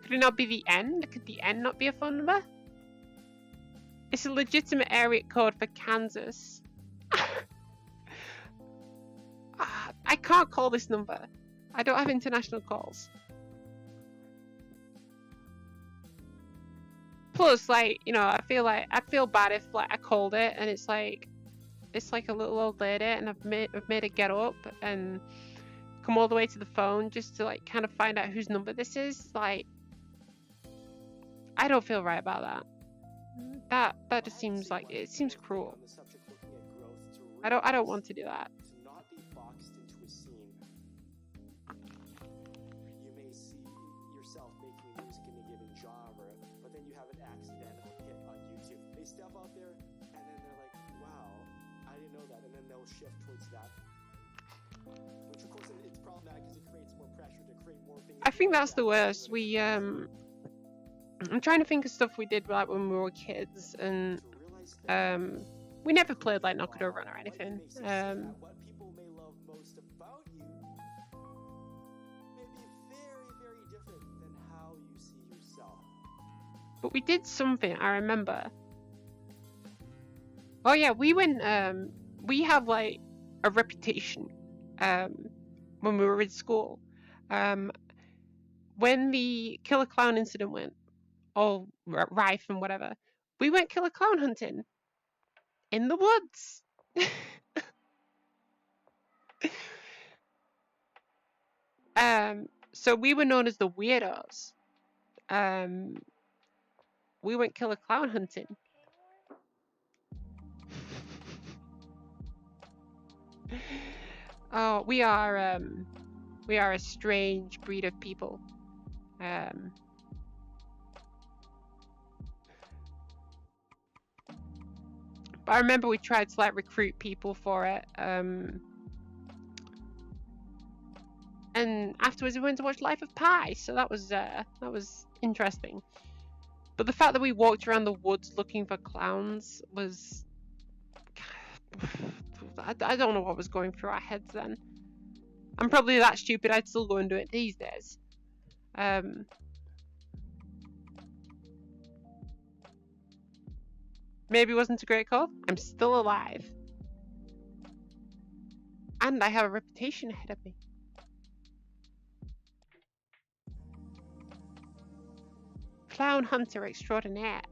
Could it not be the N? Could the N not be a phone number? It's a legitimate area code for Kansas. I can't call this number. I don't have international calls. Plus, like, you know, I'd feel bad if like I called it and it's like a little old lady and I've made her get up and come all the way to the phone just to like kind of find out whose number this is. Like, I don't feel right about that. That just seems like it seems cruel. I don't want to do that. You may see yourself making music in a given genre, but then you have an accidental hit on YouTube. They step out there and then they're like, wow, I didn't know that, and then they'll shift towards that. Which of course it's problematic because it creates more pressure to create more things. I think that's the worst. I'm trying to think of stuff we did like when we were kids, and we never played like Knock It Over or anything. What people may love most about you may be very, very different than how you see yourself. But we did something, I remember. Oh yeah, we went. We have like a reputation when we were in school. When the killer clown incident went all rife and whatever, we went killer clown hunting in the woods. So we were known as the weirdos. We went killer clown hunting. Oh, we are a strange breed of people. But I remember we tried to like recruit people for it. And afterwards we went to watch Life of Pi, so that was interesting. But the fact that we walked around the woods looking for clowns was, I don't know what was going through our heads then. I'm probably that stupid I'd still go and do it these days. Maybe it wasn't a great call. I'm still alive. And I have a reputation ahead of me. Clown hunter extraordinaire.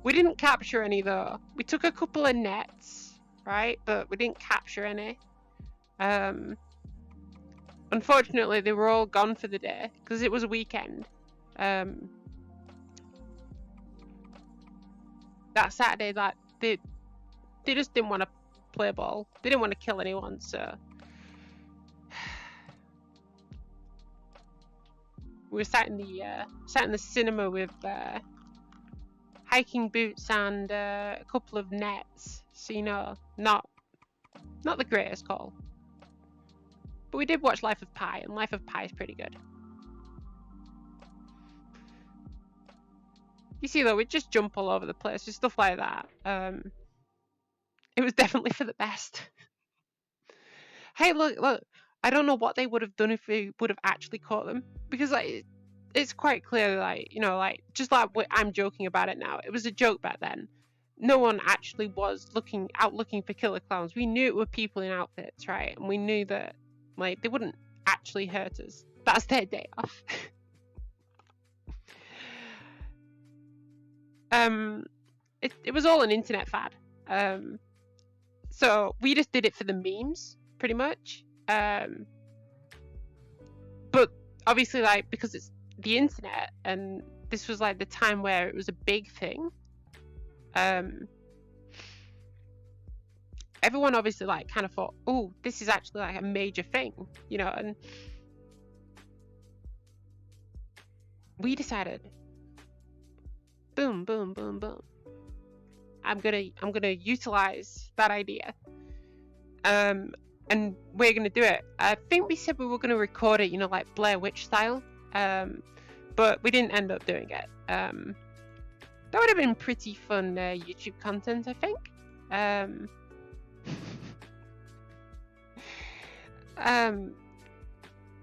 We didn't capture any though. We took a couple of nets, right? But we didn't capture any. Unfortunately, they were all gone for the day because it was a weekend. That Saturday, that they just didn't want to play ball. They didn't want to kill anyone, so we were sat in the cinema with hiking boots and a couple of nets. So you know, not the greatest call. But we did watch Life of Pi, and Life of Pi is pretty good. You see though, we'd just jump all over the place, just stuff like that. It was definitely for the best. Hey, look, I don't know what they would have done if we would have actually caught them, because like it's quite clear, like, you know, like just like I'm joking about it now. It was a joke back then. no one actually was looking for killer clowns. We knew it were people in outfits, right? And we knew that like they wouldn't actually hurt us. That's their day off. It was all an internet fad. So we just did it for the memes, pretty much. But obviously, like, because it's the internet, and this was like the time where it was a big thing. Everyone obviously like kind of thought, oh, this is actually like a major thing, you know, and we decided, boom, boom, boom, boom. I'm gonna utilize that idea. And we're gonna do it. I think we said we were gonna record it, you know, like Blair Witch style. But we didn't end up doing it. That would have been pretty fun YouTube content, I think.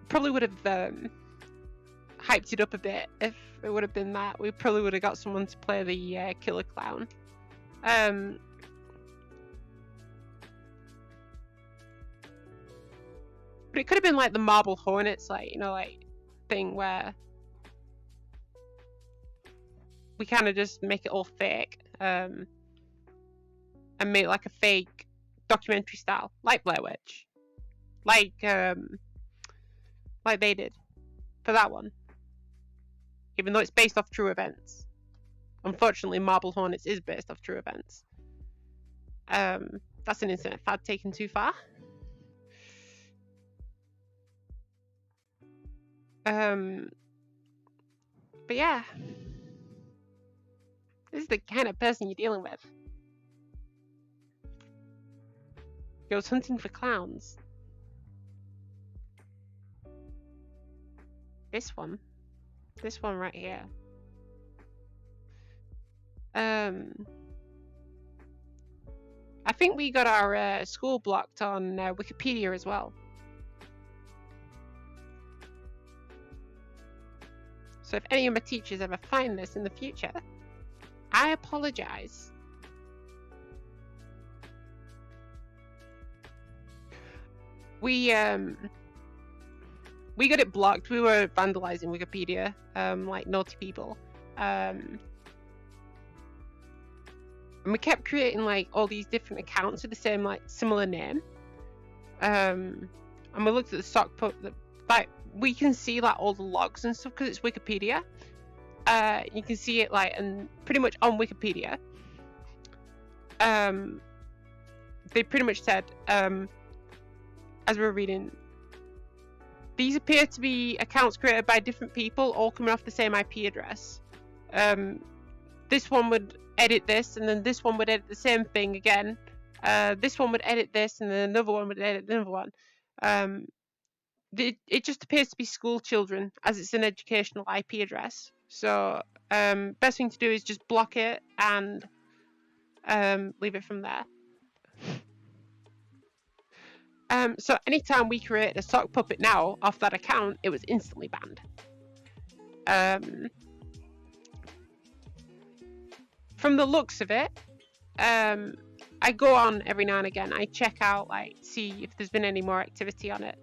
Probably would have hyped it up a bit if it would have been that. We probably would have got someone to play the killer clown. But it could have been like the Marble Hornets, like, you know, like thing where we kind of just make it all fake, and make like a fake documentary style, like Blair Witch, like they did for that one, even though it's based off true events. Unfortunately, Marble Hornets is based off true events. That's an internet fad taken too far. But yeah, this is the kind of person you're dealing with. Goes hunting for clowns. This one right here. I think we got our school blocked on Wikipedia as well. So if any of my teachers ever find this in the future, I apologize. We got it blocked. We were vandalizing Wikipedia, like naughty people. And we kept creating like all these different accounts with the same like similar name. And we looked at the sock puppet, like we can see like all the logs and stuff because it's Wikipedia. You can see it like and pretty much on Wikipedia. They pretty much said, as we were reading, these appear to be accounts created by different people, all coming off the same IP address. This one would edit this, and then this one would edit the same thing again. This one would edit this, and then another one would edit another one. It just appears to be school children, as it's an educational IP address. So best thing to do is just block it and leave it from there. So anytime we create a sock puppet now off that account, it was instantly banned. From the looks of it, I go on every now and again. I check out, like, see if there's been any more activity on it.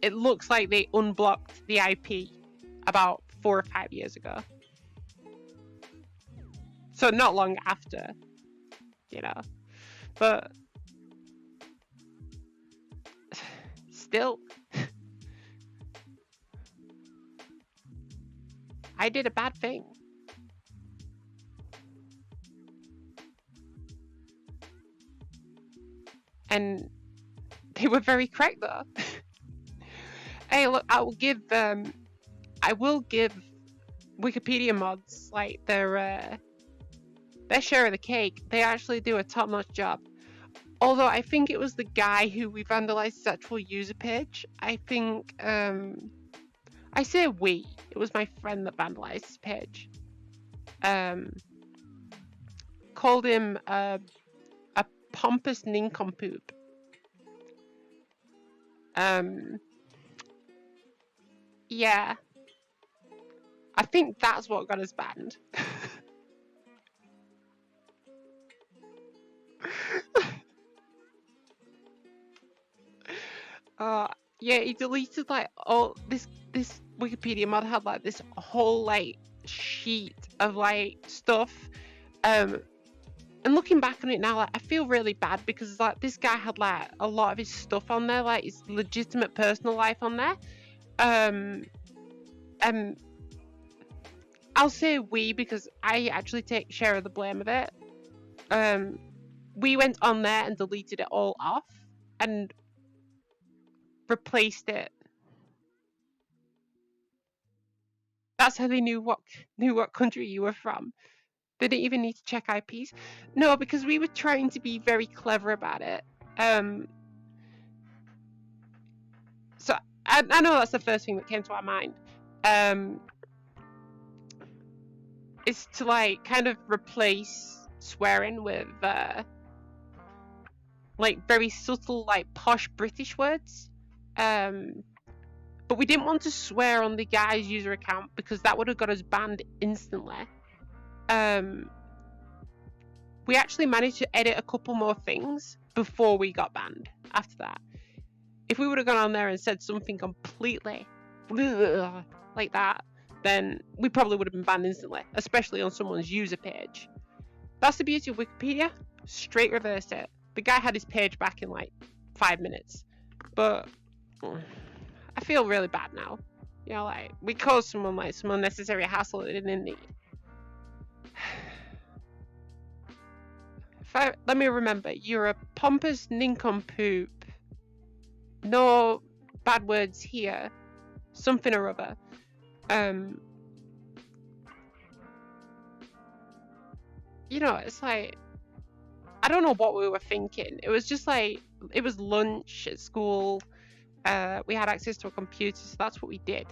It looks like they unblocked the IP about 4 or 5 years ago. So not long after, you know. But still, I did a bad thing. And they were very correct though. Hey, look, I will give Wikipedia mods like their share of the cake. They actually do a top-notch job. Although I think it was the guy who we vandalized his actual user page. I think I say we. It was my friend that vandalized his page. Called him a pompous nincompoop. Yeah. I think that's what got us banned. Yeah, he deleted like all this Wikipedia mod had like this whole like sheet of like stuff. And looking back on it now, like I feel really bad because like this guy had like a lot of his stuff on there, like his legitimate personal life on there. And I'll say we because I actually take share of the blame of it. We went on there and deleted it all off and replaced it. That's how they knew what country you were from. They didn't even need to check IPs. No, because we were trying to be very clever about it. So I know that's the first thing that came to our mind. Is to like kind of replace swearing with like very subtle like posh British words. But we didn't want to swear on the guy's user account because that would have got us banned instantly. We actually managed to edit a couple more things before we got banned after that. If we would have gone on there and said something completely like that, then we probably would have been banned instantly, especially on someone's user page. That's the beauty of Wikipedia. Straight reversed it. The guy had his page back in like 5 minutes. But I feel really bad now. You know, like we caused someone like some unnecessary hassle that they didn't need. Let me remember, you're a pompous nincompoop. No bad words here. Something or other. You know, it's like I don't know what we were thinking. It was just like it was lunch at school. We had access to a computer, so that's what we did.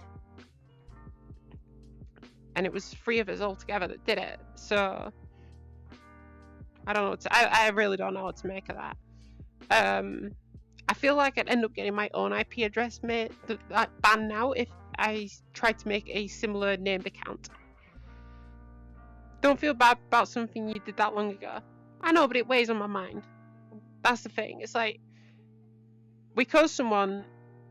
And it was 3 of us all together that did it. So I don't know what to, I really don't know what to make of that. I feel like I'd end up getting my own IP address banned now if I tried to make a similar named account. Don't feel bad about something you did that long ago. I know, but it weighs on my mind. That's the thing. It's like we caused someone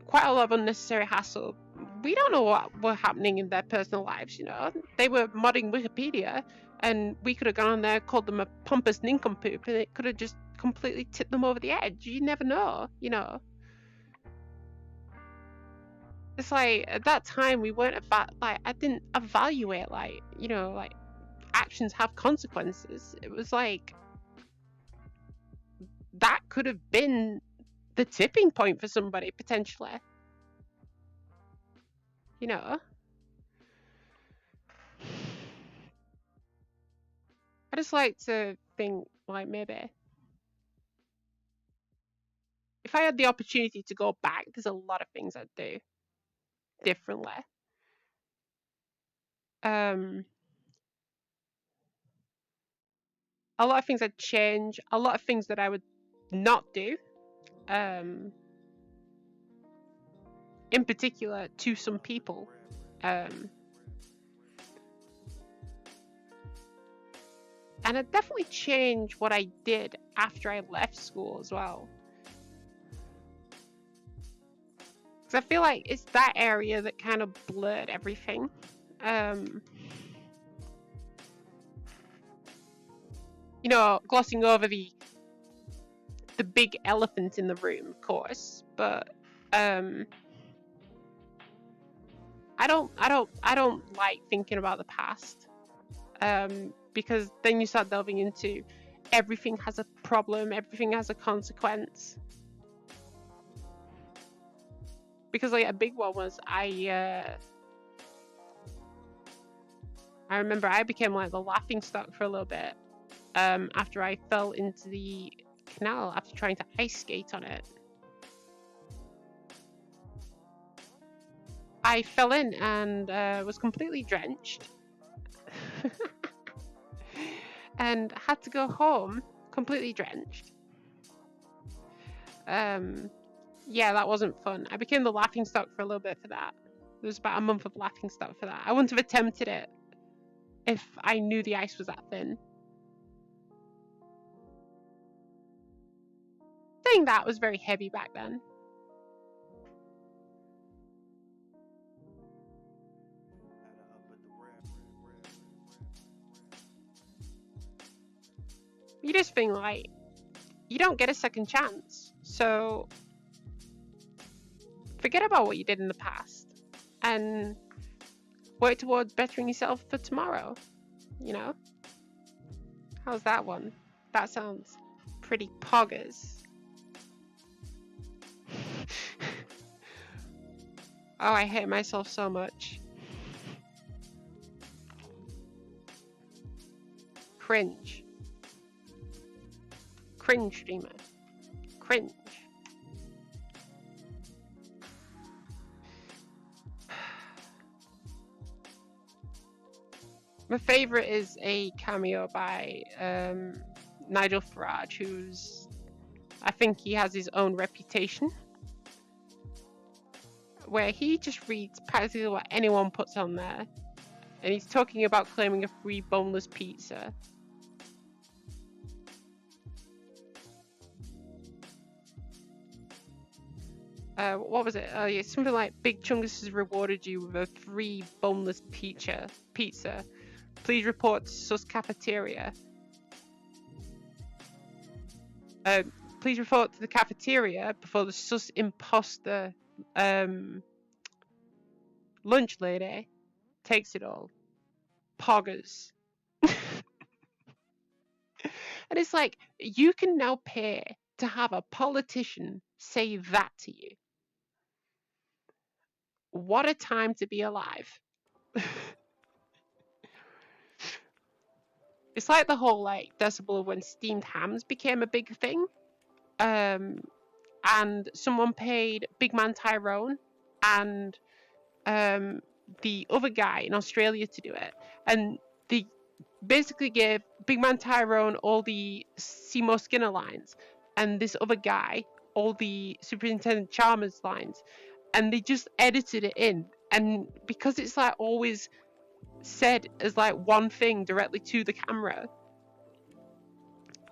quite a lot of unnecessary hassle. We don't know what were happening in their personal lives, you know. They were modding Wikipedia, and we could have gone on there, called them a pompous nincompoop, and it could have just completely tipped them over the edge. You never know, you know. It's like at that time we weren't about like I didn't evaluate like you know like actions have consequences. It was like that could have been the tipping point for somebody potentially. You know. I just like to think like maybe if I had the opportunity to go back, there's a lot of things I'd do differently. A lot of things I'd change, a lot of things that I would not do. In particular to some people. And I'd definitely change what I did after I left school as well. Because I feel like it's that area that kind of blurred everything. You know, glossing over the big elephant in the room, of course, but I don't like thinking about the past. Because then you start delving into everything has a problem, everything has a consequence. Because like a big one was I remember I became like the laughing stock for a little bit after I fell into the canal after trying to ice skate on it. I fell in and was completely drenched and had to go home completely drenched. Yeah, that wasn't fun. I became the laughing stock for a little bit for that. There was about a month of laughing stock for that. I wouldn't have attempted it if I knew the ice was that thin. Saying that was very heavy back then. You just think like, you don't get a second chance. So forget about what you did in the past and work towards bettering yourself for tomorrow. You know? How's that one? That sounds pretty poggers. Oh, I hate myself so much. Cringe. Cringe streamer. Cringe. My favorite is a cameo by Nigel Farage, who's, I think he has his own reputation, where he just reads practically what anyone puts on there, and he's talking about claiming a free boneless pizza. What was it? Yeah, something like Big Chungus has rewarded you with a free boneless pizza. Please report to Sus Cafeteria. Please report to the cafeteria before the Sus imposter lunch lady takes it all. Poggers. And it's like, you can now pay to have a politician say that to you. What a time to be alive. It's like the whole like decibel of when steamed hams became a big thing. And someone paid Big Man Tyrone and the other guy in Australia to do it. And they basically gave Big Man Tyrone all the Seymour Skinner lines and this other guy all the Superintendent Chalmers lines. And they just edited it in. And because it's like always said as like one thing directly to the camera,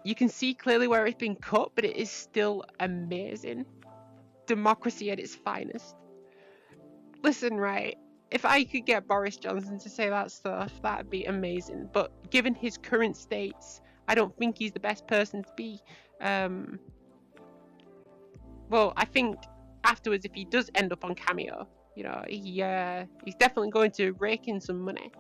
you can see clearly where it's been cut, but it is still amazing. Democracy at its finest. Listen, right, if I could get Boris Johnson to say that stuff, that'd be amazing. But given his current states, I don't think he's the best person to be. Well, I think afterwards, if he does end up on Cameo, you know, he's definitely going to rake in some money.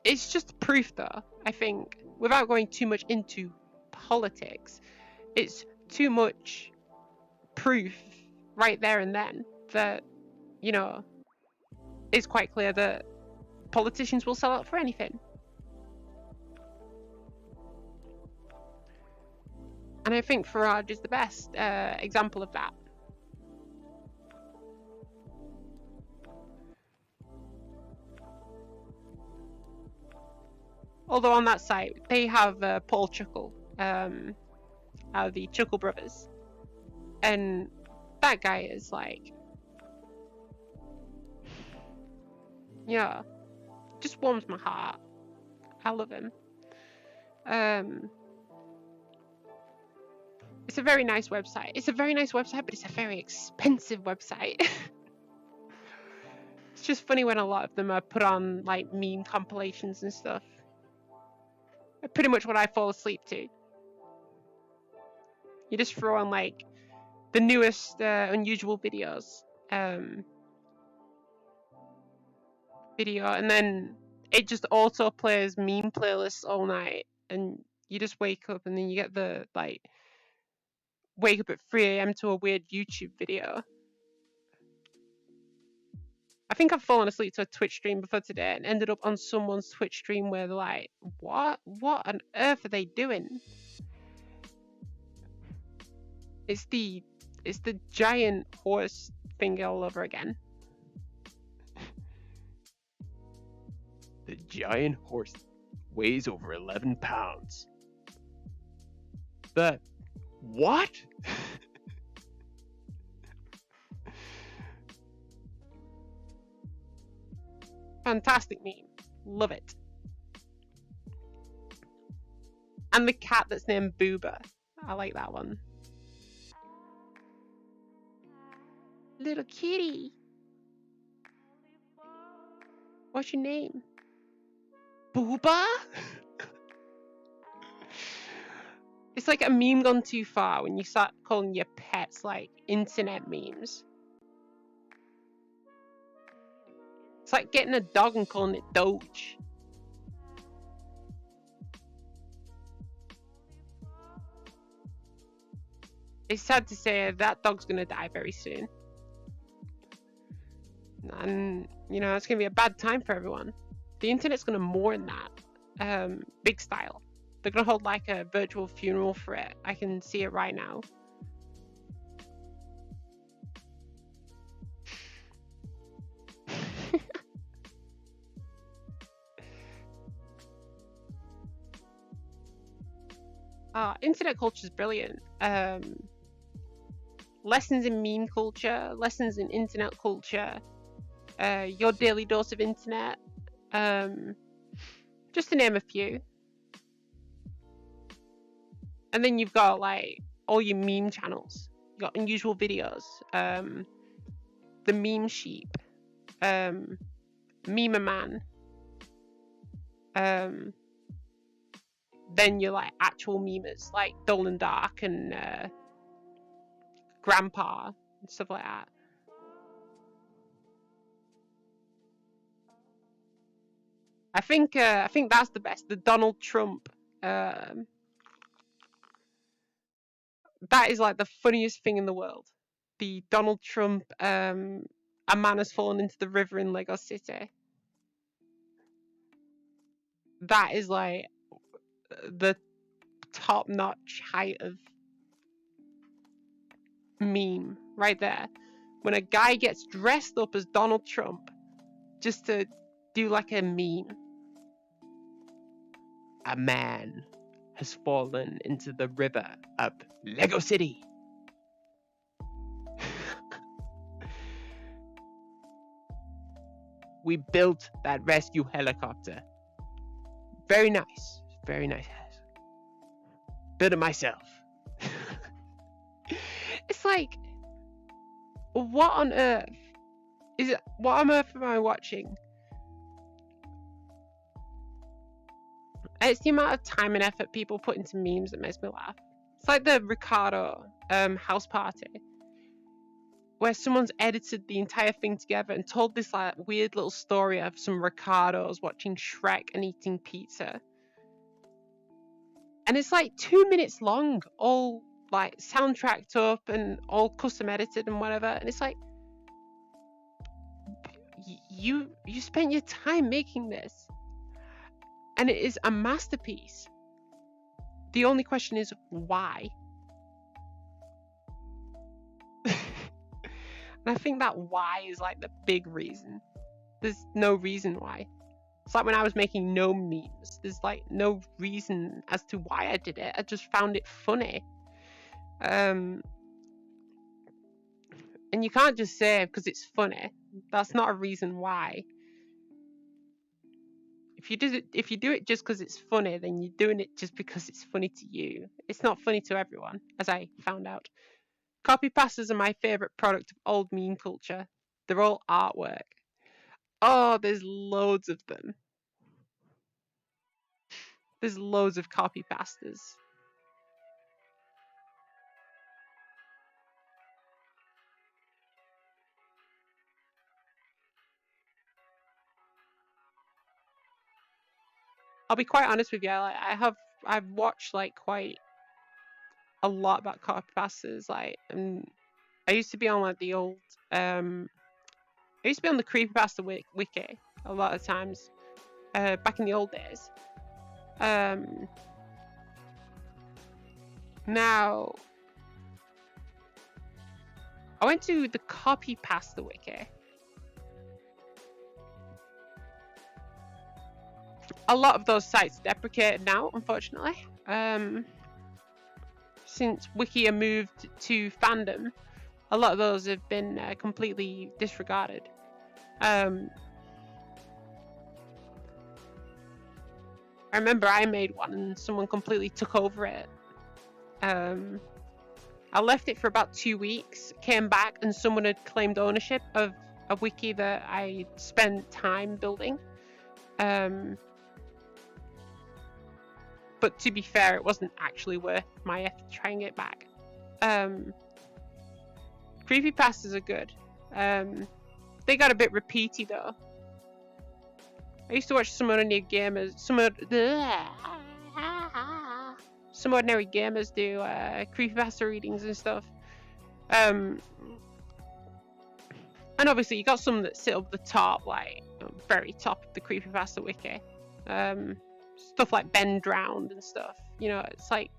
It's just proof, though, I think, without going too much into politics, it's too much proof right there and then that, you know, it's quite clear that politicians will sell out for anything. And I think Farage is the best example of that. Although on that site, they have Paul Chuckle, the Chuckle Brothers. And that guy is like, yeah, just warms my heart. I love him. It's a very nice website. It's a very nice website, but it's a very expensive website. It's just funny when a lot of them are put on like meme compilations and stuff. Pretty much what I fall asleep to. You just throw on like the newest unusual videos video, and then it just auto plays meme playlists all night, and you just wake up, and then you get the like wake up at 3 a.m. to a weird YouTube video. I think I've fallen asleep to a Twitch stream before today and ended up on someone's Twitch stream where they're like, what on earth are they doing? It's the giant horse thing all over again. The giant horse weighs over 11 pounds. But what? Fantastic meme. Love it. And the cat that's named Booba. I like that one. Little kitty. What's your name? Booba? It's like a meme gone too far when you start calling your pets like internet memes. It's like getting a dog and calling it Doge. It's sad to say that dog's gonna die very soon. And, you know, it's gonna be a bad time for everyone. The internet's gonna mourn that, big style. They're gonna hold like a virtual funeral for it. I can see it right now. Internet culture is brilliant. Lessons in meme culture, lessons in internet culture, your daily dose of internet, just to name a few. And then you've got like all your meme channels. You got unusual videos, the meme sheep, Meme Man. Then you're like actual memers like Dolan Dark and Grandpa and stuff like that. I think that's the best. The Donald Trump. That is like the funniest thing in the world. The Donald Trump. A man has fallen into the river in Lego City. That is like the top-notch height of meme right there. When a guy gets dressed up as Donald Trump just to do like a meme. A man has fallen into the river of Lego City. We built that rescue helicopter. Very nice. Very nice. Built it myself. It's like, what on earth is it? What on earth am I watching? It's the amount of time and effort people put into memes that makes me laugh. It's like the Ricardo house party, where someone's edited the entire thing together and told this like weird little story of some Ricardos watching Shrek and eating pizza. And it's like 2 minutes long, all like soundtracked up and all custom edited and whatever. And it's like, you spent your time making this, and it is a masterpiece. The only question is why. And I think that why is like the big reason. There's no reason why. It's like when I was making no memes. There's like no reason as to why I did it. I just found it funny. And you can't just say because it's funny. That's not a reason why. If you do it just because it's funny, then you're doing it just because it's funny to you. It's not funny to everyone, as I found out. Copy pastas are my favourite product of old meme culture. They're all artwork. Oh, there's loads of them. There's loads of copy pastas. I'll be quite honest with you. I've watched like quite a lot about copy pastas. Like, I used to be on like the old I used to be on the creepypasta wiki a lot of times back in the old days. Now I went to the copypasta wiki. A lot of those sites deprecated now, unfortunately. Since Wikia moved to fandom, a lot of those have been completely disregarded. I remember I made one and someone completely took over it. I left it for about 2 weeks, came back, and someone had claimed ownership of a wiki that I spent time building. But to be fair, it wasn't actually worth my effort to try and get back. Creepypastas are good. They got a bit repeaty though. I used to watch some ordinary gamers, some ordinary gamers do creepypasta readings and stuff. And obviously you got some that sit up the top, like very top of the creepypasta wiki. Stuff like Ben Drowned and stuff. You know, it's like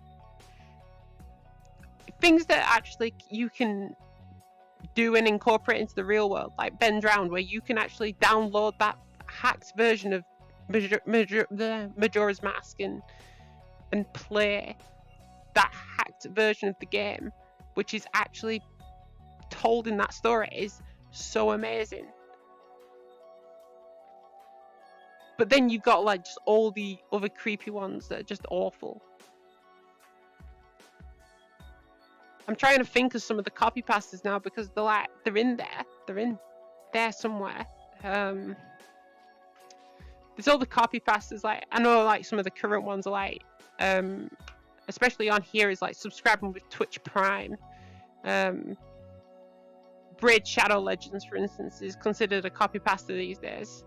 things that actually you can do and incorporate into the real world, like Ben Drowned, where you can actually download that hacked version of Majora's Mask and play that hacked version of the game, which is actually told in that story, is so amazing. But then you've got like just all the other creepy ones that are just awful. I'm trying to think of some of the copy pastas now because they're in there. They're in there somewhere. There's all the copy pastas. Like I know, like some of the current ones are like, especially on here, is like subscribing with Twitch Prime. Braid Shadow Legends, for instance, is considered a copy pasta these days.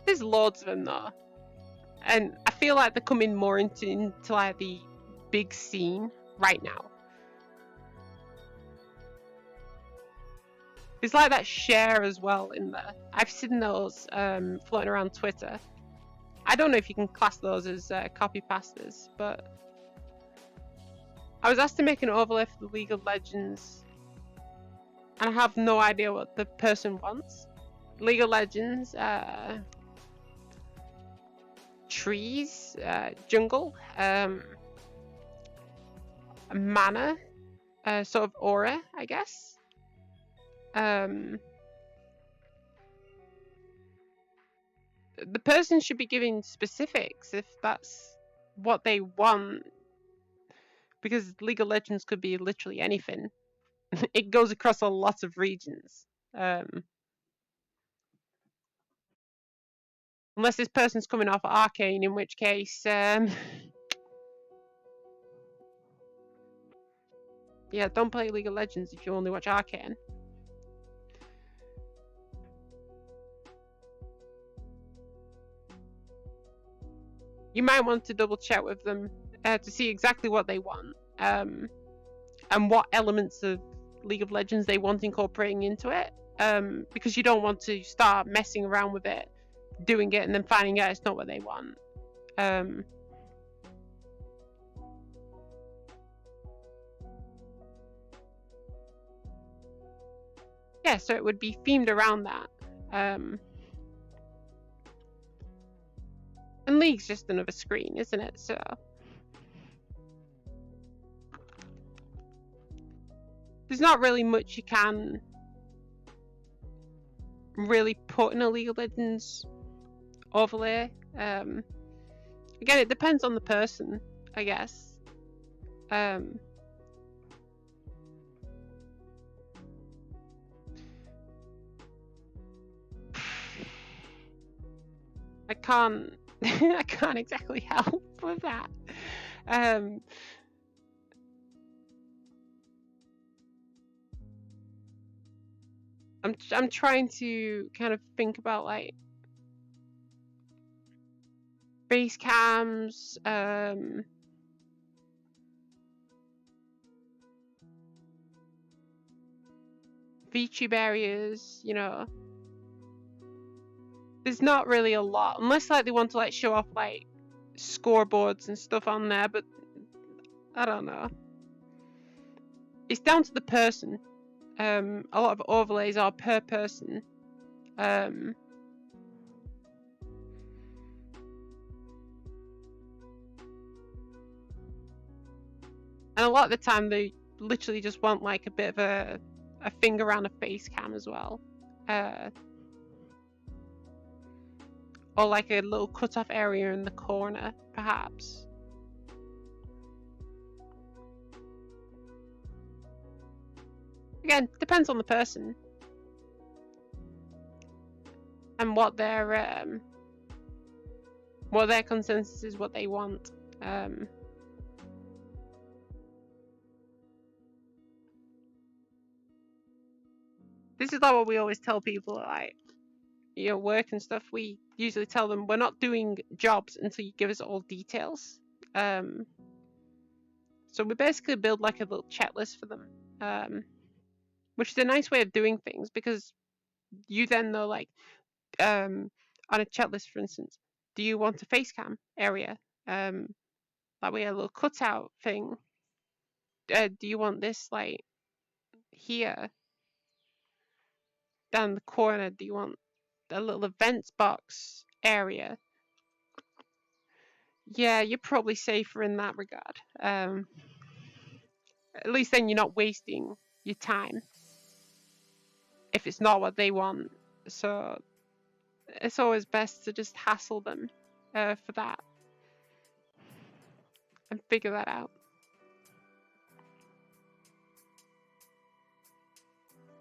There's loads of them though, and I feel like they're coming more into like the big scene right now. There's like that share as well in there. I've seen those floating around Twitter. I don't know if you can class those as copy pastas, but I was asked to make an overlay for the League of Legends, and I have no idea what the person wants. League of Legends, trees, jungle, mana, sort of aura, I guess. The person should be giving specifics if that's what they want, because League of Legends could be literally anything. It goes across a lot of regions. Unless this person's coming off Arcane, in which case, yeah, don't play League of Legends if you only watch Arcane. You might want to double check with them to see exactly what they want, and what elements of League of Legends they want incorporating into it, because you don't want to start messing around with it, doing it, and then finding out it's not what they want. Yeah, so it would be themed around that. And League's just another screen, isn't it? So there's not really much you can really put in a League of Legends overlay. Again, it depends on the person, I guess. I can't I can't exactly help with that. I'm trying to kind of think about like base cams, VTube areas, you know. There's not really a lot, unless like they want to like show off like scoreboards and stuff on there, but I don't know. It's down to the person. A lot of overlays are per person. And a lot of the time they literally just want like a bit of a finger around a face cam as well. Or like a little cut-off area in the corner, perhaps. Again, depends on the person. and what their consensus is, what they want. This is like what we always tell people, like, you know, work and stuff. We usually tell them we're not doing jobs until you give us all details. So we basically build like a little checklist for them, which is a nice way of doing things, because you then know, like, on a checklist, for instance, do you want a face cam area? Like we have a little cutout thing. Do you want this, like, here down the corner? Do you want a little events box area? Yeah, you're probably safer in that regard. At least then you're not wasting your time if it's not what they want. So it's always best to just hassle them for that and figure that out.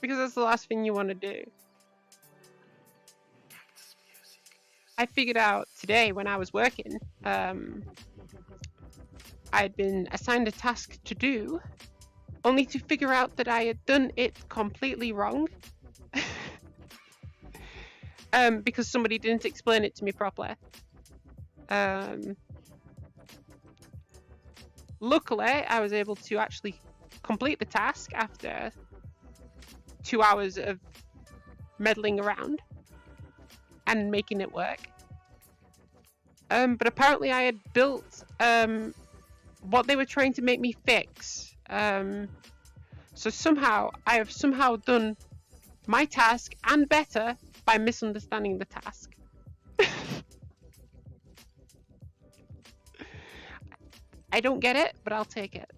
Because that's the last thing you want to do. I figured out today when I was working, I'd been assigned a task to do, only to figure out that I had done it completely wrong. Because somebody didn't explain it to me properly. Luckily, I was able to actually complete the task after 2 hours of meddling around and making it work. But apparently I had built what they were trying to make me fix. So somehow I have done my task and better by misunderstanding the task. I don't get it, but I'll take it.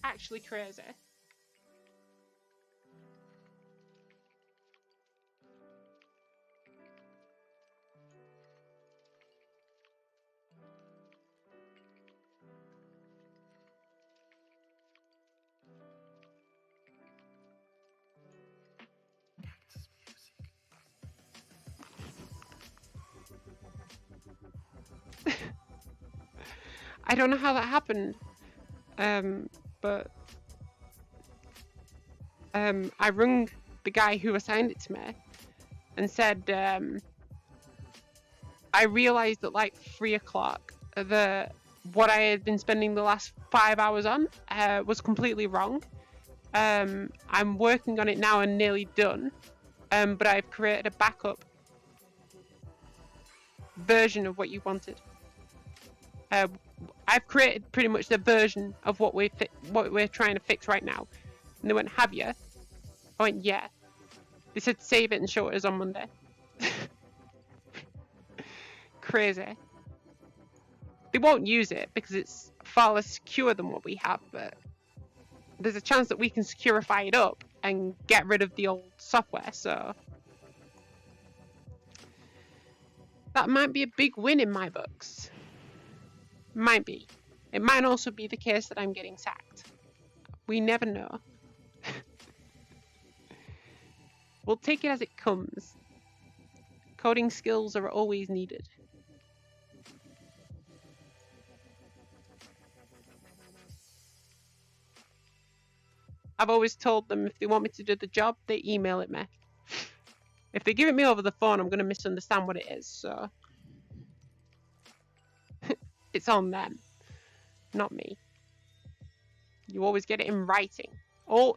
Actually crazy. I don't know how that happened, but I rung the guy who assigned it to me and said, I realised at like 3 o'clock that what I had been spending the last 5 hours on was completely wrong. I'm working on it now and nearly done, but I've created a backup version of what you wanted. I've created pretty much the version of what we're trying to fix right now. And they went, have you? I went, yeah. They said save it and show it us on Monday. Crazy. They won't use it because it's far less secure than what we have, but there's a chance that we can securify it up and get rid of the old software, so that might be a big win in my books. Might be. It might also be the case that I'm getting sacked. We never know. We'll take it as it comes. Coding skills are always needed. I've always told them if they want me to do the job, they email it me. If they give it me over the phone, I'm going to misunderstand what it is, so it's on them, not me. You always get it in writing. Oh,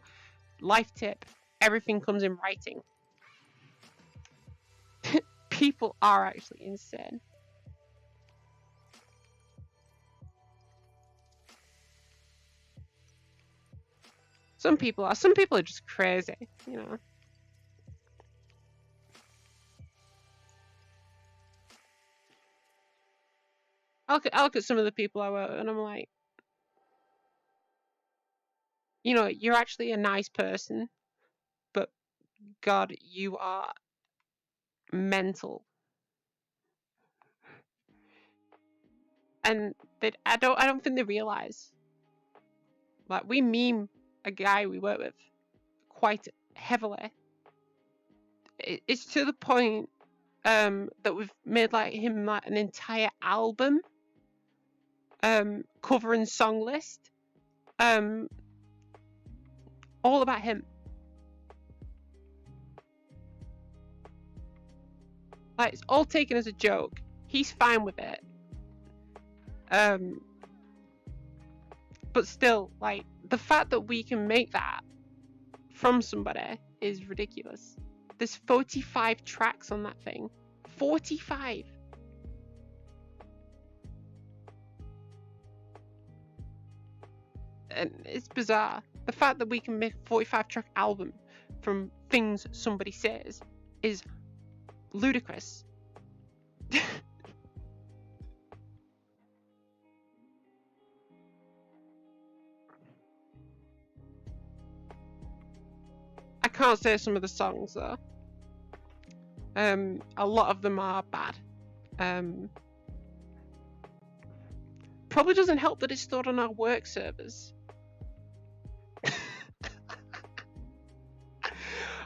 life tip, everything comes in writing. People are actually insane. Some people are just crazy, you know. I look at some of the people I work with and I'm like, you know, you're actually a nice person, but God, you are mental. And I don't think they realise. Like, we meme a guy we work with quite heavily. It's to the point that we've made like him like an entire album, cover and song list, all about him. Like, it's all taken as a joke. He's fine with it. But still, like, the fact that we can make that from somebody is ridiculous. There's 45 tracks on that thing. 45! And it's bizarre. The fact that we can make a 45-track album from things somebody says is ludicrous. I can't say some of the songs though. A lot of them are bad. Probably doesn't help that it's stored on our work servers.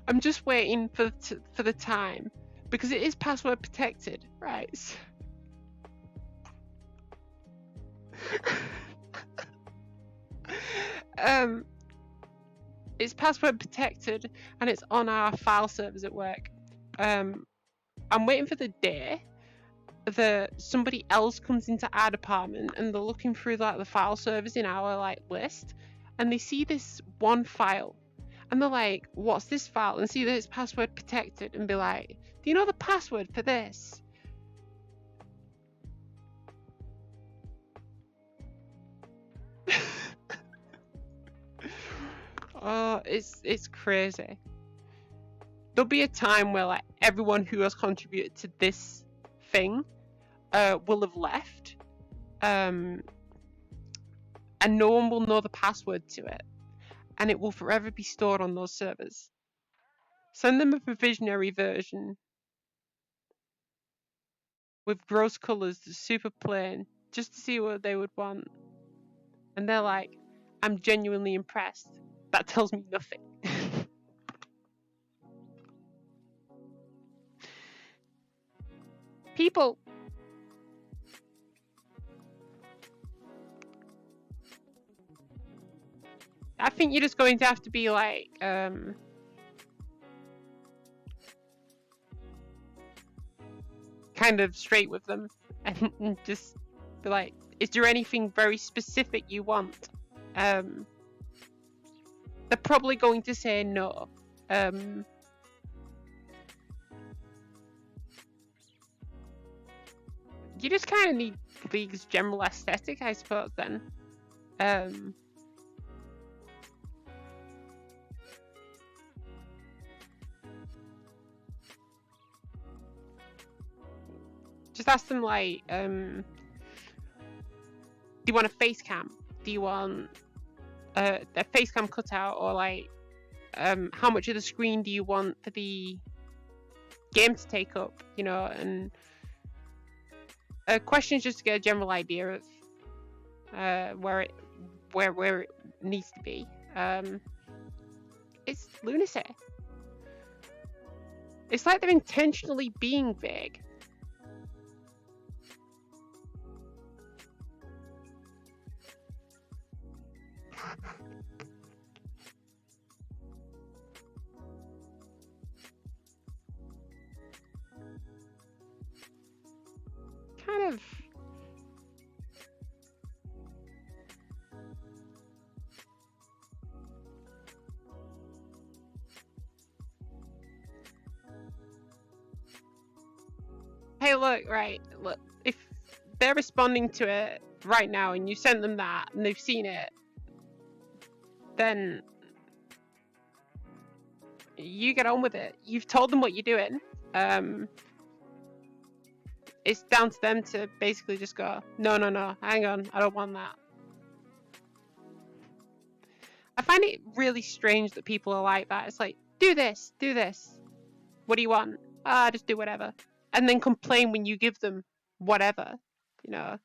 I'm just waiting for the time because it is password protected, right? It's password protected and it's on our file servers at work. I'm waiting for the day that somebody else comes into our department and they're looking through like the file servers in our like list and they see this one file and they're like, what's this file? And see that it's password protected and be like, do you know the password for this? Oh, it's crazy. There'll be a time where like everyone who has contributed to this thing will have left, and no one will know the password to it, and it will forever be stored on those servers. Send them a provisionary version with gross colours that's super plain, just to see what they would want. And they're like, I'm genuinely impressed. That tells me nothing. People. I think you're just going to have to be like, kind of straight with them and just be like, is there anything very specific you want? They're probably going to say no. You just kind of need League's general aesthetic, I suppose, then. Just ask them, like, do you want a face cam? Do you want a face cam cutout? Or, like, how much of the screen do you want for the game to take up? You know, and questions just to get a general idea of where it needs to be. It's lunacy. It's like they're intentionally being vague. Kind of. Hey, look, if they're responding to it right now and you sent them that and they've seen it, then you get on with it. You've told them what you're doing. It's down to them to basically just go, no, hang on, I don't want that. I find it really strange that people are like that. It's like, do this. What do you want? Just do whatever. And then complain when you give them whatever, you know.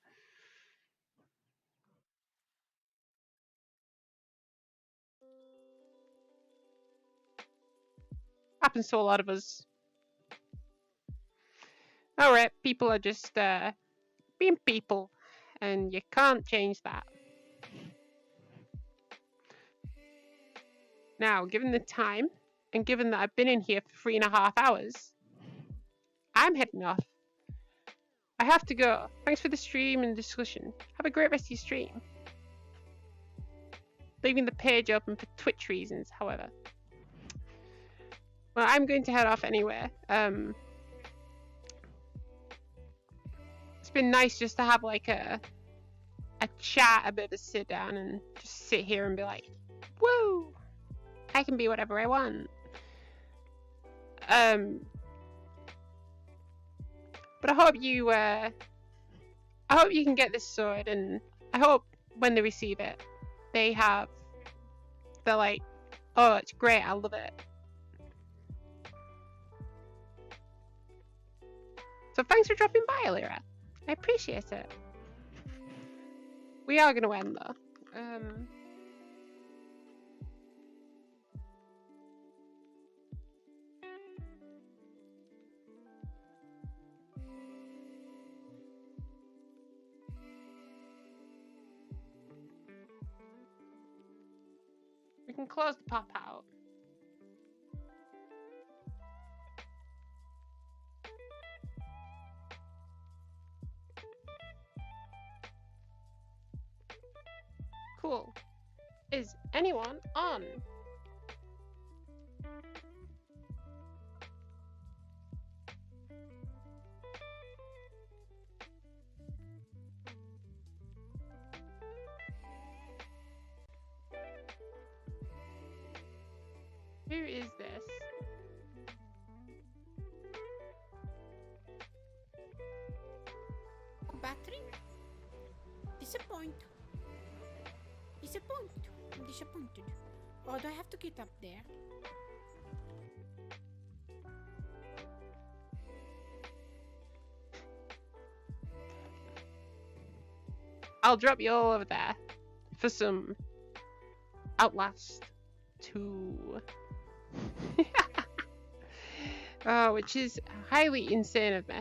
Happens to a lot of us. Alright, people are just being people, and you can't change that. Now, given the time, and given that I've been in here for 3.5 hours, I'm heading off. I have to go. Thanks for the stream and discussion. Have a great rest of your stream. Leaving the page open for Twitch reasons, however. Well, I'm going to head off anyway. It's been nice just to have like a chat, a bit of a sit down and just sit here and be like, woo! I can be whatever I want. But I hope you can get this sorted, and I hope when they receive it, they're like, oh, it's great, I love it. So thanks for dropping by, Lyra. I appreciate it. We are going to end, though. We can close the pop out. Cool. Is anyone on? Who is this? Battery? Disappoint. I'm disappointed. Oh, do I have to get up there? I'll drop you all over there for some Outlast 2. Oh, which is highly insane of me.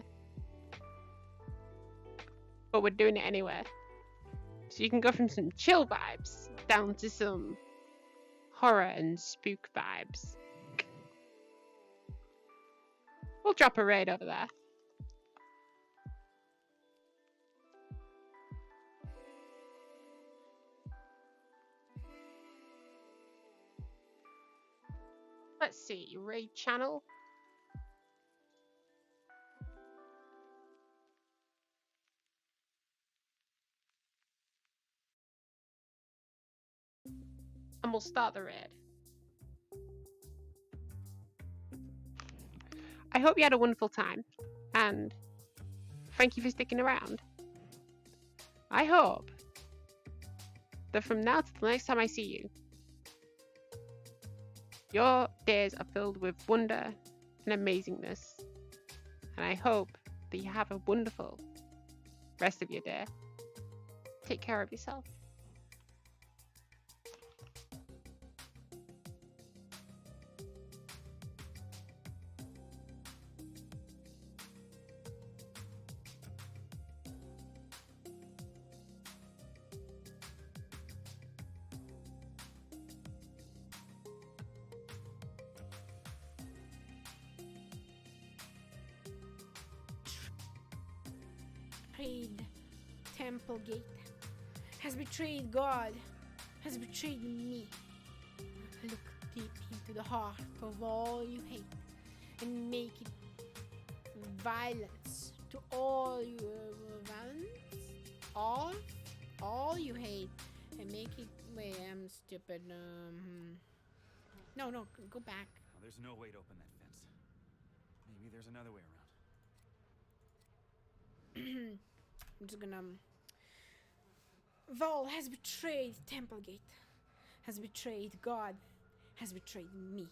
But we're doing it anyway. So you can go from some chill vibes down to some horror and spook vibes. We'll drop a raid over there. Let's see, raid channel. And we'll start the raid. I hope you had a wonderful time, and thank you for sticking around. I hope that from now to the next time I see you, your days are filled with wonder and amazingness. And I hope that you have a wonderful rest of your day. Take care of yourself. Betrayed Temple Gate, has betrayed God, has betrayed me. Look deep into the heart of all you hate and make it violence to all you violence, all you hate, and make it. Wait, I'm stupid. No, go back. Well, there's no way to open that fence. Maybe there's another way around. I'm just gonna. Vol has betrayed Templegate, has betrayed God, has betrayed me.